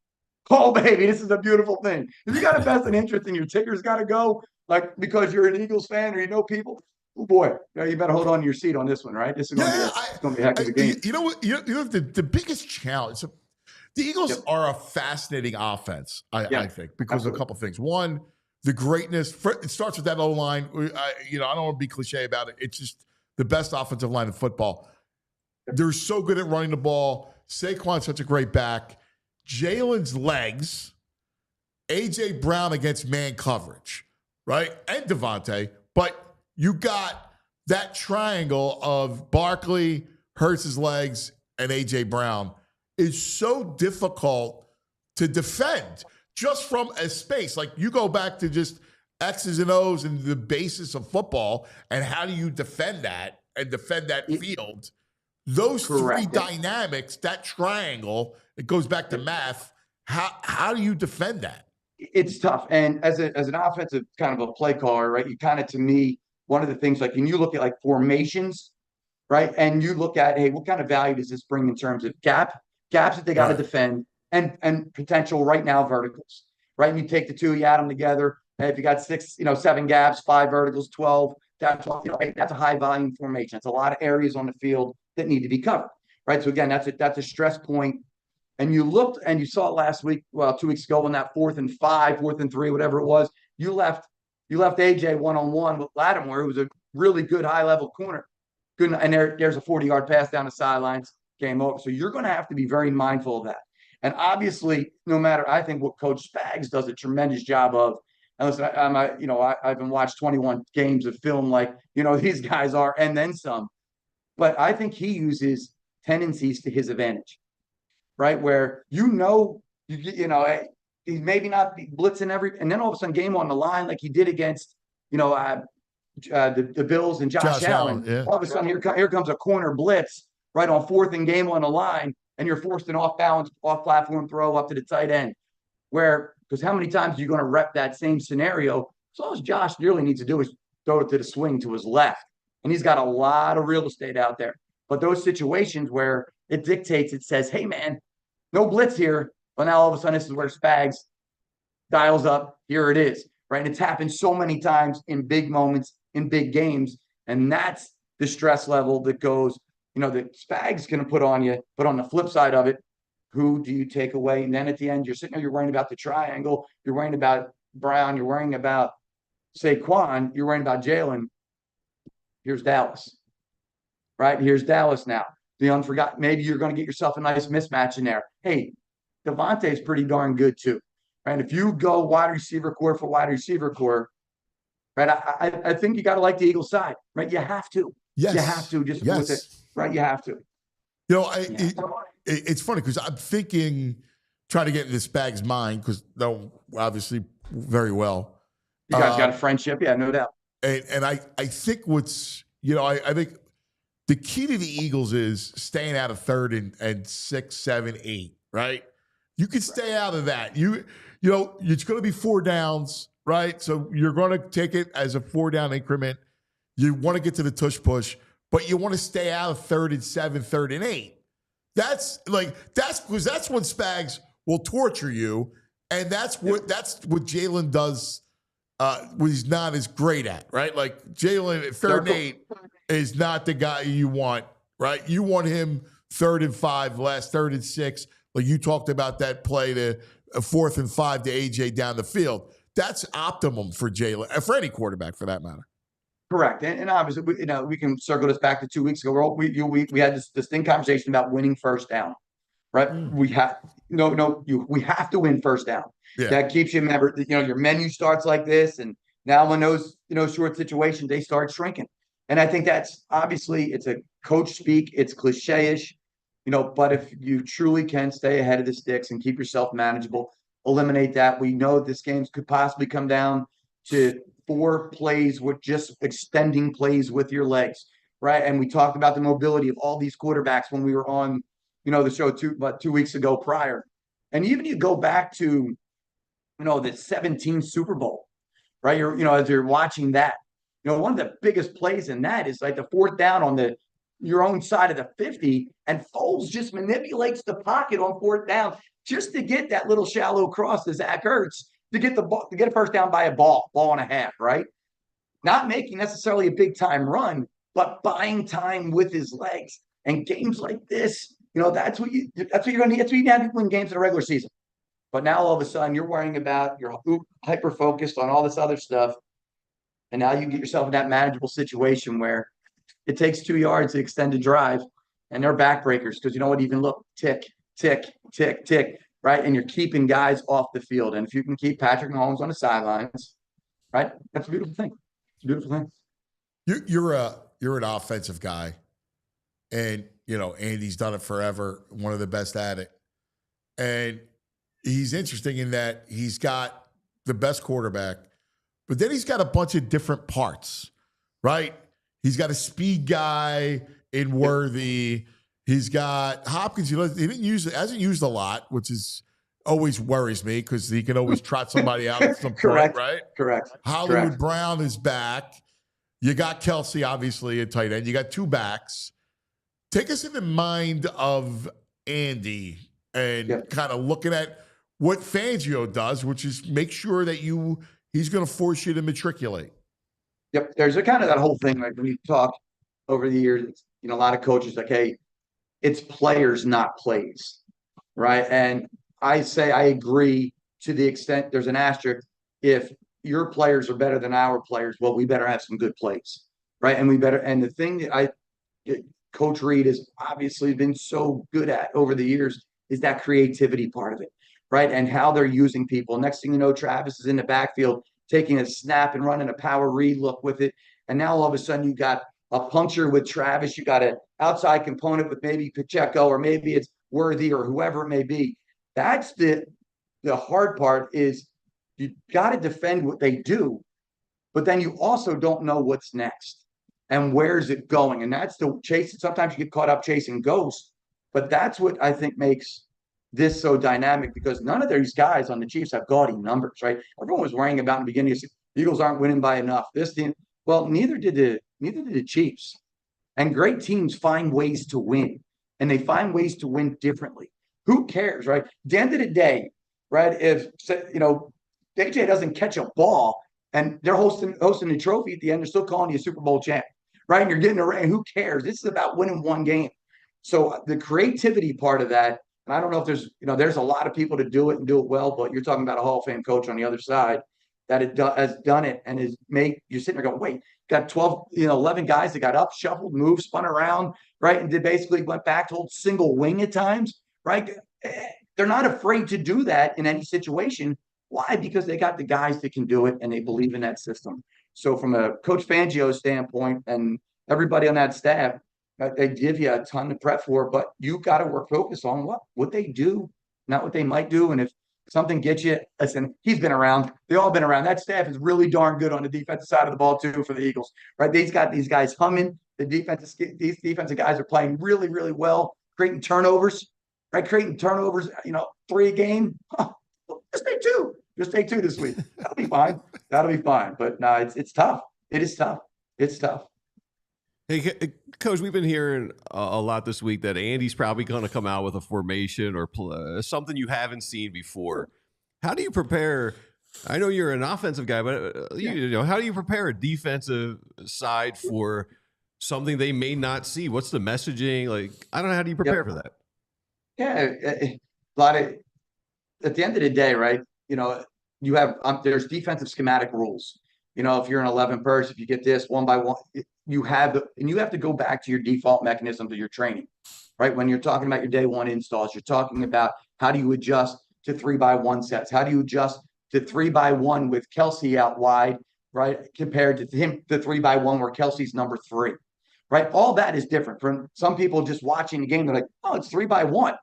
Speaker 14: oh, baby, this is a beautiful thing. If you got a vested interest and your ticker's got to go, like because you're an Eagles fan or you know people, oh boy, you better hold on to your seat on this one, right? This is going to be a heck of a game.
Speaker 2: You know what? You know the biggest challenge. So the Eagles are a fascinating offense, I think, because of a couple of things. One, the greatness. It starts with that O-line. I don't want to be cliche about it. It's just the best offensive line in football. They're so good at running the ball. Saquon's such a great back. Jalen's legs. A.J. Brown against man coverage, right? And Devontae. But you got that triangle of Barkley, Hurts' legs, and A.J. Brown is so difficult to defend just from a space. Like you go back to just X's and O's and the basis of football, and how do you defend that and defend that field? Those three dynamics, that triangle, it goes back to math. How do you defend that?
Speaker 14: It's tough. And as an offensive kind of a play caller, right, you kind of, to me, one of the things, like when you look at like formations, right, and you look at, hey, what kind of value does this bring in terms of gaps that they got to defend and potential right now verticals, right? And you take the two, you add them together. And if you got 7 gaps, 5 verticals, 12, that's a high volume formation. It's a lot of areas on the field that need to be covered, right? So again, that's a stress point. And you looked and you saw it last week, 2 weeks ago, when that 4th and 5, 4th and 3, whatever it was, you left AJ one-on-one with Lattimore, who was a really good high-level corner. Good, and there's a 40-yard pass down the sidelines, game over. So you're going to have to be very mindful of that. And obviously, no matter, I think what Coach Spags does a tremendous job of. And listen, I've been watched 21 games of film like these guys are, and then some. But I think he uses tendencies to his advantage, right? Where he's maybe not blitzing and then all of a sudden game on the line like he did against the Bills and Josh Allen. Yeah. All of a sudden here comes a corner blitz right on 4th and game on the line, and you're forced an off-balance, off-platform throw up to the tight end. Because how many times are you going to rep that same scenario? So all Josh really needs to do is throw it to the swing to his left. And he's got a lot of real estate out there. But those situations where it says, hey, man, no blitz here. But now all of a sudden this is where Spags dials up. Here it is, right? And it's happened so many times in big moments, in big games. And that's the stress level that goes, that Spags going to put on you. But on the flip side of it, who do you take away? And then at the end, you're sitting there, you're worrying about the triangle. You're worrying about Brown. You're worrying about Saquon. You're worrying about Jalen. Here's Dallas, right? Here's Dallas now. The unforgotten. Maybe you're going to get yourself a nice mismatch in there. Hey, Devontae's pretty darn good too, right? If you go wide receiver core for wide receiver core, right? I think you got to like the Eagles side, right? You have to. Yes. You have to with it, right? You have to.
Speaker 2: It's funny because I'm thinking, trying to get into Spags' mind because they're obviously very well.
Speaker 14: You guys got a friendship, yeah, no doubt.
Speaker 2: And I think I think the key to the Eagles is staying out of 3rd and 6, 7, 8, right? You can stay out of that. You know, it's going to be 4 downs, right? So you're going to take it as a 4-down increment. You want to get to the tush push, but you want to stay out of 3rd and 7, 3rd and 8. That's because that's when Spags will torture you, and that's what Jalen does. What he's not as great at, right? Like Jalen at 3rd and 8 is not the guy you want, right? You want him 3rd and 5, last 3rd and 6. Like you talked about that play to 4th and 5 to AJ down the field. That's optimum for Jalen, for any quarterback for that matter.
Speaker 14: Correct, and obviously, we can circle this back to 2 weeks ago. We had this distinct conversation about winning first down, right? We have we have to win first down. Yeah. That keeps you. Remember, your menu starts like this, and now in those short situations, they start shrinking. And I think that's obviously it's a coach speak. It's cliche-ish, but if you truly can stay ahead of the sticks and keep yourself manageable, eliminate that. We know this game could possibly come down to 4 plays with just extending plays with your legs, right? And we talked about the mobility of all these quarterbacks when we were on, the show 2 weeks ago prior. And even you go back to, the 17 Super Bowl, right? As you're watching that, one of the biggest plays in that is like the 4th down on your own side of the 50, and Foles just manipulates the pocket on 4th down just to get that little shallow cross to Zach Ertz to get a first down by a ball and a half, right? Not making necessarily a big time run, but buying time with his legs. And games like this, that's what you're going to need. That's what you have to win games in a regular season. But now all of a sudden you're worrying about, you're hyper focused on all this other stuff. And now you get yourself in that manageable situation where it takes 2 yards to extend a drive and they're backbreakers because even look, tick, tick, tick, tick, right? And you're keeping guys off the field. And if you can keep Patrick Mahomes on the sidelines, right? That's a beautiful thing. It's a beautiful thing.
Speaker 2: You're an offensive guy. And, Andy's done it forever, one of the best at it. And he's interesting in that he's got the best quarterback, but then he's got a bunch of different parts, right? He's got a speed guy in Worthy. He's got Hopkins. He hasn't used a lot, which always worries me because he can always trot somebody out at some point, right?
Speaker 14: Correct.
Speaker 2: Hollywood Brown is back. You got Kelsey, obviously, at tight end. You got 2 backs. Take us in the mind of Andy and kind of looking at what Fangio does, which is make sure that he's going to force you to matriculate.
Speaker 14: Yep. There's a kind of that whole thing, like when you talk over the years, a lot of coaches like, hey, it's players, not plays, right? And I say I agree to the extent there's an asterisk. If your players are better than our players, well, we better have some good plays, right? And the thing that Coach Reed has obviously been so good at over the years is that creativity part of it, right? And how they're using people. Next thing you know, Travis is in the backfield taking a snap and running a power read look with it. And now all of a sudden you got a puncture with Travis. You got an outside component with maybe Pacheco, or maybe it's Worthy or whoever it may be. That's the hard part is you got to defend what they do, but then you also don't know what's next and where's it going. And that's the chase. Sometimes you get caught up chasing ghosts, but that's what I think makes this so dynamic, because none of these guys on the Chiefs have gaudy numbers, right? Everyone was worrying about in the beginning, the Eagles aren't winning by enough. This team, well, neither did the Chiefs. And great teams find ways to win, and they find ways to win differently. Who cares, right? At the end of the day, right? If AJ doesn't catch a ball and they're hosting the trophy at the end, they're still calling you a Super Bowl champ, right? And you're getting a ring. Who cares? This is about winning one game. So the creativity part of that, and I don't know if there's a lot of people to do it and do it well, but you're talking about a Hall of Fame coach on the other side that has done it and you're sitting there going, wait, got 11 guys that got up, shuffled, moved, spun around, right? And basically went back to hold single wing at times, right? They're not afraid to do that in any situation. Why? Because they got the guys that can do it and they believe in that system. So from a Coach Fangio standpoint and everybody on that staff, they give you a ton to prep for, but you got to focus on what they do, not what they might do. And if something gets you, listen, he's been around. They all been around. That staff is really darn good on the defensive side of the ball too for the Eagles, right? They've got these guys humming. These defensive guys are playing really, really well, creating turnovers, right? Creating turnovers, 3 a game. Just take 2. Just take 2 this week. That'll be fine. That'll be fine. But no, it's tough. It is tough. It's tough.
Speaker 3: Hey, Coach, we've been hearing a lot this week that Andy's probably going to come out with a formation or something you haven't seen before. How do you prepare? I know you're an offensive guy, but how do you prepare a defensive side for something they may not see? What's the messaging? Like, I don't know. How do you prepare for that?
Speaker 14: Yeah, a lot of, at the end of the day, right? You have, there's defensive schematic rules. If you're an 11 person, if you get this 1 by 1, you have to go back to your default mechanisms of your training, right? When you're talking about your day 1 installs, you're talking about how do you adjust to 3 by 1 sets? How do you adjust to 3 by 1 with Kelsey out wide, right? Compared to him, the 3 by 1 where Kelsey's number 3, right? All that is different from some people just watching the game. They're like, oh, it's 3 by 1,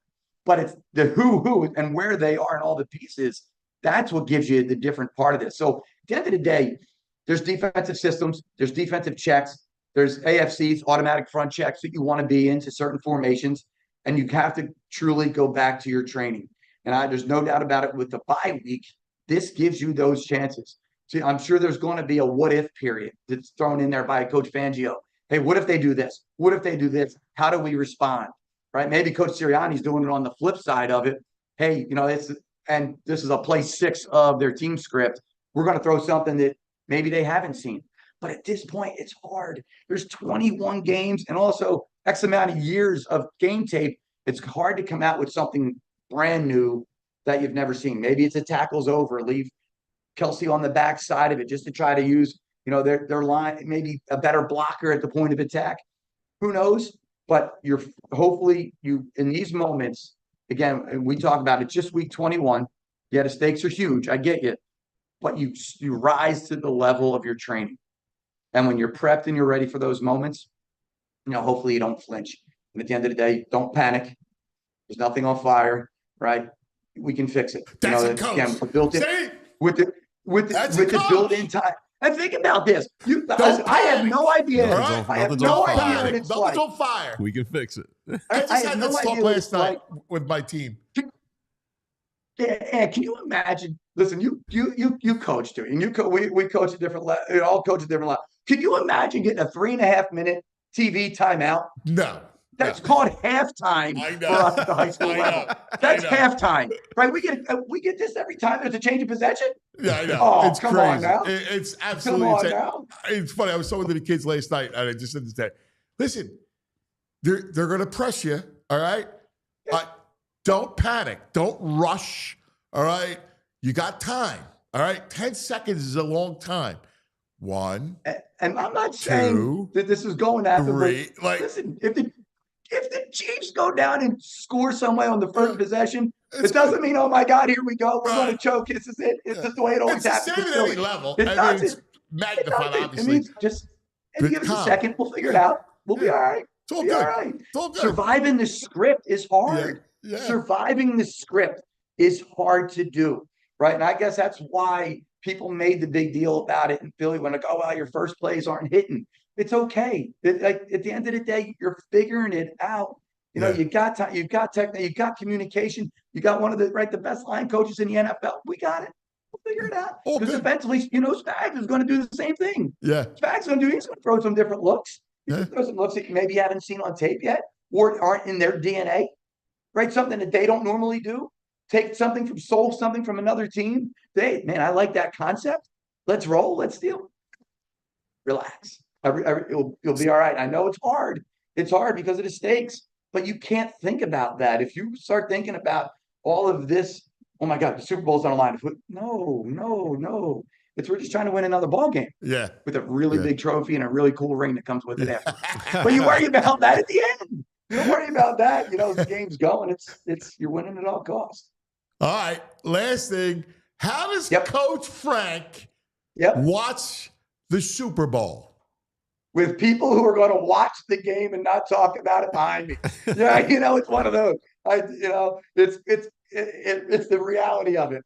Speaker 14: but it's the who and where they are and all the pieces. That's what gives you the different part of this. So at the end of the day, there's defensive systems, there's defensive checks, there's AFCs, automatic front checks that you want to be into certain formations, and you have to truly go back to your training. And there's no doubt about it, with the bye week, this gives you those chances. See, I'm sure there's going to be a what-if period that's thrown in there by Coach Fangio. Hey, what if they do this? What if they do this? How do we respond? Right? Maybe Coach Sirianni's doing it on the flip side of it. Hey, this is a play 6 of their team script. We're going to throw something that maybe they haven't seen. But at this point, it's hard. There's 21 games and also X amount of years of game tape. It's hard to come out with something brand new that you've never seen. Maybe it's a tackles over, leave Kelsey on the back side of it just to try to use, their line, maybe a better blocker at the point of attack. Who knows? But hopefully in these moments, again, we talk about it, just week 21. Yeah, the stakes are huge. I get you. But you rise to the level of your training. And when you're prepped and you're ready for those moments, hopefully you don't flinch. And at the end of the day, don't panic. There's nothing on fire, right? We can fix it.
Speaker 2: That's a coach.
Speaker 14: Again, we're built in with the built-in time. And think about this. I have no idea.
Speaker 2: Right?
Speaker 14: I have no idea what it's
Speaker 2: Nothing's
Speaker 14: like.
Speaker 2: on fire.
Speaker 3: We can fix it.
Speaker 2: I just had this talk last night with my team.
Speaker 14: Yeah, can you imagine? Listen, you coach too, and we coach a different level. We all coach a different level. Can you imagine getting a 3.5-minute TV timeout?
Speaker 2: No.
Speaker 14: That's called halftime for us at the high school level. That's halftime, right? We get this every time there's a change of possession.
Speaker 2: Yeah, I know.
Speaker 14: Oh,
Speaker 2: it's
Speaker 14: come
Speaker 2: crazy.
Speaker 14: on now.
Speaker 2: It's absolutely
Speaker 14: Come on
Speaker 2: insane.
Speaker 14: now.
Speaker 2: It's funny. I was talking to the kids last night, and I just said this day. Listen, they're going to press you, all right? Don't panic. Don't rush, all right? You got time, all right? 10 seconds is a long time. 1,
Speaker 14: and I'm not
Speaker 2: 2,
Speaker 14: saying that this is going after.
Speaker 2: 3.
Speaker 14: Listen, if the Chiefs go down and score some way on the first possession, it doesn't mean, oh my God, here we go, we're going to choke. This is it. It's just the way it always happens.
Speaker 2: It's the same at any level. It's magnified, obviously.
Speaker 14: It means give us a second. We'll figure it out. We'll be all right.
Speaker 2: It's all
Speaker 14: good. All right.
Speaker 2: It's all good.
Speaker 14: Surviving the script is hard.
Speaker 2: Yeah.
Speaker 14: Surviving the script is hard to do, right? And I guess that's why people made the big deal about it in Philly when oh, well, your first plays aren't hitting. It's okay. At the end of the day, you're figuring it out. You got time, you got technique, you got communication, you got one of the best line coaches in the NFL. We got it. We'll figure it out. Because eventually, Spags is going to do the same thing.
Speaker 2: Yeah.
Speaker 14: Spags he's going to throw some different looks. He's going to throw some looks that maybe you haven't seen on tape yet or aren't in their DNA, right? Something that they don't normally do. Take something from another team. Man, I like that concept. Let's roll. Let's deal. Relax. You'll be all right. I know it's hard. It's hard because of the stakes, but you can't think about that. If you start thinking about all of this, oh my God, the Super Bowl's on the line. No. We're just trying to win another ball game.
Speaker 2: Yeah.
Speaker 14: With a really big trophy and a really cool ring that comes with it after. But you worry about that at the end. You don't worry about that. The game's going. It's you're winning at all costs.
Speaker 2: All right. Last thing. How does Coach Frank watch the Super Bowl?
Speaker 14: With people who are going to watch the game and not talk about it behind me. Yeah, it's one of those. It's the reality of it.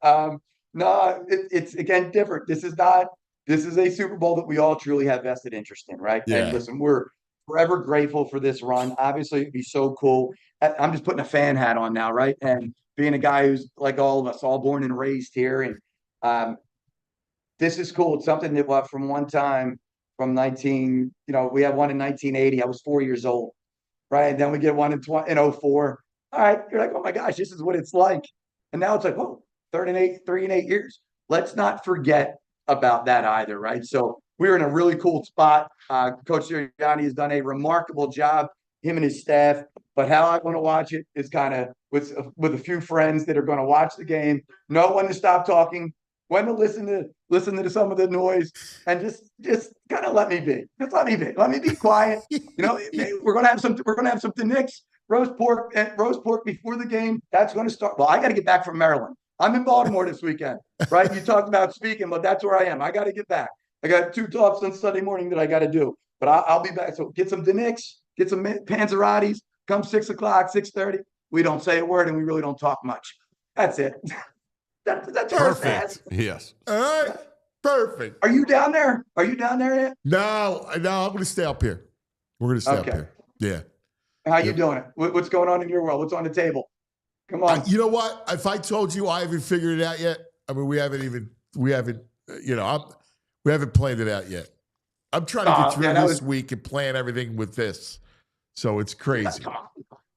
Speaker 14: It's again different. This is a Super Bowl that we all truly have vested interest in, right? Yeah. And listen, we're forever grateful for this run. Obviously, it'd be so cool I'm just putting a fan hat on now, right? And being a guy who's like all of us, all born and raised here, and this is cool. It's something that from one time from we had one in 1980. I was 4 years old, right? And then we get one in 04. All right, you're like, oh my gosh, this is what it's like. And now it's like, oh, 3 and 8 years. Let's not forget about that either, right? So we're in a really cool spot. Coach Sirianni has done a remarkable job, him and his staff. But how I want to watch it is kind of with a few friends that are going to watch the game, know when to stop talking, when to listen to some of the noise, and just kind of let me be. Just let me be. Let me be quiet. We're gonna have some Knicks roast pork before the game. That's going to start. Well, I got to get back from Maryland. I'm in Baltimore this weekend, right? You talked about speaking, but that's where I am. I got to get back. I got 2 talks on Sunday morning that I got to do, but I'll be back. So get some Knicks, get some Panzerottis. Come 6 o'clock, 6:30. We don't say a word and we really don't talk much. That's it. That's
Speaker 3: perfect. Yes.
Speaker 2: All right. Perfect.
Speaker 14: Are you down there? Are you down there yet?
Speaker 2: No, I'm going to stay up here. We're going to stay up here. Yeah.
Speaker 14: How you doing? What's going on in your world? What's on the table? Come on.
Speaker 2: You know what? If I told you I haven't figured it out yet, I mean, we haven't planned it out yet. I'm trying to get through this week and plan everything with this. So it's crazy.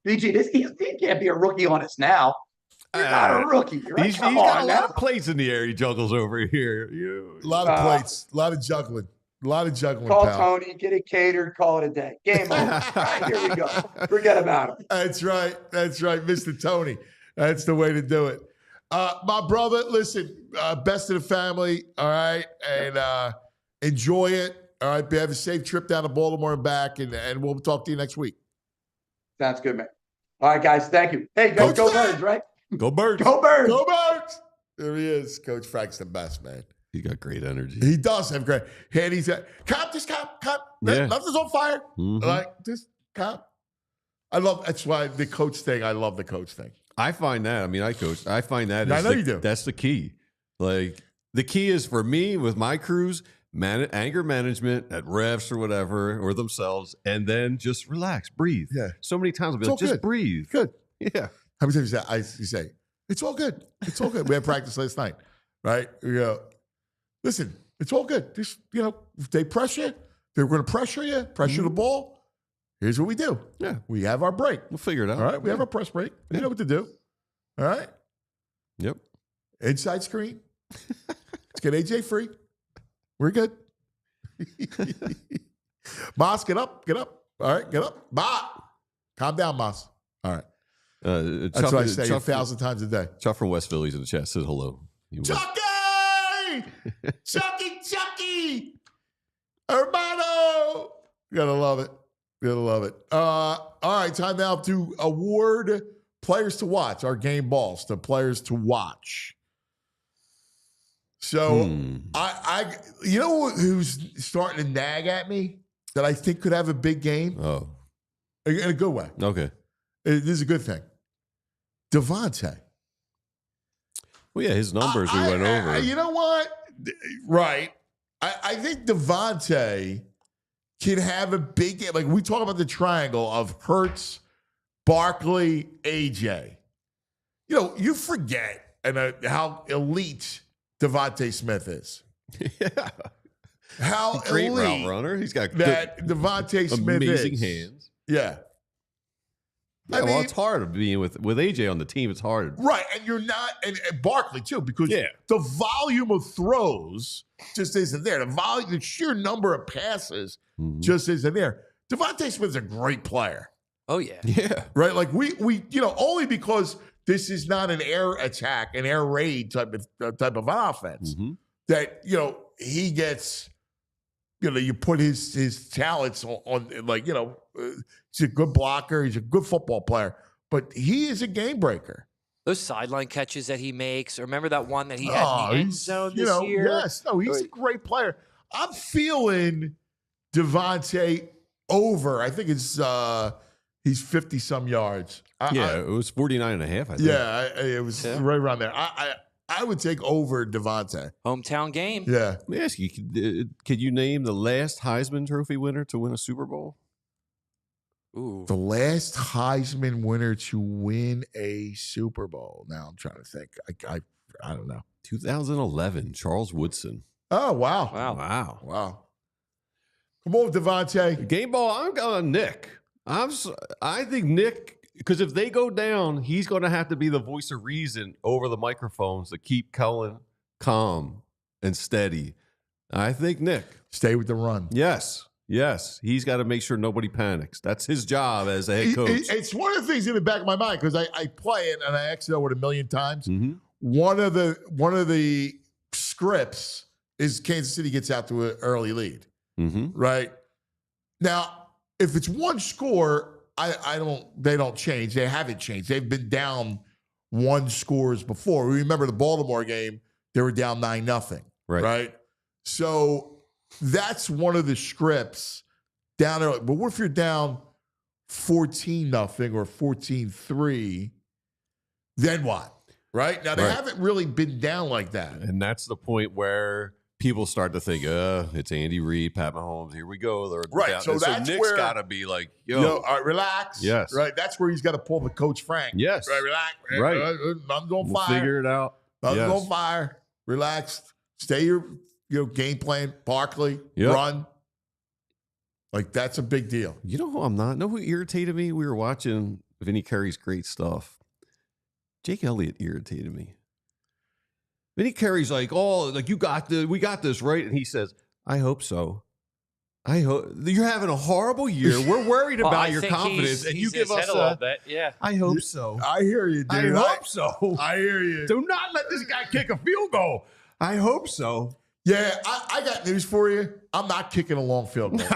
Speaker 14: BG, he can't be a rookie on us now. You're not a rookie. Right?
Speaker 3: He's got a lot of plates in the air he juggles over here.
Speaker 2: A lot of plates, a lot of juggling.
Speaker 14: Call pal. Tony, get it catered, call it a day. Game over. Right, here we go. Forget about it.
Speaker 2: That's right, Mr. Tony. That's the way to do it. My brother, listen, best of the family, all right? And enjoy it. All right, have a safe trip down to Baltimore and back, and we'll talk to you next week.
Speaker 14: Sounds good, man. All right, guys, thank you. Hey, go Birds, right?
Speaker 3: Go Birds.
Speaker 14: Go Birds.
Speaker 2: Go Birds. There he is. Coach Frank's the best, man.
Speaker 3: He got great energy.
Speaker 2: He does have great. And he's just calm. Yeah. Nothing's on fire.
Speaker 3: Mm-hmm.
Speaker 2: Like, just calm. That's why the coach thing, I love the coach thing.
Speaker 3: I find that, I coach. I find that
Speaker 2: I know you do.
Speaker 3: That's the key. Like, the key is for me with my crews, anger management at refs or whatever, or themselves, and then just relax, breathe.
Speaker 2: Yeah.
Speaker 3: So many times I'll be like, just breathe.
Speaker 2: Good.
Speaker 3: Yeah.
Speaker 2: How many times you say, it's all good. It's all good. We had practice last night, right? We go, listen, it's all good. Just, if they pressure, they're going to pressure you, pressure the ball. Here's what we do.
Speaker 3: Yeah.
Speaker 2: We have our break.
Speaker 3: We'll figure it out.
Speaker 2: All right. We have our press break. We know what to do. All right.
Speaker 3: Yep.
Speaker 2: Inside screen. Let's get AJ free. We're good. Moss, get up. All right, get up. Calm down, Moss. All right. That's what I say 1,000 times a day.
Speaker 3: Chuck from West Philly's in the chat says hello.
Speaker 2: Chucky! Chucky! Hermano! Gotta love it. All right, time now to award players to watch, our game balls, the players to watch. So I you know who's starting to nag at me that I think could have a big game?
Speaker 3: Oh.
Speaker 2: In a good way.
Speaker 3: Okay.
Speaker 2: This is a good thing. Devontae.
Speaker 3: Well, yeah, his numbers we went over.
Speaker 2: You know what? Right. I think Devontae can have a big game. Like, we talk about the triangle of Hurts, Barkley, AJ. You forget how elite Devontae Smith is.
Speaker 3: Yeah.
Speaker 2: How
Speaker 3: great
Speaker 2: elite
Speaker 3: route runner. He's got
Speaker 2: that Devontae Smith
Speaker 3: amazing
Speaker 2: is.
Speaker 3: hands.
Speaker 2: Yeah.
Speaker 3: Yeah, well, it's hard being with AJ on the team. It's hard.
Speaker 2: Right. And you're not, and Barkley too, because the volume of throws just isn't there. The sheer number of passes just isn't there. Devontae Smith's a great player.
Speaker 8: Oh, yeah.
Speaker 3: Yeah.
Speaker 2: Right? Like, we only because this is not an air attack, an air raid type of offense that, he gets, you put his talents on he's a good blocker. He's a good football player, but he is a game breaker.
Speaker 8: Those sideline catches that he makes. Remember that one that he had in the end zone this year?
Speaker 2: Yes. No, he's a great player. I'm feeling Devontae over. I think it's he's 50-some yards.
Speaker 3: It was 49.5, I think.
Speaker 2: Yeah, it was right around there. I would take over Devontae.
Speaker 8: Hometown game.
Speaker 2: Yeah.
Speaker 3: Let me ask you, could you name the last Heisman Trophy winner to win a Super Bowl?
Speaker 4: Ooh.
Speaker 2: The last Heisman winner to win a Super Bowl. Now I'm trying to think. I don't know.
Speaker 3: 2011, Charles Woodson.
Speaker 2: Oh, wow.
Speaker 3: Wow.
Speaker 2: Come on, Devontae.
Speaker 3: Game ball, I'm going Nick. I think Nick, because if they go down, he's going to have to be the voice of reason over the microphones to keep Cullen calm and steady. I think Nick.
Speaker 2: Stay with the run.
Speaker 3: Yes. He's got to make sure nobody panics. That's his job as a head coach.
Speaker 2: It's one of the things in the back of my mind because I play it and I actually know it a million times.
Speaker 3: Mm-hmm.
Speaker 2: One of the scripts is Kansas City gets out to an early lead.
Speaker 3: Mm-hmm.
Speaker 2: Right? Now, if it's one score, they don't change. They haven't changed. They've been down 1 scores before. We remember the Baltimore game, they were down 9-0. Right? So that's one of the scripts down there. But what if you're down 14-0 or 14-3? Then what? Right? Now, they haven't really been down like that.
Speaker 3: And that's the point where people start to think, it's Andy Reid, Pat Mahomes. Here we go. They're down.
Speaker 2: So that's
Speaker 3: Nick's
Speaker 2: where
Speaker 3: got to be like,
Speaker 2: all right, relax.
Speaker 3: Yes.
Speaker 2: Right. That's where he's got to pull the coach Frank.
Speaker 3: Yes.
Speaker 2: Right. Relax.
Speaker 3: Right.
Speaker 2: I'm on
Speaker 3: We'll
Speaker 2: fire.
Speaker 3: figure it out.
Speaker 2: I'm
Speaker 3: Yes.
Speaker 2: on fire. Relax. Stay your game plan. Barkley.
Speaker 3: Yep.
Speaker 2: Run. Like, that's a big deal.
Speaker 3: You know who I'm not? Know who irritated me? We were watching Vinny Curry's great stuff. Jake Elliott irritated me. Vinny Curry's like, we got this, right? And he says, I hope so. I hope you're having a horrible year. We're worried about your confidence, and you give us
Speaker 4: a little bit. Yeah,
Speaker 3: I hope so.
Speaker 2: I hear you, dude.
Speaker 3: I hope so.
Speaker 2: I hear you.
Speaker 3: Do not let this guy kick a field goal. I hope so.
Speaker 2: Yeah, I got news for you. I'm not kicking a long field goal.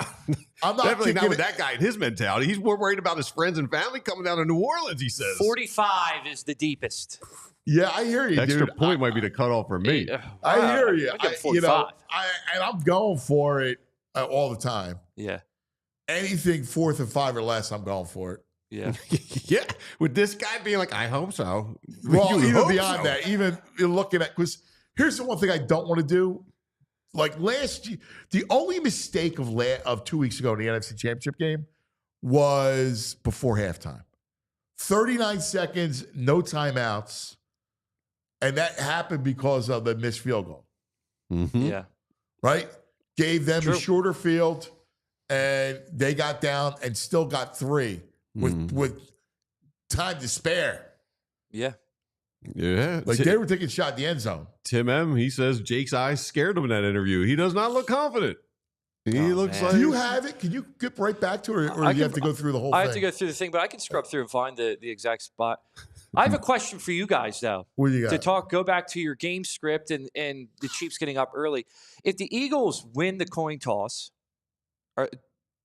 Speaker 2: I'm not
Speaker 3: Definitely
Speaker 2: kicking
Speaker 3: not with that guy and his mentality. He's more worried about his friends and family coming down to New Orleans, he says.
Speaker 4: 45 is the deepest.
Speaker 2: Yeah, I hear you,
Speaker 3: Extra
Speaker 2: dude.
Speaker 3: point might be the cutoff for me.
Speaker 2: I hear you.
Speaker 4: I give 45.
Speaker 2: And I'm going for it all the time.
Speaker 4: Yeah.
Speaker 2: Anything 4th and 5 or less, I'm going for it.
Speaker 4: Yeah.
Speaker 3: Yeah. With this guy being like, I hope so.
Speaker 2: Well,
Speaker 3: You
Speaker 2: even
Speaker 3: hope
Speaker 2: beyond
Speaker 3: so.
Speaker 2: that, even looking at, because here's the one thing I don't want to do. Like last year, the only mistake of 2 weeks ago in the NFC Championship game was before halftime. 39 seconds, no timeouts. And that happened because of the missed field goal.
Speaker 3: Mm-hmm.
Speaker 4: Yeah.
Speaker 2: Right? Gave them
Speaker 4: True.
Speaker 2: a shorter field, and they got down and still got 3 with time to spare.
Speaker 4: Yeah.
Speaker 3: Yeah.
Speaker 2: Like they were taking a shot at the end zone.
Speaker 3: Tim M, he says Jake's eyes scared him in that interview. He does not look confident. He looks
Speaker 4: man.
Speaker 3: like.
Speaker 2: Do you have it? Can you get right back to it, or do you have to go through the whole thing?
Speaker 4: I have to go through the thing, but I can scrub through and find the exact spot. I have a question for you guys, though.
Speaker 2: What do you got?
Speaker 4: Go back to your game script and the Chiefs getting up early. If the Eagles win the coin toss,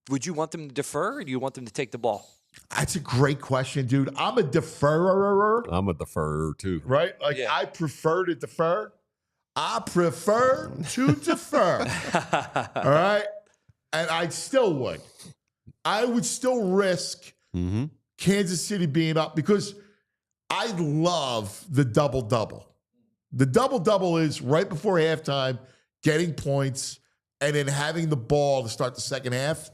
Speaker 4: would you want them to defer, or do you want them to take the ball?
Speaker 2: That's a great question, dude. I'm a deferrer.
Speaker 3: I'm a deferrer too.
Speaker 2: Right? Like I prefer to defer. I prefer to defer. All right? And I still would. I would still risk Kansas City being up because I love the double-double. The double-double is right before halftime, getting points, and then having the ball to start the second half.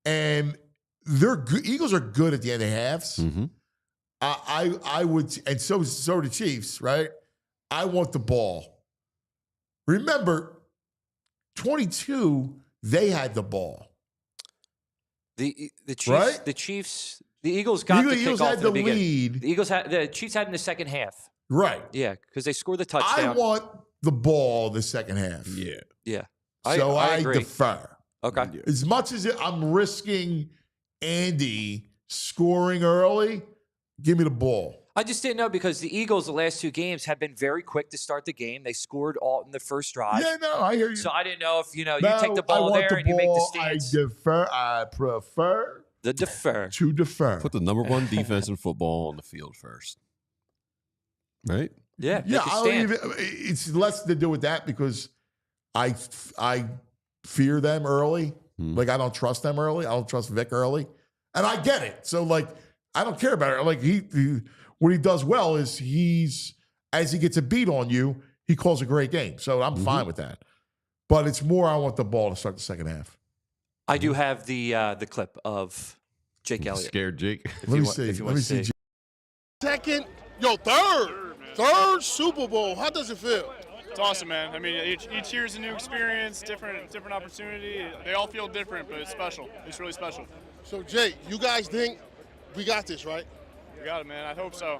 Speaker 2: And they're good. Eagles are good at the end of halves. I would, and so are the Chiefs, right? I want the ball. Remember, 22, they had the ball.
Speaker 4: The Chiefs,
Speaker 2: right?
Speaker 4: The Eagles got the
Speaker 2: Eagles
Speaker 4: kickoff
Speaker 2: had
Speaker 4: in
Speaker 2: the
Speaker 4: beginning.
Speaker 2: lead.
Speaker 4: The Chiefs had in the second half.
Speaker 2: Right.
Speaker 4: Yeah, because they scored the touchdown.
Speaker 2: I want the ball the second half.
Speaker 3: Yeah.
Speaker 4: Yeah.
Speaker 2: So I
Speaker 4: agree.
Speaker 2: defer.
Speaker 4: Okay.
Speaker 2: As much as I'm risking Andy scoring early, give me the ball.
Speaker 4: I just didn't know because the Eagles, the last 2 games, have been very quick to start the game. They scored all in the first drive.
Speaker 2: Yeah, no, I hear you.
Speaker 4: So I didn't know if, you
Speaker 2: No,
Speaker 4: take the ball there and you make the stance.
Speaker 2: I defer. I prefer
Speaker 4: The defer.
Speaker 2: to defer.
Speaker 3: Put the number 1 defense in football on the field first. Right?
Speaker 4: Yeah.
Speaker 2: Yeah,
Speaker 4: make a
Speaker 2: I don't
Speaker 4: stand.
Speaker 2: even. It's less to do with that because I fear them early. Like I don't trust them early. I don't trust Vic early, and I get it. So like I don't care about it. Like he what he does well is as he gets a beat on you, he calls a great game. So I'm fine with that. But it's more I want the ball to start the second half.
Speaker 4: I do have the clip of Jake Elliott.
Speaker 3: Scared Jake.
Speaker 2: Let me see. Let me see.
Speaker 9: Second, third Super Bowl. How does it feel?
Speaker 11: It's awesome, man. I mean, each year's a new experience, different opportunity. They all feel different, but it's special. It's really special.
Speaker 9: So, Jake, you guys think we got this, right?
Speaker 11: We got it, man. I hope so.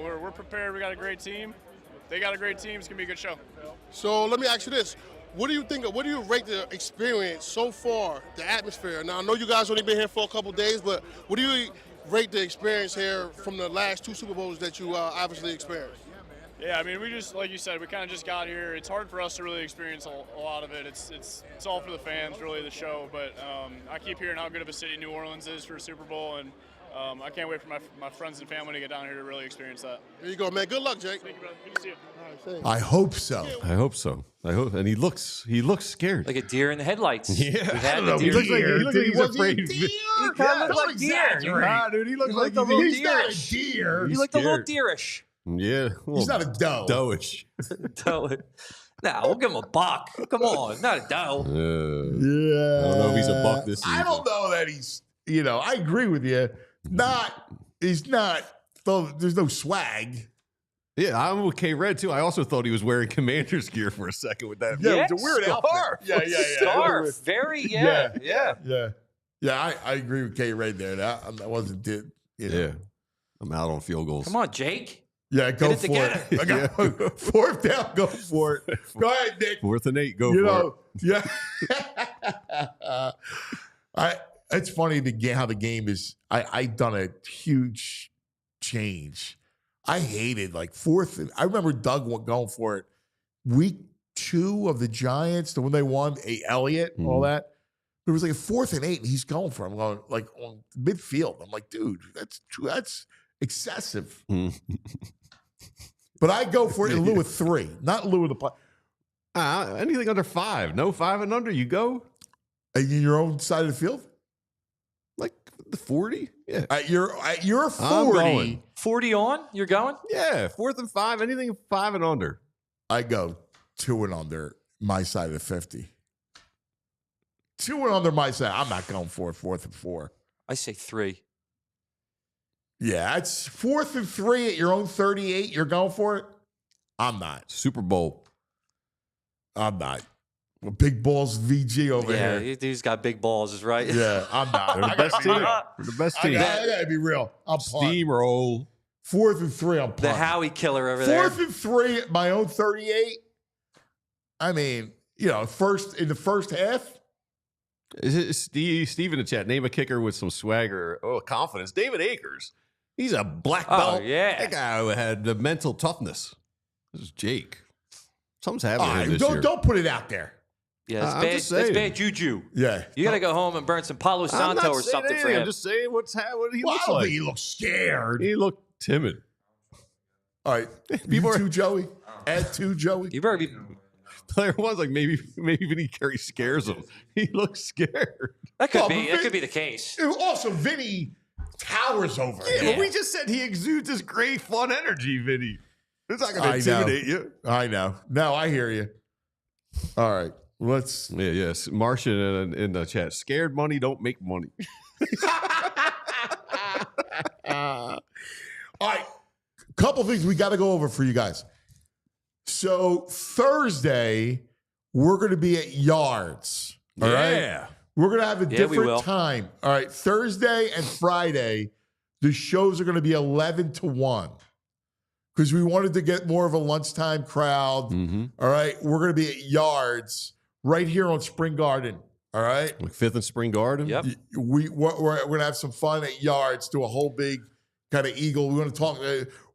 Speaker 11: We're prepared. We got a great team. They got a great team. It's going to be a good show.
Speaker 9: So let me ask you this. What do you think? What do you rate the experience so far, the atmosphere? Now, I know you guys only been here for a couple days, but what do you rate the experience here from the last 2 Super Bowls that you obviously experienced?
Speaker 11: Yeah, I mean, we just, like you said, we kind of just got here. It's hard for us to really experience a lot of it. It's all for the fans, really, the show. But I keep hearing how good of a city New Orleans is for a Super Bowl, and I can't wait for my friends and family to get down here to really experience that.
Speaker 9: There you go, man. Good luck, Jake.
Speaker 11: Thank you, brother. Good to see you.
Speaker 9: All right,
Speaker 2: I hope so.
Speaker 3: I hope so. And he looks scared.
Speaker 4: Like a deer in the headlights.
Speaker 3: Yeah.
Speaker 2: I don't know.
Speaker 3: He looks like he's afraid.
Speaker 4: He kind of looks like deer.
Speaker 3: Nah, dude, he looks like
Speaker 4: a little
Speaker 2: He's not a
Speaker 4: deerish.
Speaker 2: deer.
Speaker 4: He looked a little deerish.
Speaker 3: Yeah.
Speaker 2: He's not a doe.
Speaker 3: Doe-ish.
Speaker 4: Nah, we'll give him a buck. Come on, not a doe.
Speaker 2: Yeah.
Speaker 3: I don't know if he's a buck this season.
Speaker 2: I don't know that he's, I agree with you. He's not, there's no swag.
Speaker 3: Yeah, I'm with K-Red, too. I also thought he was wearing Commander's gear for a second with that.
Speaker 2: Yeah, it was a weird outfit. Yeah.
Speaker 4: Scarf. Very, yeah.
Speaker 2: Yeah, I agree with K-Red there. That wasn't it.
Speaker 3: Yeah. I'm out on field goals.
Speaker 4: Come on, Jake.
Speaker 2: Yeah, go for it. I got 4th down. Go for it. Go ahead, Nick.
Speaker 3: 4th and 8. Go for it.
Speaker 2: Yeah. It's funny how the game is. I done a huge change. I hated like 4th. I remember Doug going for it. Week 2 of the Giants, the one they won, Elliott, all that. There was like a 4th and 8, and he's going for it. I'm going like on midfield. I'm like, dude, that's excessive. But I go for it in lieu of 3, not in lieu of the play.
Speaker 3: Anything under 5. No 5 and under, you go?
Speaker 2: In your own side of the field?
Speaker 3: Like the 40? Yeah.
Speaker 2: You're 40.
Speaker 4: 40 on? You're going?
Speaker 3: Yeah, 4th and 5. Anything 5 and under.
Speaker 2: I go 2 and under my side of the 50. 2 and under my side. I'm not going for it, 4th and 4.
Speaker 4: I say 3.
Speaker 2: Yeah, it's 4th and 3 at your own 38. You're going for it? I'm not.
Speaker 3: Super Bowl.
Speaker 2: I'm not. Well, big balls VG over here.
Speaker 4: Yeah, he's got big balls, is right.
Speaker 2: Yeah, I'm not.
Speaker 3: They're the best team. They're the best team.
Speaker 2: I gotta be real. I'm
Speaker 3: steamroll.
Speaker 2: 4th and 3. I'm pumped.
Speaker 4: The Howie killer over there.
Speaker 2: 4th and 3 at my own 38. I mean, in the first half.
Speaker 3: Is it Steve in the chat? Name a kicker with some swagger. Confidence. David Akers. He's a black belt.
Speaker 4: Oh, yeah.
Speaker 3: That guy had the mental toughness. This is Jake. Something's happening this year.
Speaker 2: Don't put it out there.
Speaker 4: Yeah, it's bad juju.
Speaker 2: Yeah.
Speaker 4: You got to go home and burn some Palo Santo or something for him.
Speaker 3: I'm just saying what he looks
Speaker 2: I don't
Speaker 3: like.
Speaker 2: think he looks scared.
Speaker 3: He looked timid.
Speaker 2: All right. People too, Joey. Add 2, Joey.
Speaker 4: You better be.
Speaker 3: Player one's like maybe Vinny Curry scares him. He looks scared.
Speaker 4: That could be. That could be the case.
Speaker 2: Also, Vinny towers over him.
Speaker 3: Yeah, but we just said he exudes this great fun energy, Vinny. It's not going to intimidate you.
Speaker 2: I know. No, I hear you. All right. Let's.
Speaker 3: Yeah, yes. Martian in the chat. Scared money don't make money.
Speaker 2: All right. Couple things we got to go over for you guys. So Thursday, we're going to be at Yards. All right. We're going to have a different time. All right. Thursday and Friday, the shows are going to be 11 to 1. Because we wanted to get more of a lunchtime crowd. All right. We're going to be at Yards right here on Spring Garden. All right.
Speaker 3: Like 5th and Spring Garden?
Speaker 4: Yep.
Speaker 2: We're going to have some fun at Yards, do a whole big kind of eagle. We're going to talk.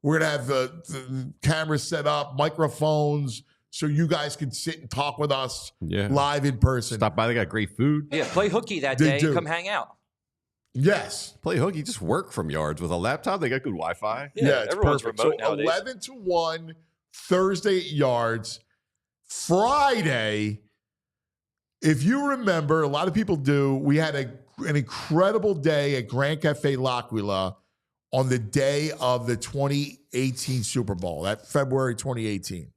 Speaker 2: We're going to have the cameras set up, microphones, so you guys can sit and talk with us live in person.
Speaker 3: Stop by. They got great food.
Speaker 4: Yeah, play hooky that day. Come hang out.
Speaker 2: Yes.
Speaker 3: Play hooky. Just work from Yards with a laptop. They got good Wi-Fi.
Speaker 2: Yeah, it's
Speaker 4: everyone's
Speaker 2: perfect.
Speaker 4: remote
Speaker 2: So
Speaker 4: nowadays.
Speaker 2: 11 to 1, Thursday at Yards. Friday, if you remember, a lot of people do, we had an incredible day at Grand Cafe L'Aquila on the day of the 2018 Super Bowl, that February 2018.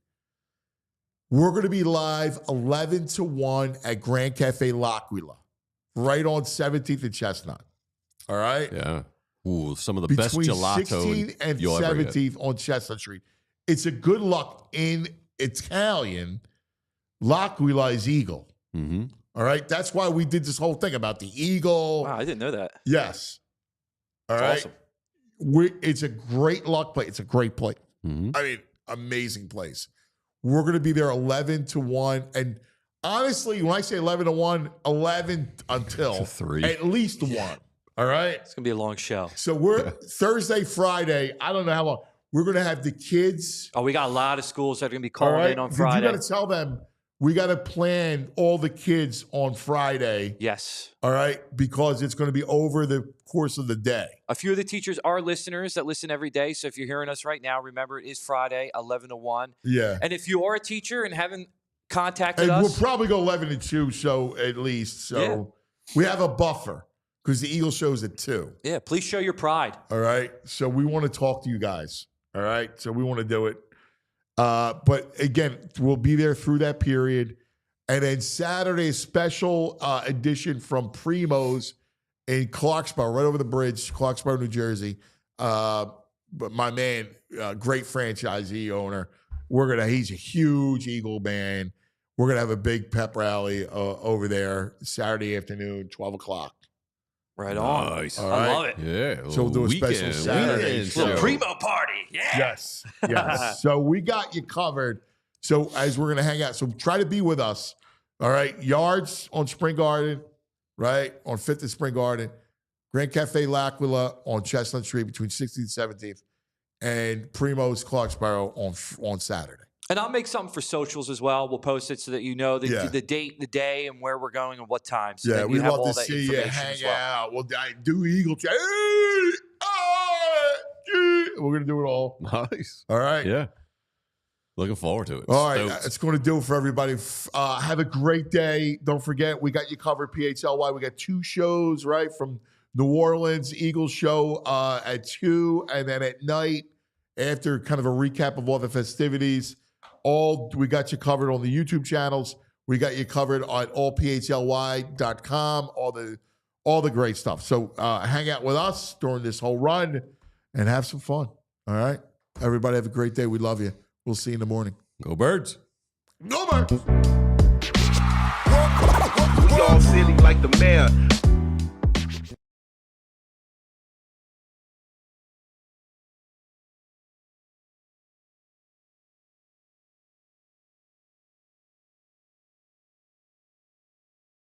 Speaker 2: We're going to be live 11 to 1 at Grand Cafe L'Aquila, right on 17th and Chestnut. All right?
Speaker 3: Yeah. Ooh, some of the best gelato.
Speaker 2: Between 16th and 17th on Chestnut Street. It's a good luck in Italian. L'Aquila is eagle.
Speaker 3: Mm-hmm.
Speaker 2: All right? That's why we did this whole thing about the eagle.
Speaker 4: Wow, I didn't know that.
Speaker 2: Yes. All
Speaker 4: That's
Speaker 2: right?
Speaker 4: awesome.
Speaker 2: It's a great luck place. It's a great place.
Speaker 3: Mm-hmm.
Speaker 2: I mean, amazing place. We're going to be there 11 to 1. And honestly, when I say 11 to 1, 11 until
Speaker 3: 3.
Speaker 2: At least 1. All right?
Speaker 4: It's going to be a long show.
Speaker 2: So we're Thursday, Friday. I don't know how long. We're going to have the kids.
Speaker 4: Oh, we got a lot of schools that are going to be
Speaker 2: All
Speaker 4: calling
Speaker 2: right?
Speaker 4: in on Friday.
Speaker 2: You got to tell them we got to plan all the kids on Friday.
Speaker 4: Yes.
Speaker 2: All right? Because it's going to be over the course of the day.
Speaker 4: A few of the teachers are listeners that listen every day. So if you're hearing us right now, remember it is Friday, 11 to 1.
Speaker 2: Yeah.
Speaker 4: And if you are a teacher and haven't contacted
Speaker 2: And
Speaker 4: us.
Speaker 2: we'll probably go 11 to 2, so at least. So we have a buffer because the Eagle show's at 2.
Speaker 4: Yeah, please show your pride.
Speaker 2: All right. So we want to talk to you guys. All right. So we want to do it. But again, we'll be there through that period. And then Saturday, special edition from Primo's in Clarksboro, right over the bridge, Clarksboro, New Jersey. But my man, great franchisee owner, he's a huge Eagle man. We're going to have a big pep rally over there Saturday afternoon, 12 o'clock.
Speaker 4: Right on.
Speaker 3: Nice.
Speaker 2: All
Speaker 4: I
Speaker 2: right.
Speaker 4: love it.
Speaker 3: Yeah.
Speaker 2: So we'll do a special Saturday show.
Speaker 4: Little Primo party. Yeah.
Speaker 2: Yes. Yes. So we got you covered. So as we're going to hang out, so try to be with us. All right. Yards on Spring Garden, right? On 5th and Spring Garden. Grand Cafe L'Aquila on Chestnut Street between 16th and 17th. And Primo's Clarksboro on Saturday.
Speaker 4: And I'll make something for socials as well. We'll post it so that you know the date, the day, and where we're going and what time. So that
Speaker 2: we'd
Speaker 4: have
Speaker 2: love
Speaker 4: all
Speaker 2: to
Speaker 4: that
Speaker 2: see you
Speaker 4: information
Speaker 2: hang
Speaker 4: as well.
Speaker 2: out. We'll do Eagle Chat. We're going to do it all.
Speaker 3: Nice.
Speaker 2: All right.
Speaker 3: Yeah. Looking forward to it.
Speaker 2: All right.
Speaker 3: Stoked.
Speaker 2: It's going to do it for everybody. Have a great day. Don't forget, we got you covered, PHLY. We got 2 shows, right, from New Orleans, Eagles show at 2, and then at night, after kind of a recap of all the festivities, we got you covered on the YouTube channels. We got you covered on allphly.com, all the great stuff. So hang out with us during this whole run and have some fun. All right? Everybody have a great day. We love you. We'll see you in the morning.
Speaker 3: Go Birds.
Speaker 2: Go Birds.
Speaker 15: We all silly like the mayor.